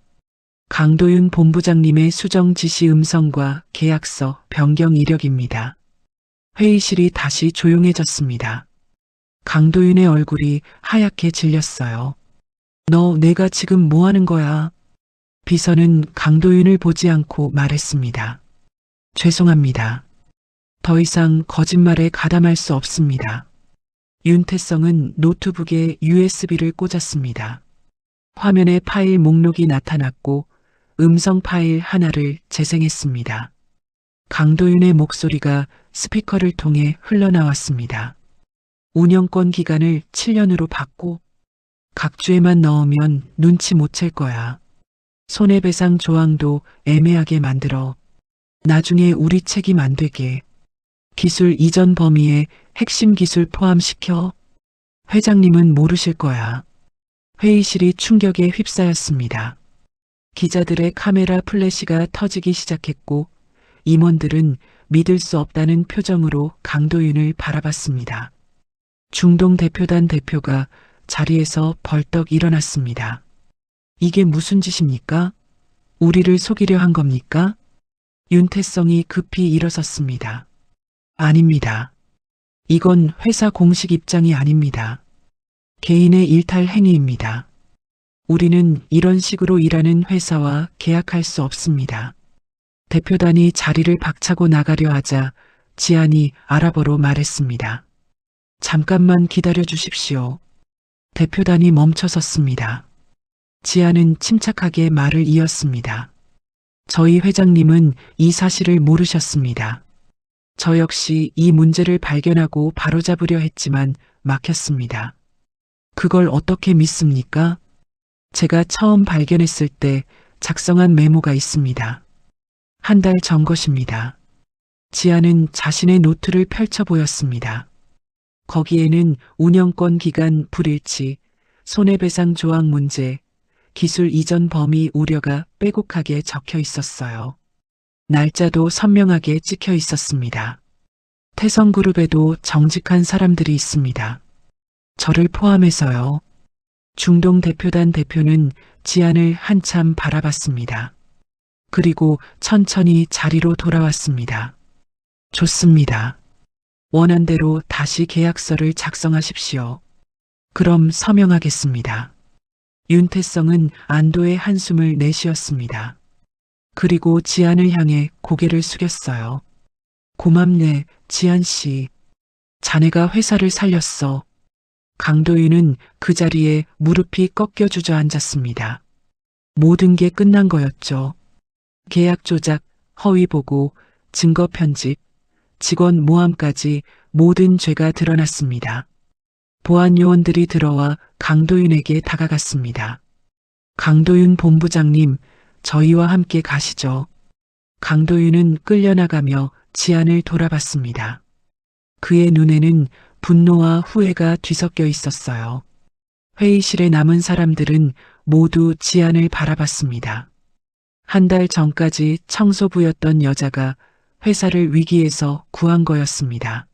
강도윤 본부장님의 수정 지시 음성과 계약서 변경 이력입니다. 회의실이 다시 조용해졌습니다. 강도윤의 얼굴이 하얗게 질렸어요. 너 내가 지금 뭐 하는 거야? 비서는 강도윤을 보지 않고 말했습니다. 죄송합니다. 더 이상 거짓말에 가담할 수 없습니다. 윤태성은 노트북에 USB를 꽂았습니다. 화면에 파일 목록이 나타났고 음성 파일 하나를 재생했습니다. 강도윤의 목소리가 스피커를 통해 흘러나왔습니다. 운영권 기간을 7년으로 바꿔. 각주에만 넣으면 눈치 못 챌 거야. 손해배상 조항도 애매하게 만들어. 나중에 우리 책임 안 되게. 기술 이전 범위에 핵심 기술 포함시켜. 회장님은 모르실 거야. 회의실이 충격에 휩싸였습니다. 기자들의 카메라 플래시가 터지기 시작했고 임원들은 믿을 수 없다는 표정으로 강도윤을 바라봤습니다. 중동 대표단 대표가 자리에서 벌떡 일어났습니다. 이게 무슨 짓입니까? 우리를 속이려 한 겁니까? 윤태성이 급히 일어섰습니다. 아닙니다. 이건 회사 공식 입장이 아닙니다. 개인의 일탈 행위입니다. 우리는 이런 식으로 일하는 회사와 계약할 수 없습니다. 대표단이 자리를 박차고 나가려 하자 지안이 아랍어로 말했습니다. 잠깐만 기다려 주십시오. 대표단이 멈춰섰습니다. 지안은 침착하게 말을 이었습니다. 저희 회장님은 이 사실을 모르셨습니다. 저 역시 이 문제를 발견하고 바로잡으려 했지만 막혔습니다. 그걸 어떻게 믿습니까? 제가 처음 발견했을 때 작성한 메모가 있습니다. 한 달 전 것입니다. 지안은 자신의 노트를 펼쳐 보였습니다. 거기에는 운영권 기간 불일치, 손해배상 조항 문제, 기술 이전 범위 우려가 빼곡하게 적혀 있었어요. 날짜도 선명하게 찍혀 있었습니다. 태성그룹에도 정직한 사람들이 있습니다. 저를 포함해서요. 중동 대표단 대표는 지안을 한참 바라봤습니다. 그리고 천천히 자리로 돌아왔습니다. 좋습니다. 원한대로 다시 계약서를 작성하십시오. 그럼 서명하겠습니다. 윤태성은 안도의 한숨을 내쉬었습니다. 그리고 지안을 향해 고개를 숙였어요. 고맙네, 지안 씨. 자네가 회사를 살렸어. 강도윤은 그 자리에 무릎이 꺾여 주저앉았습니다. 모든 게 끝난 거였죠. 계약 조작, 허위 보고, 증거 편집, 직원 모함까지 모든 죄가 드러났습니다. 보안 요원들이 들어와 강도윤에게 다가갔습니다. 강도윤 본부장님, 저희와 함께 가시죠. 강도윤은 끌려나가며 지안을 돌아봤습니다. 그의 눈에는 분노와 후회가 뒤섞여 있었어요. 회의실에 남은 사람들은 모두 지안을 바라봤습니다. 한 달 전까지 청소부였던 여자가 회사를 위기에서 구한 거였습니다.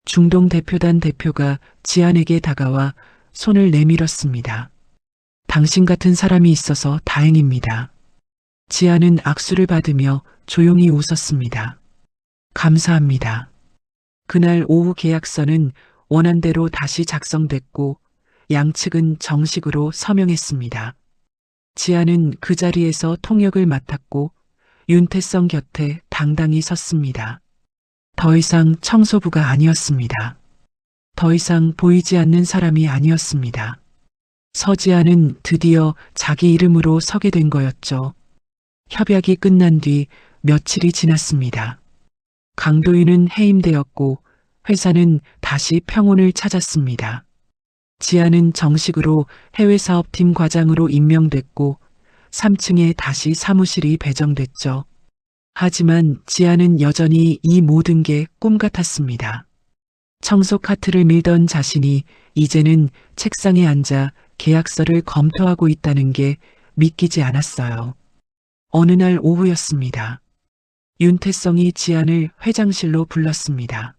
중동 대표단 대표가 지안에게 다가와 손을 내밀었습니다. 당신 같은 사람이 있어서 다행입니다. 지안은 악수를 받으며 조용히 웃었습니다. 감사합니다. 그날 오후 계약서는 원안대로 다시 작성됐고 양측은 정식으로 서명했습니다. 지안은 그 자리에서 통역을 맡았고 윤태성 곁에 당당히 섰습니다. 더 이상 청소부가 아니었습니다. 더 이상 보이지 않는 사람이 아니었습니다. 서지아는 드디어 자기 이름으로 서게 된 거였죠. 협약이 끝난 뒤 며칠이 지났습니다. 강도인은 해임되었고 회사는 다시 평온을 찾았습니다. 지아는 정식으로 해외사업팀 과장으로 임명됐고 3층에 다시 사무실이 배정됐죠. 하지만 지아는 여전히 이 모든 게 꿈 같았습니다. 청소 카트를 밀던 자신이 이제는 책상에 앉아 계약서를 검토하고 있다는 게 믿기지 않았어요. 어느 날 오후였습니다. 윤태성이 지안을 회장실로 불렀습니다.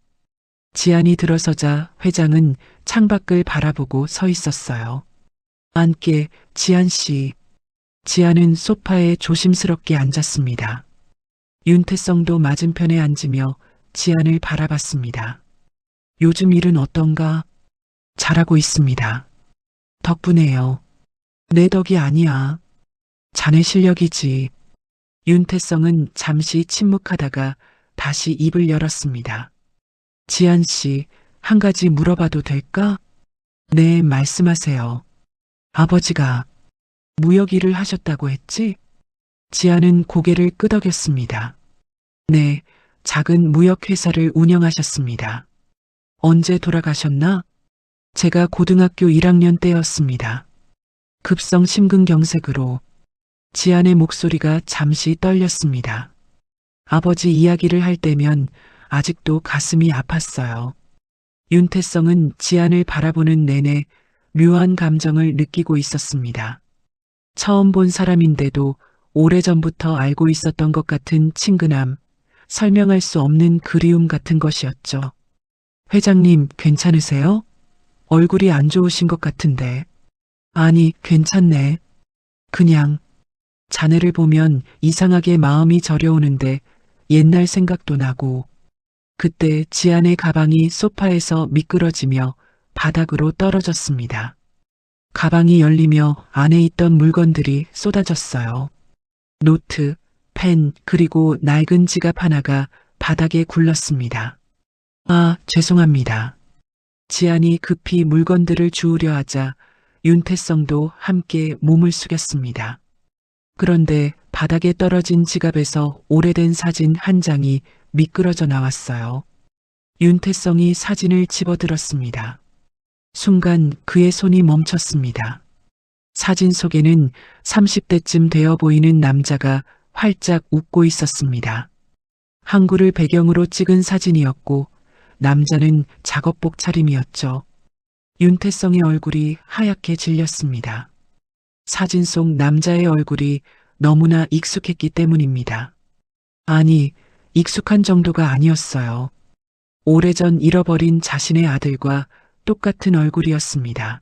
지안이 들어서자 회장은 창밖을 바라보고 서 있었어요. 앉게, 지안 씨. 지안은 소파에 조심스럽게 앉았습니다. 윤태성도 맞은편에 앉으며 지안을 바라봤습니다. 요즘 일은 어떤가? 잘하고 있습니다. 덕분에요. 내 덕이 아니야. 자네 실력이지. 윤태성은 잠시 침묵하다가 다시 입을 열었습니다. 지안 씨, 한 가지 물어봐도 될까? 네, 말씀하세요. 아버지가 무역 일을 하셨다고 했지? 지안은 고개를 끄덕였습니다. 네, 작은 무역회사를 운영하셨습니다. 언제 돌아가셨나? 제가 고등학교 1학년 때였습니다. 급성 심근경색으로. 지안의 목소리가 잠시 떨렸습니다. 아버지 이야기를 할 때면 아직도 가슴이 아팠어요. 윤태성은 지안을 바라보는 내내 묘한 감정을 느끼고 있었습니다. 처음 본 사람인데도 오래전부터 알고 있었던 것 같은 친근함, 설명할 수 없는 그리움 같은 것이었죠. 회장님, 괜찮으세요? 얼굴이 안 좋으신 것 같은데. 아니, 괜찮네. 그냥 자네를 보면 이상하게 마음이 저려오는데 옛날 생각도 나고. 그때 지안의 가방이 소파에서 미끄러지며 바닥으로 떨어졌습니다. 가방이 열리며 안에 있던 물건들이 쏟아졌어요. 노트, 펜, 그리고 낡은 지갑 하나가 바닥에 굴렀습니다. 아, 죄송합니다. 지안이 급히 물건들을 주우려 하자 윤태성도 함께 몸을 숙였습니다. 그런데 바닥에 떨어진 지갑에서 오래된 사진 한 장이 미끄러져 나왔어요. 윤태성이 사진을 집어들었습니다. 순간 그의 손이 멈췄습니다. 사진 속에는 30대쯤 되어 보이는 남자가 활짝 웃고 있었습니다. 항구를 배경으로 찍은 사진이었고 남자는 작업복 차림이었죠. 윤태성의 얼굴이 하얗게 질렸습니다. 사진 속 남자의 얼굴이 너무나 익숙했기 때문입니다. 아니, 익숙한 정도가 아니었어요. 오래전 잃어버린 자신의 아들과 똑같은 얼굴이었습니다.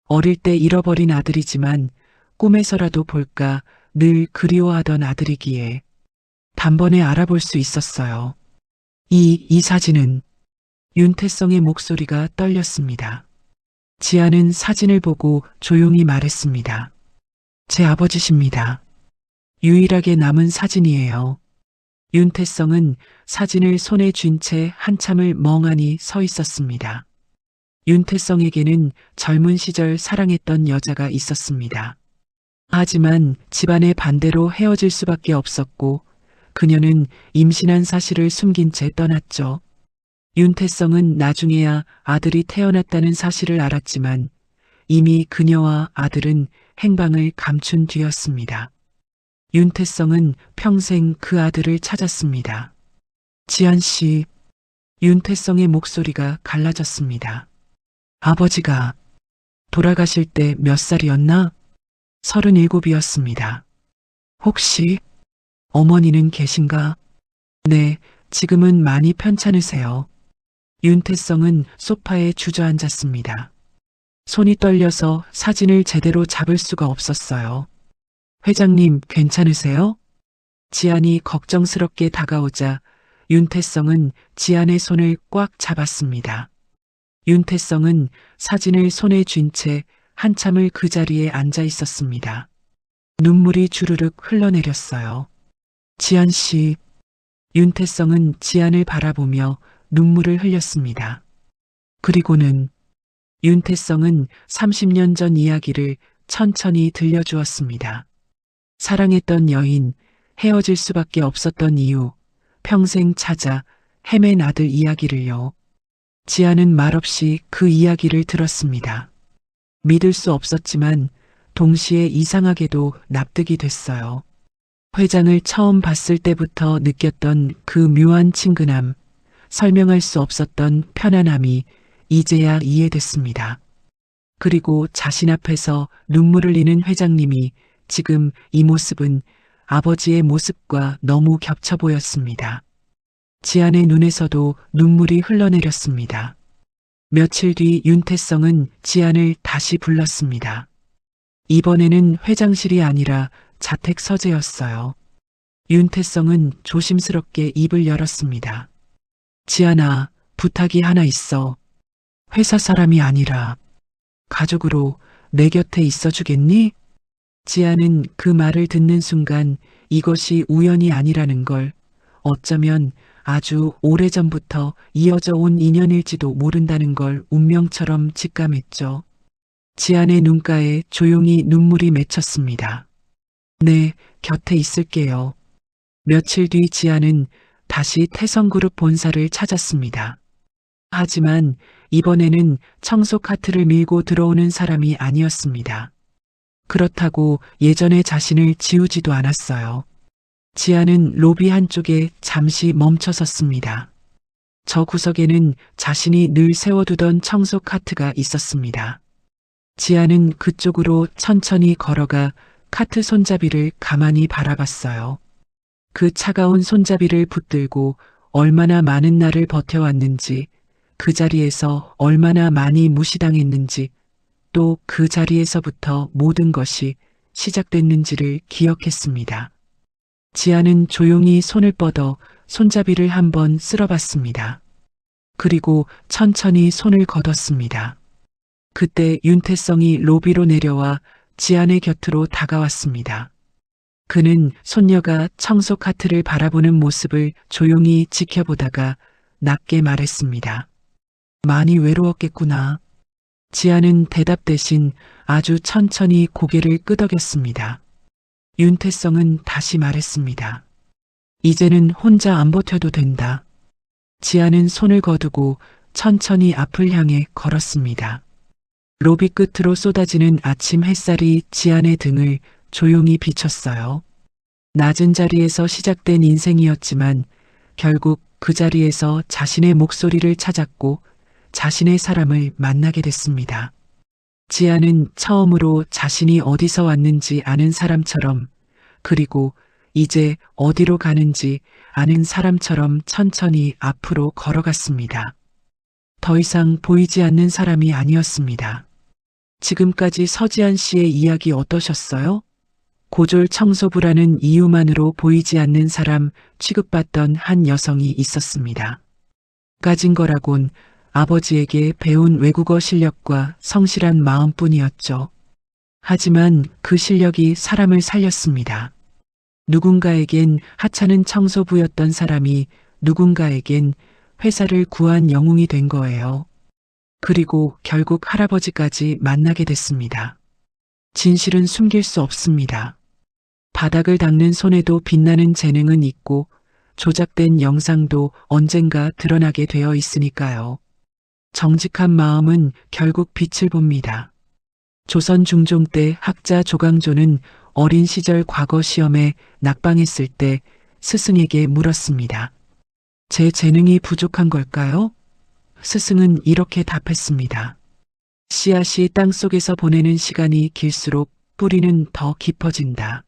어릴 때 잃어버린 아들이지만 꿈에서라도 볼까 늘 그리워하던 아들이기에 단번에 알아볼 수 있었어요. 이 사진은. 윤태성의 목소리가 떨렸습니다. 지아는 사진을 보고 조용히 말했습니다. 제 아버지십니다. 유일하게 남은 사진이에요. 윤태성은 사진을 손에 쥔 채 한참을 멍하니 서 있었습니다. 윤태성에게는 젊은 시절 사랑했던 여자가 있었습니다. 하지만 집안의 반대로 헤어질 수밖에 없었고 그녀는 임신한 사실을 숨긴 채 떠났죠. 윤태성은 나중에야 아들이 태어났다는 사실을 알았지만 이미 그녀와 아들은 행방을 감춘 뒤였습니다. 윤태성은 평생 그 아들을 찾았습니다. 지안 씨, 윤태성의 목소리가 갈라졌습니다. 아버지가 돌아가실 때 몇 살이었나? 37이었습니다. 혹시 어머니는 계신가? 네, 지금은 많이 편찮으세요. 윤태성은 소파에 주저앉았습니다. 손이 떨려서 사진을 제대로 잡을 수가 없었어요. 회장님, 괜찮으세요? 지안이 걱정스럽게 다가오자 윤태성은 지안의 손을 꽉 잡았습니다. 윤태성은 사진을 손에 쥔 채 한참을 그 자리에 앉아 있었습니다. 눈물이 주르륵 흘러내렸어요. 지안 씨. 윤태성은 지안을 바라보며 눈물을 흘렸습니다. 그리고는 윤태성은 30년 전 이야기를 천천히 들려주었습니다. 사랑했던 여인, 헤어질 수밖에 없었던 이유, 평생 찾아 헤맨 아들 이야기를요. 지아는 말없이 그 이야기를 들었습니다. 믿을 수 없었지만 동시에 이상하게도 납득이 됐어요. 회장을 처음 봤을 때부터 느꼈던 그 묘한 친근함, 설명할 수 없었던 편안함이 이제야 이해됐습니다. 그리고 자신 앞에서 눈물을 흘리는 회장님이 지금 이 모습은 아버지의 모습과 너무 겹쳐 보였습니다. 지안의 눈에서도 눈물이 흘러내렸습니다. 며칠 뒤 윤태성은 지안을 다시 불렀습니다. 이번에는 회장실이 아니라 자택 서재였어요. 윤태성은 조심스럽게 입을 열었습니다. 지안아, 부탁이 하나 있어. 회사 사람이 아니라 가족으로 내 곁에 있어 주겠니? 지안은 그 말을 듣는 순간 이것이 우연이 아니라는 걸, 어쩌면 아주 오래전부터 이어져 온 인연일지도 모른다는 걸 운명처럼 직감했죠. 지안의 눈가에 조용히 눈물이 맺혔습니다. 네, 곁에 있을게요. 며칠 뒤 지안은 다시 태성그룹 본사를 찾았습니다. 하지만 이번에는 청소 카트를 밀고 들어오는 사람이 아니었습니다. 그렇다고 예전의 자신을 지우지도 않았어요. 지아는 로비 한쪽에 잠시 멈춰 섰습니다. 저 구석에는 자신이 늘 세워두던 청소 카트가 있었습니다. 지아는 그쪽으로 천천히 걸어가 카트 손잡이를 가만히 바라봤어요. 그 차가운 손잡이를 붙들고 얼마나 많은 날을 버텨왔는지, 그 자리에서 얼마나 많이 무시당했는지, 또 그 자리에서부터 모든 것이 시작됐는지를 기억했습니다. 지아는 조용히 손을 뻗어 손잡이를 한번 쓸어봤습니다. 그리고 천천히 손을 걷었습니다. 그때 윤태성이 로비로 내려와 지안의 곁으로 다가왔습니다. 그는 손녀가 청소 카트를 바라보는 모습을 조용히 지켜보다가 낮게 말했습니다. 많이 외로웠겠구나. 지아는 대답 대신 아주 천천히 고개를 끄덕였습니다. 윤태성은 다시 말했습니다. 이제는 혼자 안 버텨도 된다. 지아는 손을 거두고 천천히 앞을 향해 걸었습니다. 로비 끝으로 쏟아지는 아침 햇살이 지안의 등을 조용히 비쳤어요. 낮은 자리에서 시작된 인생이었지만 결국 그 자리에서 자신의 목소리를 찾았고 자신의 사람을 만나게 됐습니다. 지아는 처음으로 자신이 어디서 왔는지 아는 사람처럼, 그리고 이제 어디로 가는지 아는 사람처럼 천천히 앞으로 걸어갔습니다. 더 이상 보이지 않는 사람이 아니었습니다. 지금까지 서지안 씨의 이야기 어떠셨어요? 고졸 청소부라는 이유만으로 보이지 않는 사람 취급받던 한 여성이 있었습니다. 가진 거라곤 아버지에게 배운 외국어 실력과 성실한 마음뿐이었죠. 하지만 그 실력이 사람을 살렸습니다. 누군가에겐 하찮은 청소부였던 사람이 누군가에겐 회사를 구한 영웅이 된 거예요. 그리고 결국 할아버지까지 만나게 됐습니다. 진실은 숨길 수 없습니다. 바닥을 닦는 손에도 빛나는 재능은 있고 조작된 영상도 언젠가 드러나게 되어 있으니까요. 정직한 마음은 결국 빛을 봅니다. 조선 중종 때 학자 조광조는 어린 시절 과거 시험에 낙방했을 때 스승에게 물었습니다. 제 재능이 부족한 걸까요? 스승은 이렇게 답했습니다. 씨앗이 땅속에서 보내는 시간이 길수록 뿌리는 더 깊어진다.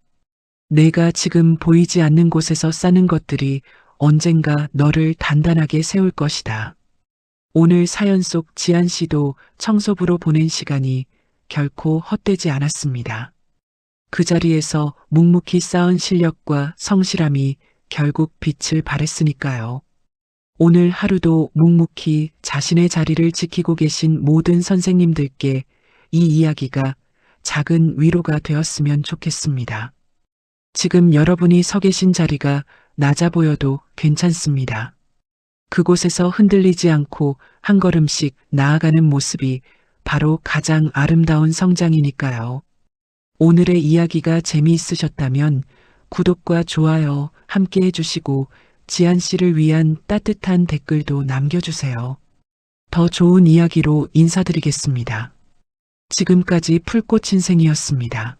내가 지금 보이지 않는 곳에서 쌓는 것들이 언젠가 너를 단단하게 세울 것이다. 오늘 사연 속 지한 씨도 청소부로 보낸 시간이 결코 헛되지 않았습니다. 그 자리에서 묵묵히 쌓은 실력과 성실함이 결국 빛을 발했으니까요. 오늘 하루도 묵묵히 자신의 자리를 지키고 계신 모든 선생님들께 이 이야기가 작은 위로가 되었으면 좋겠습니다. 지금 여러분이 서 계신 자리가 낮아 보여도 괜찮습니다. 그곳에서 흔들리지 않고 한 걸음씩 나아가는 모습이 바로 가장 아름다운 성장이니까요. 오늘의 이야기가 재미있으셨다면 구독과 좋아요 함께 해주시고 지한 씨를 위한 따뜻한 댓글도 남겨주세요. 더 좋은 이야기로 인사드리겠습니다. 지금까지 풀꽃 인생이었습니다.